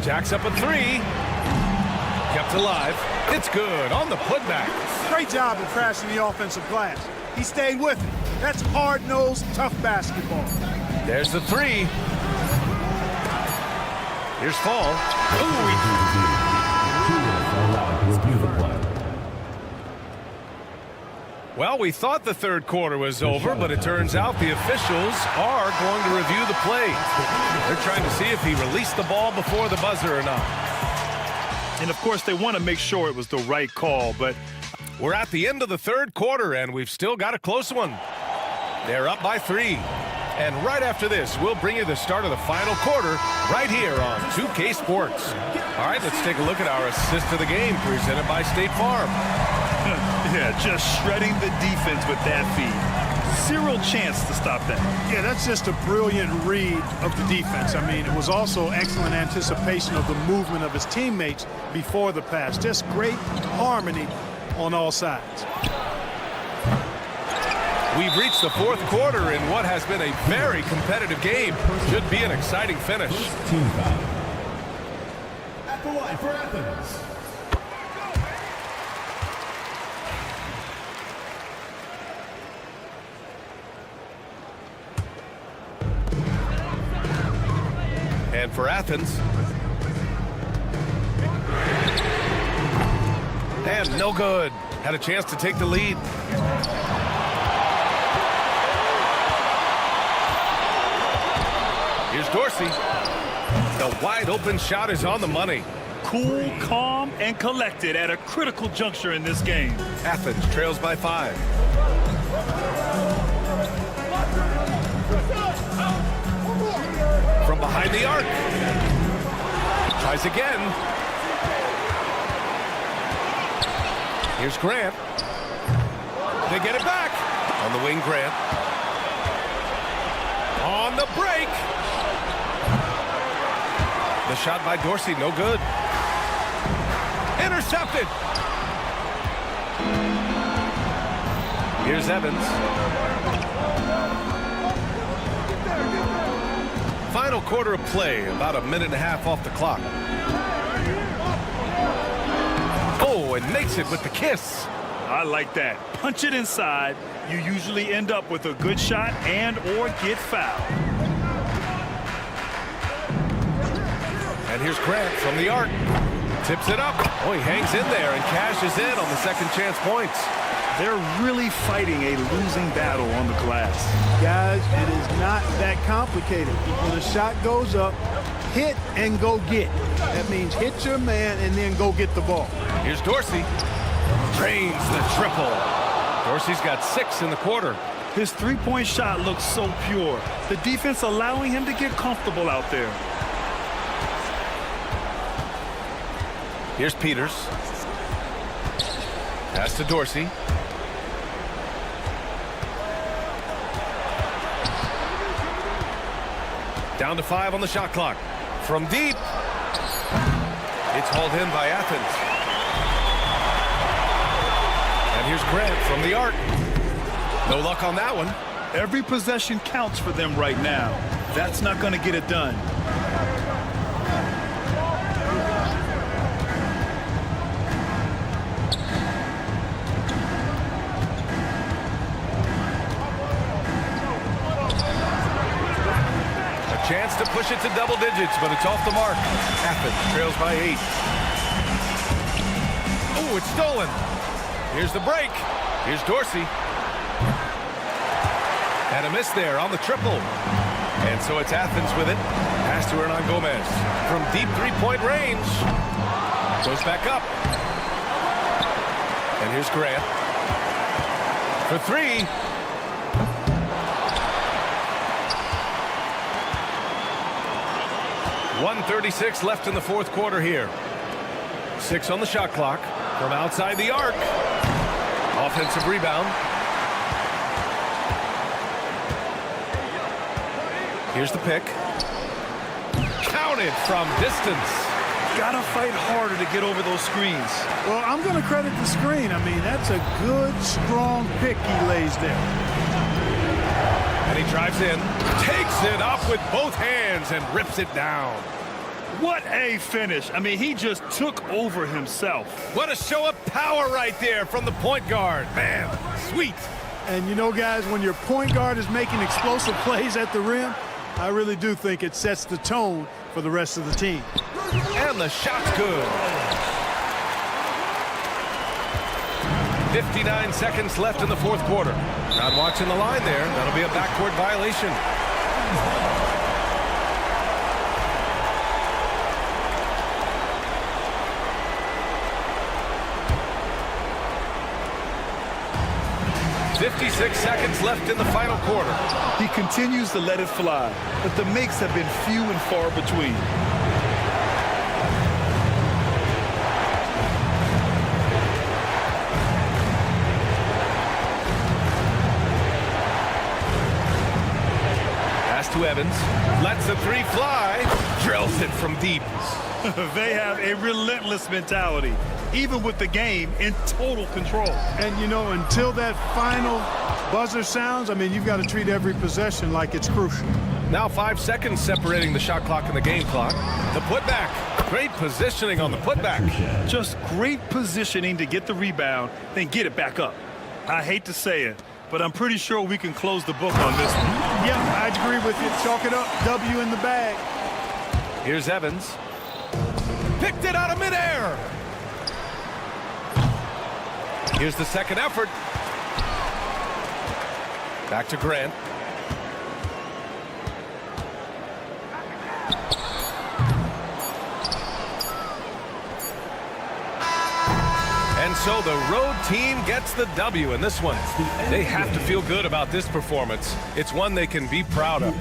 Speaker 1: Jacks up a 3. Kept alive. It's good on the putback.
Speaker 15: Great job in crashing the offensive glass. He stayed with it. That's hard-nosed, tough basketball.
Speaker 1: There's the 3. Here's Well, we thought the third quarter was over, but it turns out the officials are going to review the play. They're trying to see if he released the ball before the buzzer or not.
Speaker 2: And, of course, they want to make sure it was the right call, but
Speaker 1: we're at the end of the third quarter, and we've still got a close one. They're up by 3. And right after this, we'll bring you the start of the final quarter right here on 2K Sports. All right, let's take a look at our assist of the game presented by State Farm.
Speaker 2: Yeah, just shredding the defense with that feed. Zero chance to stop that.
Speaker 15: Yeah, that's just a brilliant read of the defense. I mean, it was also excellent anticipation of the movement of his teammates before the pass. Just great harmony on all sides.
Speaker 1: We've reached the fourth quarter in what has been a very competitive game. Should be an exciting finish.
Speaker 4: Team foul. At the line for Athens.
Speaker 1: And for Athens. And no good. Had a chance to take the lead. Here's Dorsey. The wide open shot is on the money.
Speaker 2: Cool, calm, and collected at a critical juncture in this game.
Speaker 1: Athens trails by 5. From behind the arc. Tries again. Here's Grant. They get it back. On the wing, Grant. On the break. The shot by Dorsey, no good. Intercepted. Here's Evans. Final quarter of play, about a minute and a half off the clock. Oh, and makes it with the kiss.
Speaker 2: I like that. Punch it inside. You usually end up with a good shot and or get fouled.
Speaker 1: And here's Grant from the arc. Tips it up. Oh, he hangs in there and cashes in on the second chance points.
Speaker 2: They're really fighting a losing battle on the glass.
Speaker 15: Guys, it is not that complicated. When a shot goes up, hit and go get. That means hit your man and then go get the ball.
Speaker 1: Here's Dorsey. Drains the triple. Dorsey's got 6 in the quarter.
Speaker 2: His three-point shot looks so pure. The defense allowing him to get comfortable out there.
Speaker 1: Here's Peters. Pass to Dorsey. Down to 5 on the shot clock. From deep. It's hauled in by Athens. And here's Grant from the arc. No luck on that one.
Speaker 2: Every possession counts for them right now. That's not going to get it done.
Speaker 1: Chance to push it to double digits, but it's off the mark. Athens trails by 8. Oh, it's stolen. Here's the break. Here's Dorsey. And a miss there on the triple. And so it's Athens with it. Pass to Hernan Gomez. From deep three-point range. Goes back up. And here's Grant. For 3. 1:36 left in the fourth quarter here. 6 on the shot clock from outside the arc. Offensive rebound. Here's the pick. Counted from distance.
Speaker 2: Gotta fight harder to get over those screens.
Speaker 15: Well, I'm going to credit the screen. I mean, that's a good, strong pick he lays there.
Speaker 1: And he drives in, takes it up with both hands and rips it down.
Speaker 2: What a finish. I mean, he just took over himself.
Speaker 1: What a show of power right there from the point guard. Man, sweet.
Speaker 15: And you know, guys, when your point guard is making explosive plays at the rim, I really do think it sets the tone for the rest of the team.
Speaker 1: And the shot's good. 59 seconds left in the fourth quarter. Not watching the line there. That'll be a backcourt violation. "56 seconds left in the final quarter."
Speaker 2: He continues to let it fly, but the makes have been few and far between.
Speaker 1: To Evans, lets the three fly, drills it from deep.
Speaker 2: They have a relentless mentality, even with the game in total control.
Speaker 15: And, you know, until that final buzzer sounds, I mean, you've got to treat every possession like it's crucial.
Speaker 1: Now 5 seconds separating the shot clock and the game clock. The putback. Great positioning on the putback.
Speaker 2: Just great positioning to get the rebound, then get it back up. I hate to say it, but I'm pretty sure we can close the book on this one.
Speaker 15: Yep, I agree with you. Chalk it up. W in the bag.
Speaker 1: Here's Evans. Picked it out of midair. Here's the second effort. Back to Grant. And so the road team gets the W in this one. They have to feel good about this performance. It's one they can be proud of.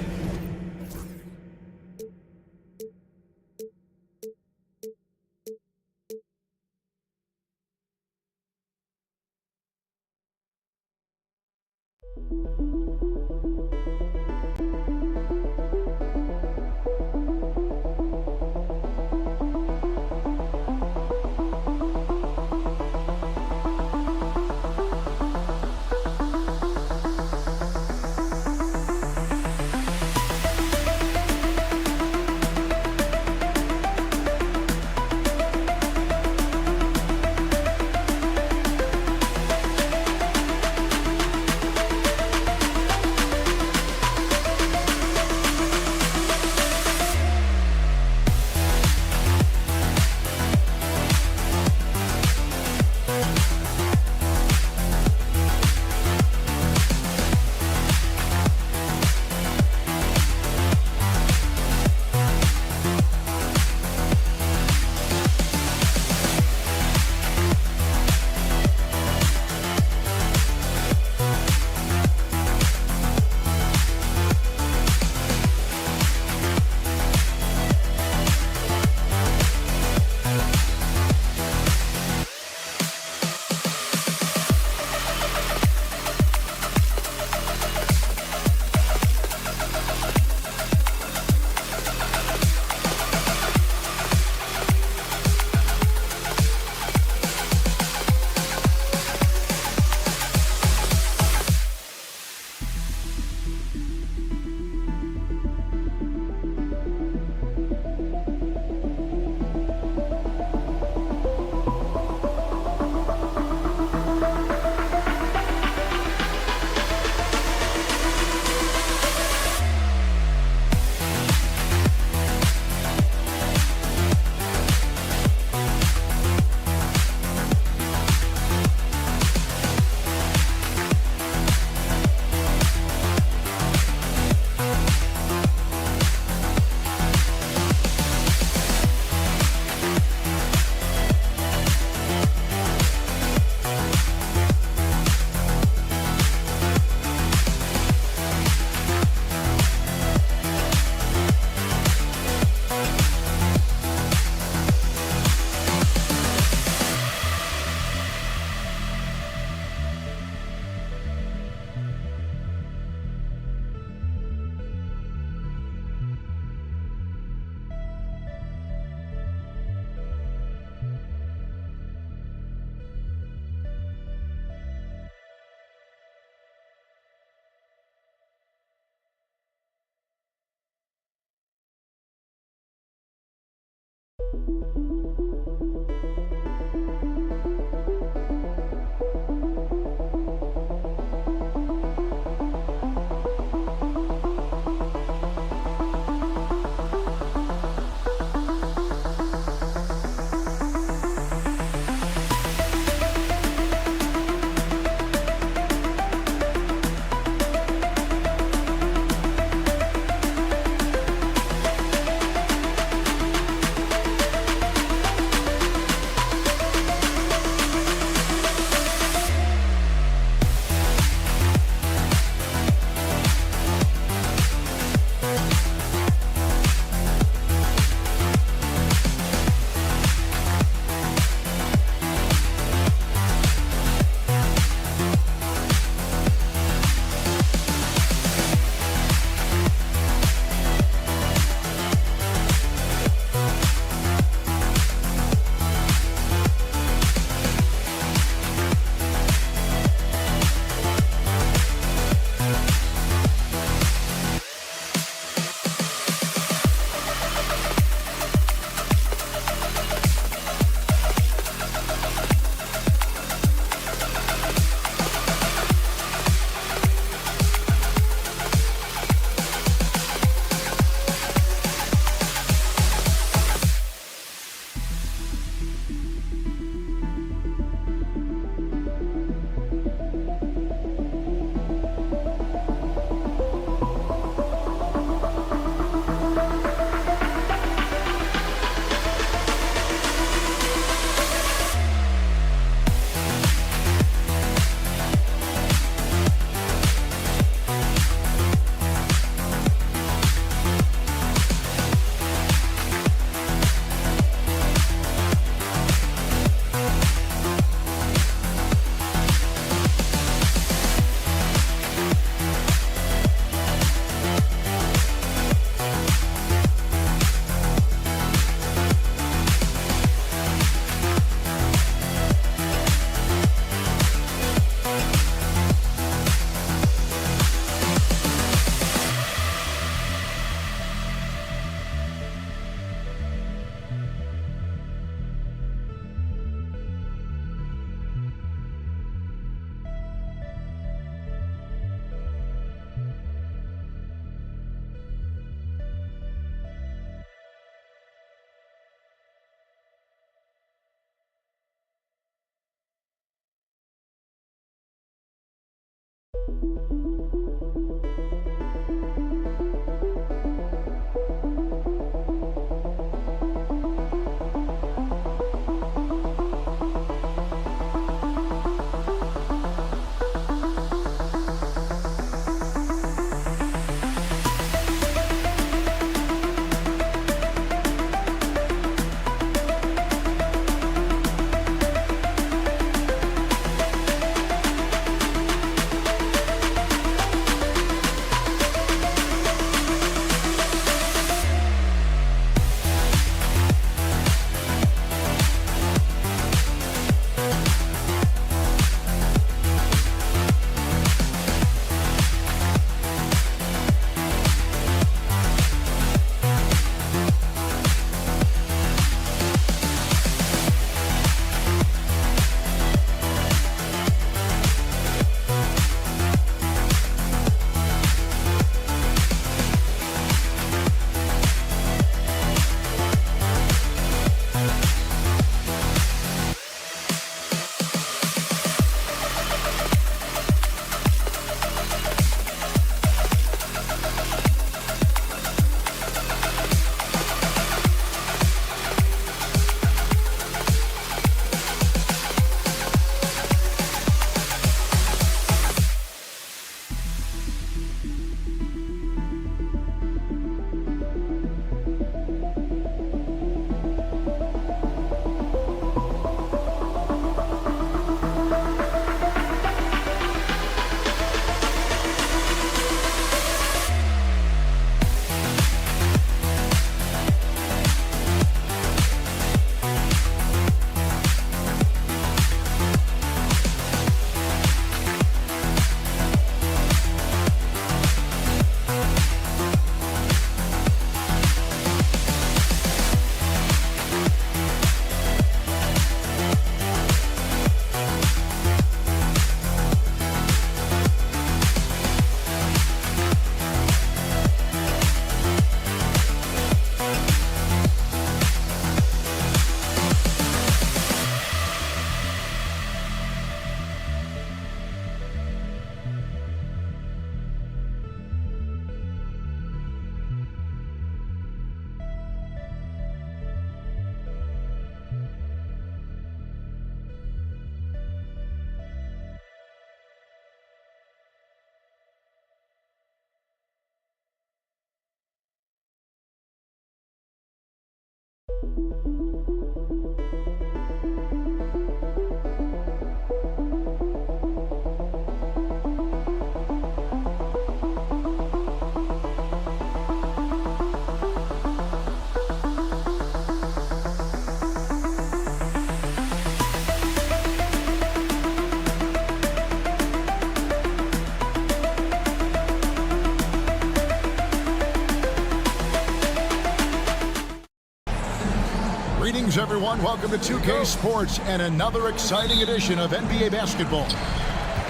Speaker 8: Greetings, everyone. Welcome to 2K Sports and another exciting edition of NBA basketball.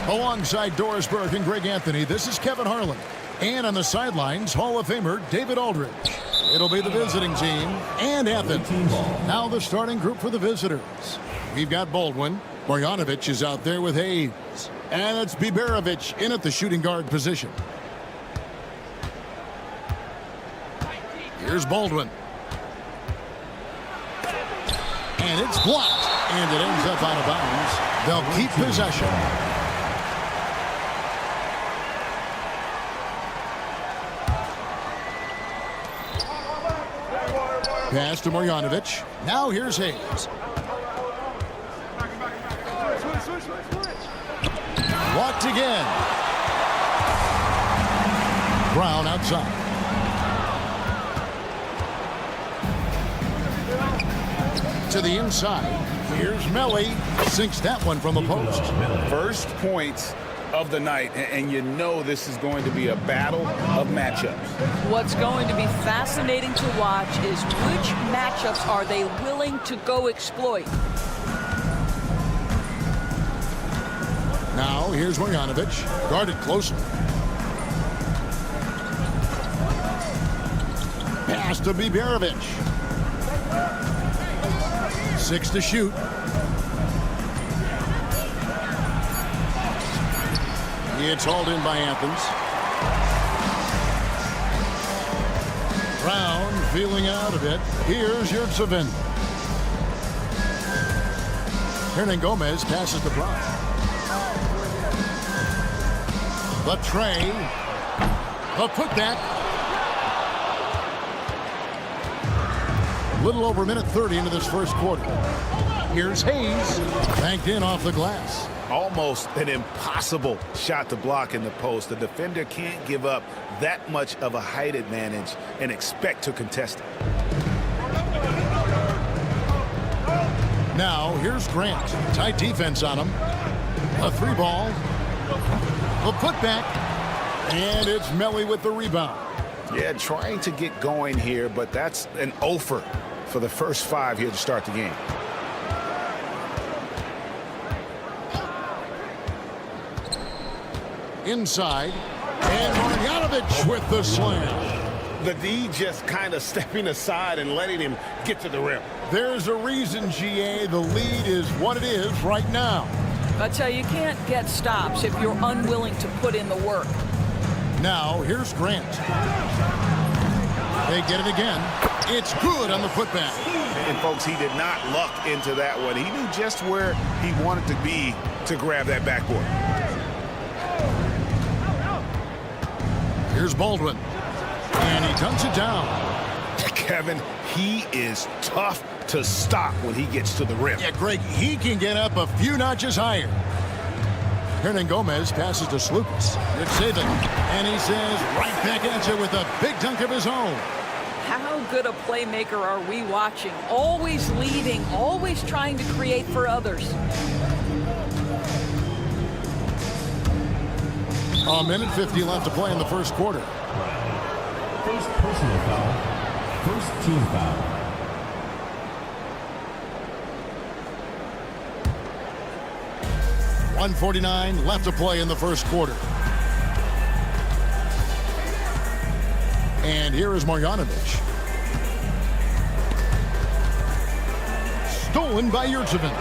Speaker 8: Alongside Doris Burke and Greg Anthony, this is Kevin Harlan. And on the sidelines, Hall of Famer David Aldridge. It'll be the visiting team and Athens. Now the starting group for the visitors. We've got Baldwin. Marjanovic is out there with Hayes. And it's Biberovic in at the shooting guard position. Here's Baldwin. And it's blocked. And it ends up out of bounds. They'll keep possession. Pass to Marjanovic. Now here's Hayes. Blocked again. Brown outside. To the inside. Here's Melly. Sinks that one from the post.
Speaker 9: First points of the night, and you know this is going to be a battle of matchups.
Speaker 3: What's going to be fascinating to watch is which matchups are they willing to go exploit.
Speaker 8: Now here's Marjanovic, guarded closely. Pass to Biberovic. 6 to shoot. It's hauled in by Athens. Brown feeling out a bit. Here's Yurtsevin. Hernan Gomez passes to Brown. The tray. The putback. Little over a minute 30 into this first quarter. Here's Hayes. Banked in off the glass.
Speaker 9: Almost an impossible shot to block in the post. The defender can't give up that much of a height advantage and expect to contest it.
Speaker 8: Now, here's Grant. Tight defense on him. A 3-ball. The putback. And it's Melly with the rebound.
Speaker 9: Yeah, trying to get going here, but that's an offer for the first 5 here to start the game.
Speaker 8: Inside. And Marjanovic with the slam.
Speaker 9: The D just kind of stepping aside and letting him get to the rim.
Speaker 8: There's a reason, GA, the lead is what it is right now.
Speaker 3: But you can't get stops if you're unwilling to put in the work.
Speaker 8: Now, here's Grant. They get it again. It's good on the putback.
Speaker 9: And, folks, he did not luck into that one. He knew just where he wanted to be to grab that backboard.
Speaker 8: Here's Baldwin. And he dunks it down.
Speaker 9: Kevin, he is tough to stop when he gets to the rim.
Speaker 8: Yeah, Greg, he can get up a few notches higher. Hernan Gomez passes to Slukas. Yurtsevin. And he says right back at you with a big dunk of his own.
Speaker 3: How good a playmaker are we watching? Always leading, always trying to create for others.
Speaker 8: A minute 50 left to play in the first quarter.
Speaker 4: First personal foul. First team foul.
Speaker 8: .149 left to play in the first quarter. And here is Marjanovic. Stolen by Yurtsevin.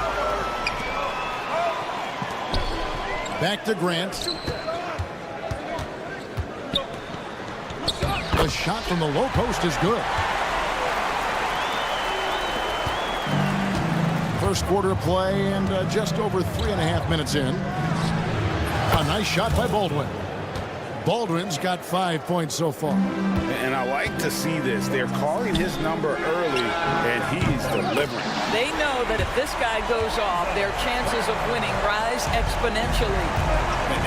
Speaker 8: Back to Grant. The shot from the low post is good. First quarter of play and just over 3.5 minutes in. A nice shot by Baldwin. Baldwin's got 5 points so far.
Speaker 9: And I like to see this. They're calling his number early, and he's delivering.
Speaker 3: They know that if this guy goes off, their chances of winning rise exponentially.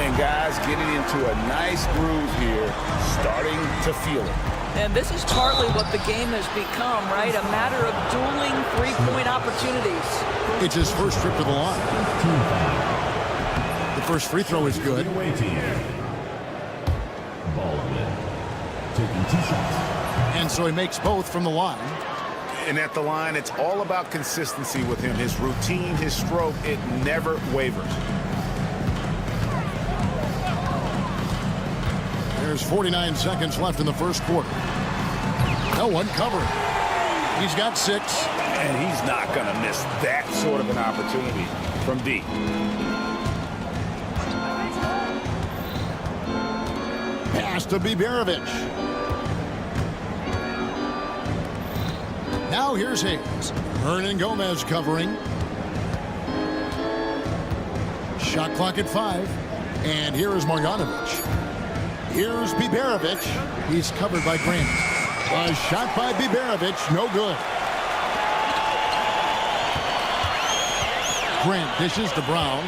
Speaker 9: And guys getting into a nice groove here, starting to feel it.
Speaker 3: And this is partly what the game has become, right? A matter of dueling three-point opportunities.
Speaker 8: It's his first trip to the line. The first free throw is good.
Speaker 4: Baldwin taking 2 shots.
Speaker 8: And so he makes both from the line.
Speaker 9: And at the line, it's all about consistency with him. His routine, his stroke, it never wavers.
Speaker 8: There's 49 seconds left in the first quarter. No one covering. He's got 6.
Speaker 9: And he's not going to miss that sort of an opportunity from deep.
Speaker 8: Pass to Biberovic. Now here's Hayes. Hernan Gomez covering. Shot clock at 5. And here is Marjanovic. Here's Biberovic. He's covered by Grant. A shot by Biberovic, no good. Grant dishes to Brown.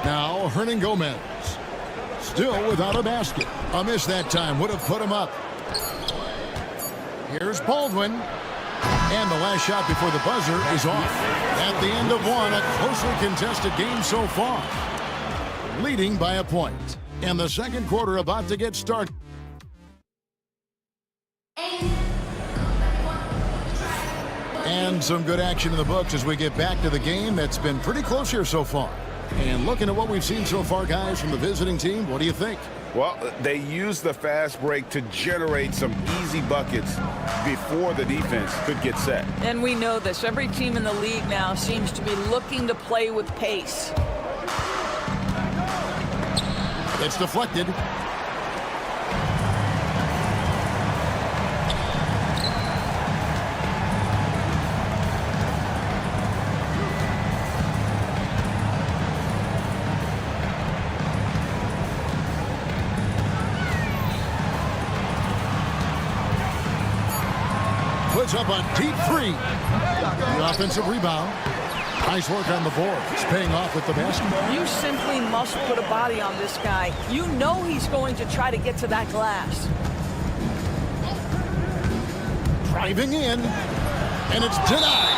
Speaker 8: Now Hernan Gomez. Still without a basket. A miss that time would have put him up. Here's Baldwin. And the last shot before the buzzer is off. At the end of one, a closely contested game so far. Leading by a point. And the second quarter about to get started. And some good action in the books as we get back to the game that's been pretty close here so far. And looking at what we've seen so far, guys, from the visiting team, what do you think?
Speaker 9: Well, they used the fast break to generate some easy buckets before the defense could get set.
Speaker 3: And we know this. Every team in the league now seems to be looking to play with pace.
Speaker 8: It's deflected. Puts up a deep three. The offensive rebound. Nice work on the board. It's paying off with the basketball.
Speaker 3: You simply must put a body on this guy. You know he's going to try to get to that glass.
Speaker 8: Driving in, and it's denied.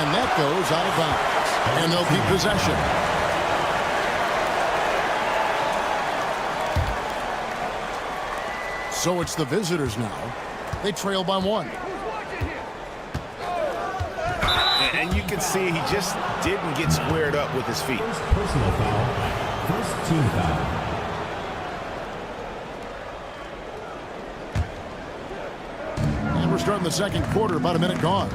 Speaker 8: And that goes out of bounds. And they'll keep possession. So it's the visitors now. They trail by 1.
Speaker 9: And you can see he just didn't get squared up with his feet.
Speaker 4: First personal foul. First team foul.
Speaker 8: And we're starting the second quarter, about a minute gone.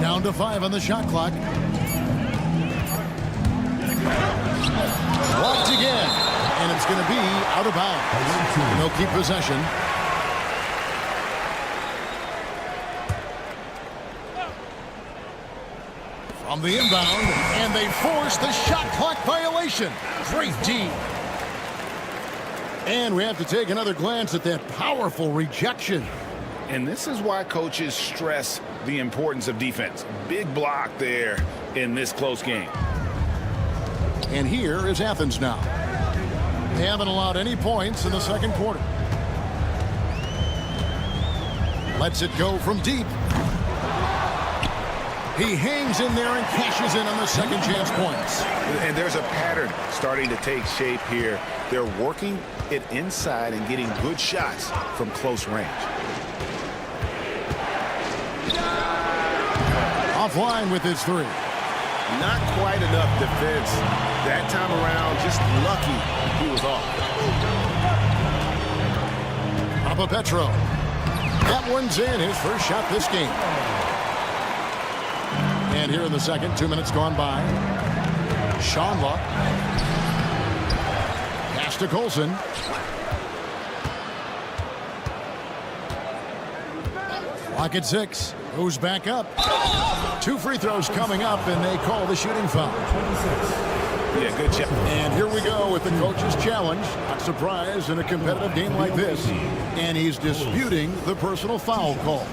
Speaker 8: Down to 5 on the shot clock. Blocked again. And it's going to be out of bounds. They'll keep possession. From the inbound, and they force the shot clock violation. Great D. And we have to take another glance at that powerful rejection.
Speaker 9: And this is why coaches stress the importance of defense. Big block there in this close game.
Speaker 8: And here is Athens now. They haven't allowed any points in the second quarter. Lets it go from deep. He hangs in there and cashes in on the second chance points.
Speaker 9: And there's a pattern starting to take shape here. They're working it inside and getting good shots from close range.
Speaker 8: Offline with his 3.
Speaker 9: Not quite enough defense. That time around, just lucky he was off.
Speaker 8: Papa Petro. That one's in, his first shot this game. And here in the second, 2 minutes gone by. Sean Luck. Pass to Colson. Clock at 6. Goes back up. 2 free throws coming up, and they call the shooting foul.
Speaker 9: Yeah, good job.
Speaker 8: And here we go with the coach's challenge. Not surprised in a competitive game like this. And he's disputing the personal foul call.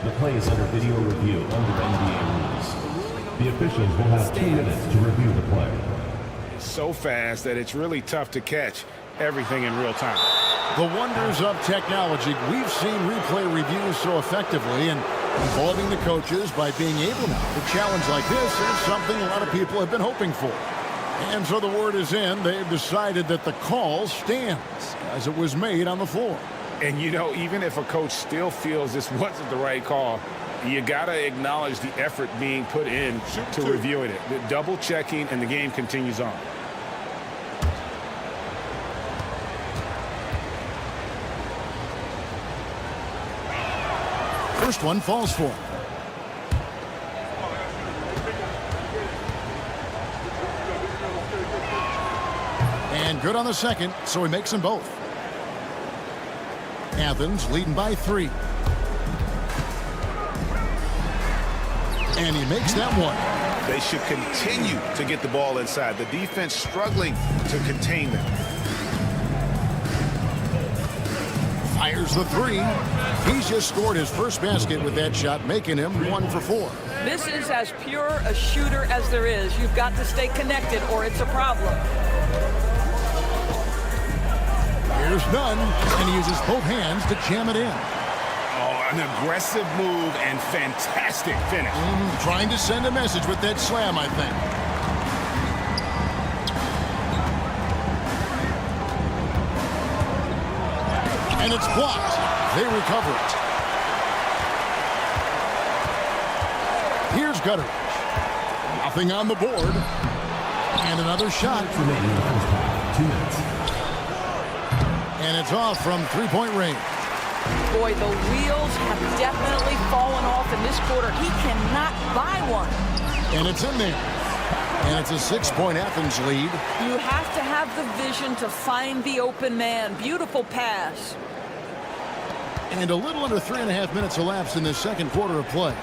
Speaker 4: The play is under video review under NBA rules. The officials will have 2 minutes to review the play.
Speaker 9: So fast that it's really tough to catch everything in real time.
Speaker 8: The wonders of technology. We've seen replay reviews so effectively, and involving the coaches by being able now to challenge like this is something a lot of people have been hoping for. And so the word is in. They've decided that the call stands as it was made on the floor.
Speaker 9: And, you know, even if a coach still feels this wasn't the right call, you got to acknowledge the effort being put in to reviewing it. The double checking, and the game continues on.
Speaker 8: First one falls for him. And good on the second, so he makes them both. Athens leading by 3. And he makes that one.
Speaker 9: They should continue to get the ball inside. The defense struggling to contain them.
Speaker 8: Fires the 3. He's just scored his first basket with that shot, making him 1 for 4.
Speaker 3: This is as pure a shooter as there is. You've got to stay connected or it's a problem.
Speaker 8: Here's none, and he uses both hands to jam it in.
Speaker 9: Oh, an aggressive move and fantastic finish.
Speaker 8: Trying to send a message with that slam, I think. And it's blocked. They recover it. Here's Gutteridge. Nothing on the board. And another shot.
Speaker 4: 2 minutes.
Speaker 8: And it's off from three-point range.
Speaker 3: Boy, the wheels have definitely fallen off in this quarter. He cannot buy one.
Speaker 8: And it's in there. And it's a 6-point Athens lead.
Speaker 3: You have to have the vision to find the open man. Beautiful pass.
Speaker 8: And a little under 3.5 minutes elapsed in this second quarter of play.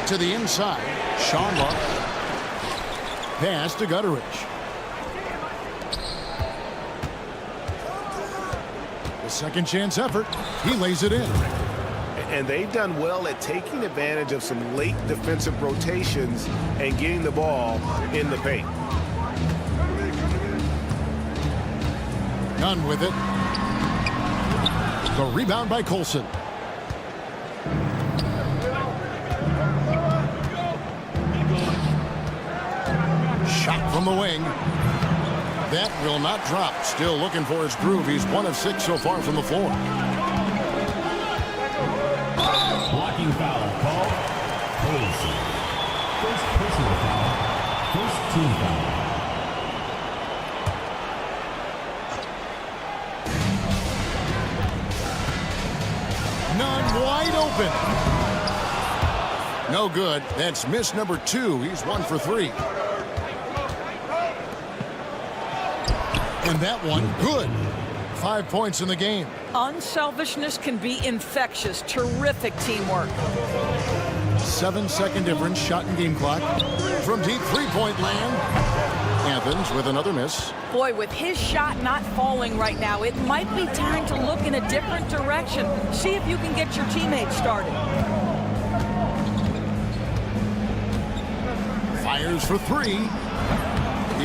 Speaker 8: To the inside, Sean Luck. Pass to Gutteridge. The second chance effort. He lays it in.
Speaker 9: And they've done well at taking advantage of some late defensive rotations and getting the ball in the paint.
Speaker 8: None with it. The rebound by Colson. Shot from the wing. That will not drop. Still looking for his groove. He's 1 of 6 so far from the floor.
Speaker 4: Blocking foul called. Hayes. First personal foul. First team foul.
Speaker 8: None wide open. No good. That's miss number 2. He's 1 for 3. And that one, good. 5 points in the game.
Speaker 3: Unselfishness can be infectious. Terrific teamwork.
Speaker 8: 7-second difference, shot and game clock. From deep three-point land. Athens with another miss.
Speaker 3: Boy, with his shot not falling right now, it might be time to look in a different direction. See if you can get your teammates started.
Speaker 8: Fires for 3.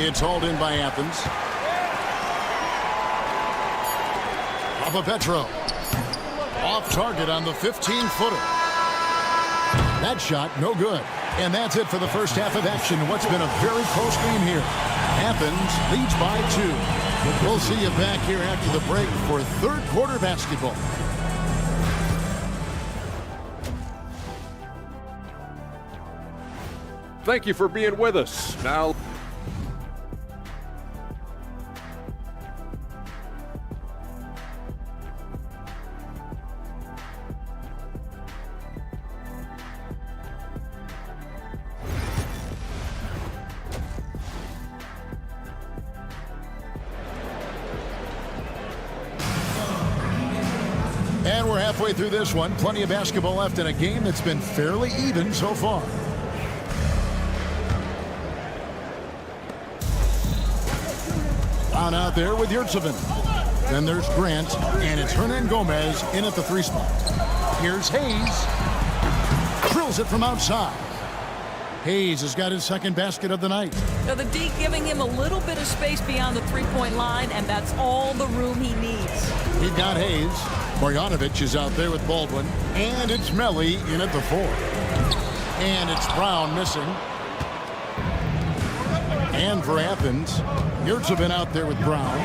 Speaker 8: It's hauled in by Athens. Petro off target on the 15-footer. That shot no good. And that's it for the first half of action. What's been a very close game here. Athens leads by 2. We'll see you back here after the break for third quarter basketball.
Speaker 5: Thank you for being with us. Now
Speaker 8: and we're halfway through this one. Plenty of basketball left in a game that's been fairly even so far. Brown out there with Yurtsevin. Then there's Grant, and it's Hernan Gomez in at the 3 spot. Here's Hayes. Drills it from outside. Hayes has got his second basket of the night.
Speaker 3: Now the D giving him a little bit of space beyond the three-point line, and that's all the room he needs.
Speaker 8: He got Hayes. Marjanovic is out there with Baldwin. And it's Melly in at the 4. And it's Brown missing. And for Athens, Yurtsevin out there with Brown.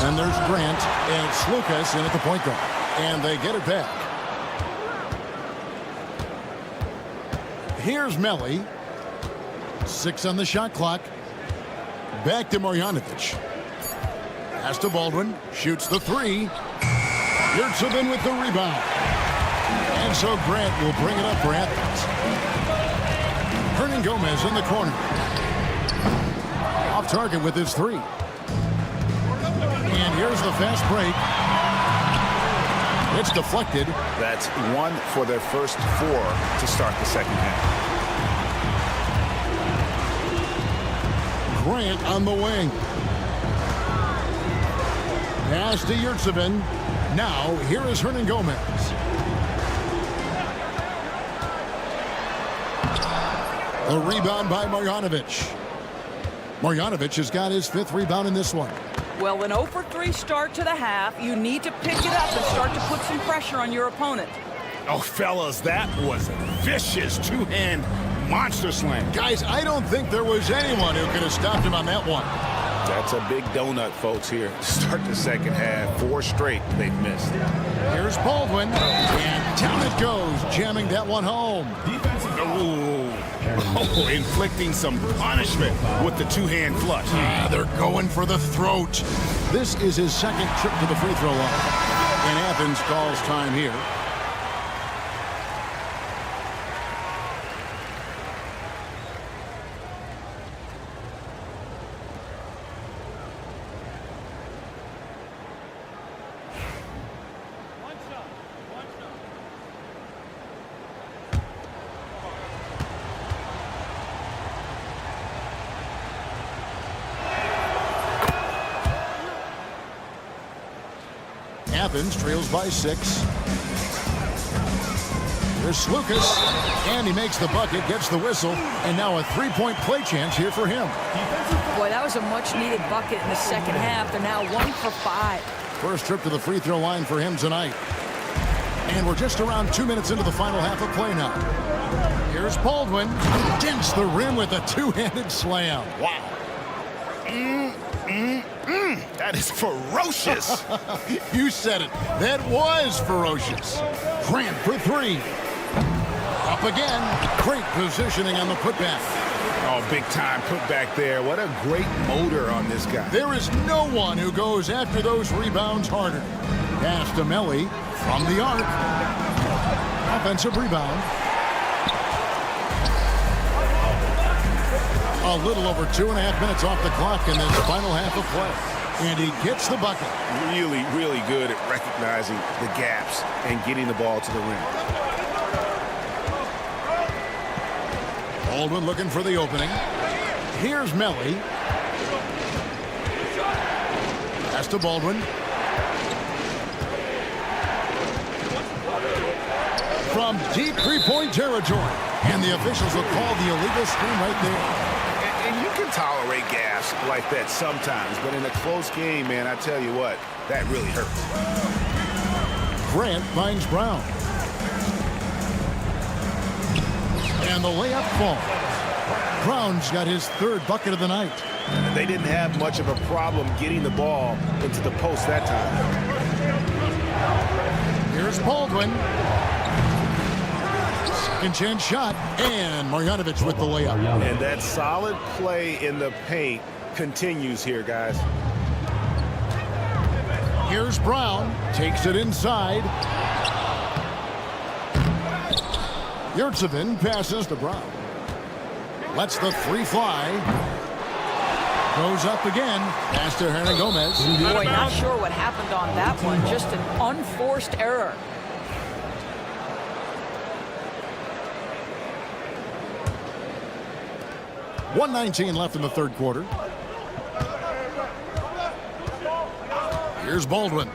Speaker 8: And there's Grant. And it's Lucas in at the point guard. And they get it back. Here's Melly. 6 on the shot clock. Back to Marjanovic. Pass to Baldwin. Shoots the 3. Yurtsevin with the rebound. And so Grant will bring it up for Athens. Hernan Gomez in the corner. Off target with his 3. And here's the fast break. It's deflected.
Speaker 9: That's 1 for their first 4 to start the second half.
Speaker 8: Grant on the wing. Pass to Yurtsevin. Now, here is Hernan Gomez. A rebound by Marjanovic. Marjanovic has got his 5th rebound in this one.
Speaker 3: Well, an 0 for 3 start to the half. You need to pick it up and start to put some pressure on your opponent.
Speaker 9: Oh, fellas, that was a vicious 2-hand monster slam.
Speaker 8: Guys, I don't think there was anyone who could have stopped him on that one.
Speaker 9: That's a big donut, folks, here. Start the second half. 4 straight they've missed.
Speaker 8: Here's Baldwin. And Down it goes, jamming that one home.
Speaker 9: Oh, inflicting some punishment with the two-hand flush.
Speaker 8: They're going for the throat. This is his second trip to the free throw line. And Athens calls time here. Athens trails by 6. Here's Lucas, and he makes the bucket, gets the whistle, and now a three-point play chance here for him.
Speaker 3: Boy, that was a much-needed bucket in the second half. They're now 1 for 5.
Speaker 8: First trip to the free throw line for him tonight. And we're just around 2 minutes into the final half of play now. Here's Baldwin, dents the rim with a two-handed slam. Wow.
Speaker 9: That is ferocious.
Speaker 8: You said it. That was ferocious. Grant for 3. Up again. Great positioning on the putback.
Speaker 9: Oh, big time putback there. What a great motor on this guy.
Speaker 8: There is no one who goes after those rebounds harder. Pass to Melly from the arc. Offensive rebound. A little over 2.5 minutes off the clock in this final half of play. And he gets the bucket.
Speaker 9: Really, really good at recognizing the gaps and getting the ball to the rim.
Speaker 8: Baldwin looking for the opening. Here's Melly. Pass to Baldwin. From deep three-point territory. And the officials will call the illegal screen right there.
Speaker 9: And you can tolerate gas like that sometimes, but in a close game, man, I tell you what, that really hurts.
Speaker 8: Grant finds Brown. And the layup falls. Brown's got his third bucket of the night.
Speaker 9: They didn't have much of a problem getting the ball into the post that time.
Speaker 8: Here's Baldwin. Second chance shot, and Marjanovic with the layup.
Speaker 9: And that solid play in the paint continues here, guys.
Speaker 8: Here's Brown, takes it inside. Yurtsevin passes to Brown. Lets the three fly. Goes up again. Pass to Hernan Gomez.
Speaker 3: Boy, not sure what happened on that one. Just an unforced error.
Speaker 8: .119 left in the third quarter. Here's Baldwin.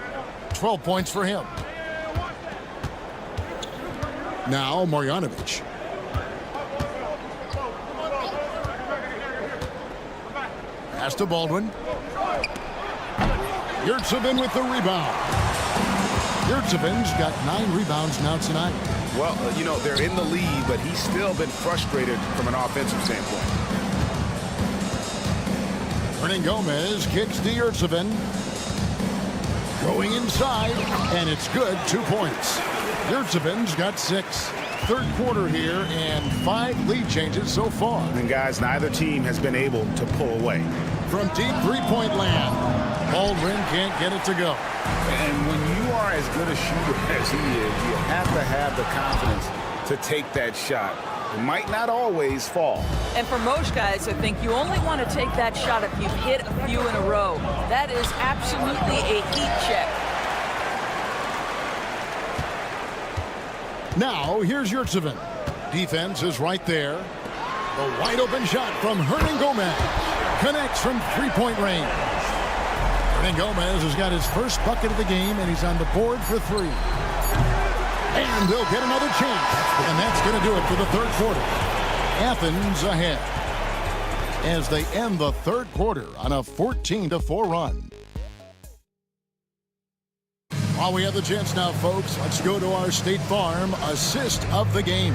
Speaker 8: 12 points for him. Now Marjanovic. Pass to Baldwin. Yurtsevin with the rebound. Yurtsevin's got 9 rebounds now tonight.
Speaker 9: Well, you know, they're in the lead, but he's still been frustrated from an offensive standpoint.
Speaker 8: Hernan Gomez kicks to Yurtsevin. Going inside, and it's good. 2 points. Yurtsevin's got 6. Third quarter here, and 5 lead changes so far.
Speaker 9: And guys, neither team has been able to pull away.
Speaker 8: From deep three-point land, Baldwin can't get it to go.
Speaker 9: And when you are as good a shooter as he is, you have to have the confidence to take that shot. It might not always fall.
Speaker 3: And for most guys, I think you only want to take that shot if you've hit a few in a row. That is absolutely a heat check.
Speaker 8: Now, here's Yurtsevin. Defense is right there. The wide open shot from Hernan Gomez. Connects from three-point range. Hernan Gomez has got his first bucket of the game, and he's on the board for 3. And they'll get another chance. And that's going to do it for the third quarter. Athens ahead as they end the third quarter on a 14-4 run. While we have the chance now, folks, let's go to our State Farm assist of the game.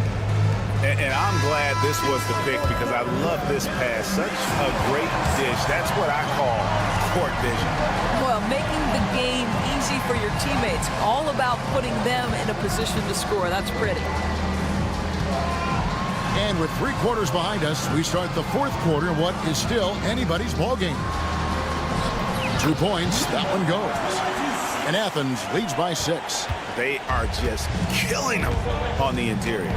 Speaker 9: And I'm glad this was the pick because I love this pass. Such a great dish. That's what I call court vision.
Speaker 3: Well, making the game easy for your teammates. All about putting them in a position to score. That's pretty.
Speaker 8: And with 3 quarters behind us, we start the 4th quarter in what is still anybody's ball game. 2 points, that one goes. And Athens leads by 6.
Speaker 9: They are just killing them on the interior.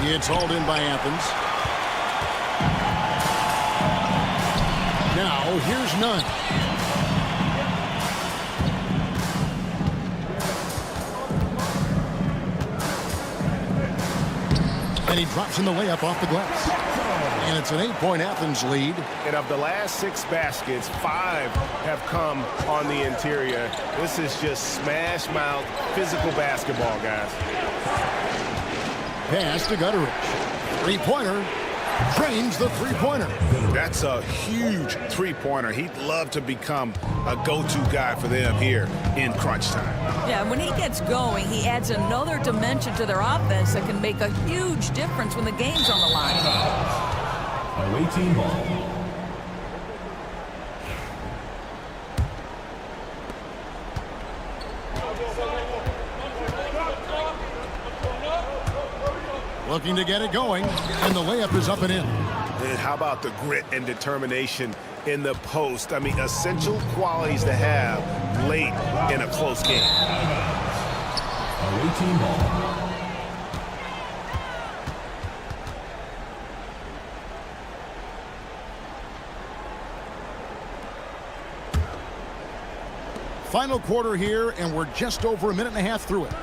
Speaker 8: It's hauled in by Athens. Now, here's Nunn. And he drops in the layup off the glass. And it's an 8-point Athens lead.
Speaker 9: And of the last 6 baskets, 5 have come on the interior. This is just smash mouth physical basketball, guys.
Speaker 8: Pass to Gutteridge. 3-pointer. Drains the 3-pointer.
Speaker 9: That's a huge 3-pointer. He'd love to become a go-to guy for them here in crunch time.
Speaker 3: Yeah, when he gets going, he adds another dimension to their offense that can make a huge difference when the game's on the line.
Speaker 4: Away team ball.
Speaker 8: Looking to get it going, and the layup is up and in.
Speaker 9: And how about the grit and determination in the post? I mean, essential qualities to have late in a close game.
Speaker 4: Away team ball.
Speaker 8: Final quarter here, and we're just over a minute and a half through it.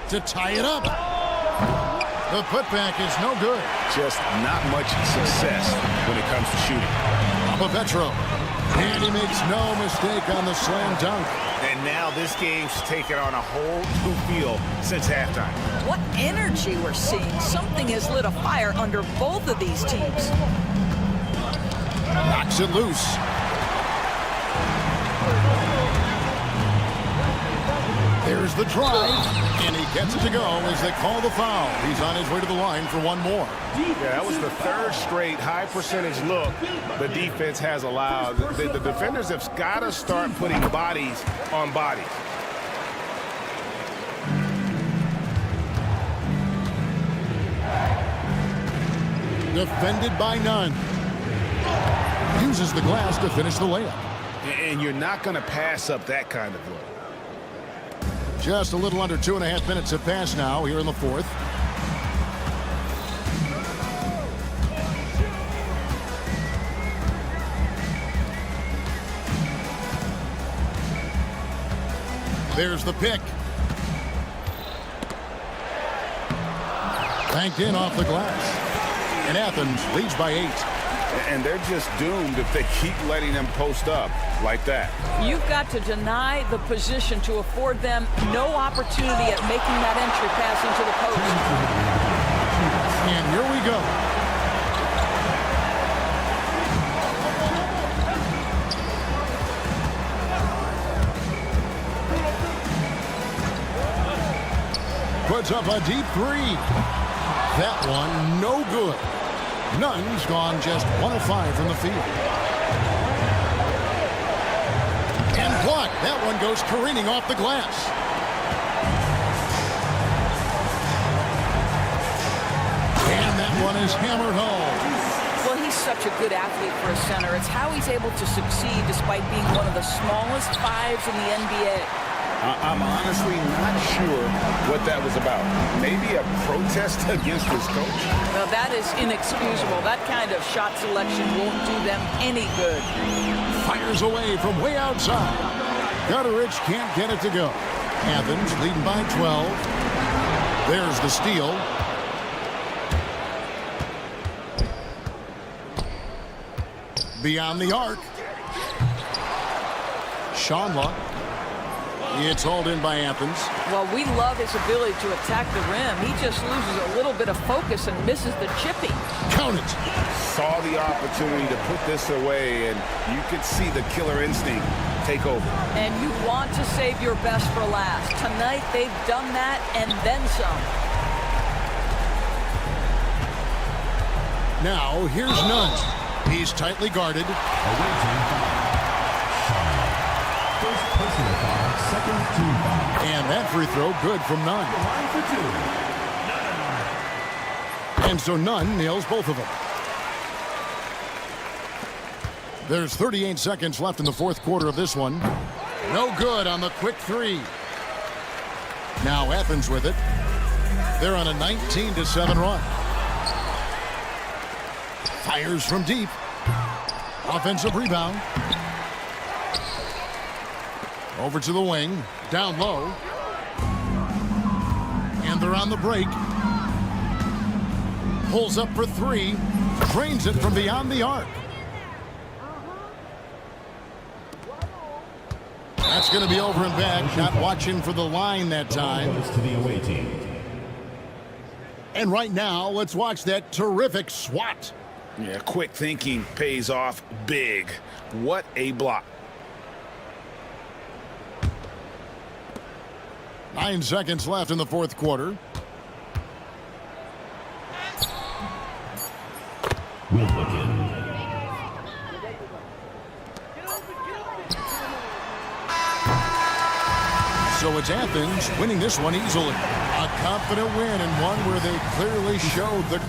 Speaker 8: To tie it up. The putback is no good.
Speaker 9: Just not much success when it comes to shooting.
Speaker 8: Petro. And he makes no mistake on the slam dunk.
Speaker 9: And now this game's taken on a whole new feel since halftime.
Speaker 3: What energy we're seeing. Something has lit a fire under both of these teams.
Speaker 8: Knocks it loose. There's the drive, and he gets it to go as they call the foul. He's on his way to the line for one more.
Speaker 9: Yeah, that was the 3rd straight high percentage look the defense has allowed. The defenders have got to start putting bodies on bodies.
Speaker 8: Defended by Nunn. Uses the glass to finish the layup.
Speaker 9: And you're not going to pass up that kind of look.
Speaker 8: Just a little under 2.5 minutes have passed now here in the 4th. There's the pick. Banked in off the glass. And Athens leads by 8.
Speaker 9: And they're just doomed if they keep letting them post up like that.
Speaker 3: You've got to deny the position to afford them no opportunity at making that entry pass into the post.
Speaker 8: And here we go. Puts up a deep 3. That one no good. Nunn's gone just 1 of 5 from the field. And blocked. That one goes careening off the glass. And that one is hammered home.
Speaker 3: Well, he's such a good athlete for a center. It's how he's able to succeed despite being one of the smallest 5s in the NBA.
Speaker 9: I'm honestly not sure what that was about. Maybe a protest against his coach?
Speaker 3: Well, that is inexcusable. That kind of shot selection won't do them any good.
Speaker 8: Fires away from way outside. Gutteridge can't get it to go. Athens leading by 12. There's the steal. Beyond the arc. Shonla. It's hauled in by Athens.
Speaker 3: Well, we love his ability to attack the rim. He just loses a little bit of focus and misses the chippy.
Speaker 8: Count it.
Speaker 9: Saw the opportunity to put this away, and you could see the killer instinct take over.
Speaker 3: And you want to save your best for last. Tonight, they've done that and then some.
Speaker 8: Now, here's Nunn. He's tightly guarded.
Speaker 4: First personal foul, second team foul.
Speaker 8: And that free throw good from Nunn. And so Nunn nails both of them. There's 38 seconds left in the fourth quarter of this one. No good on the quick three. Now Athens with it. They're on a 19-7 run. Fires from deep. Offensive rebound. Over to the wing. Down low. And they're on the break. Pulls up for three. Drains it from beyond the arc. That's going to be over and back. Not watching for the line that time.
Speaker 4: Goes to the away team.
Speaker 8: And right now, let's watch that terrific swat.
Speaker 9: Yeah, quick thinking pays off big. What a block.
Speaker 8: 9 seconds left in the fourth quarter.
Speaker 4: Will look in.
Speaker 8: So it's Athens winning this one easily. A confident win and one where they clearly showed the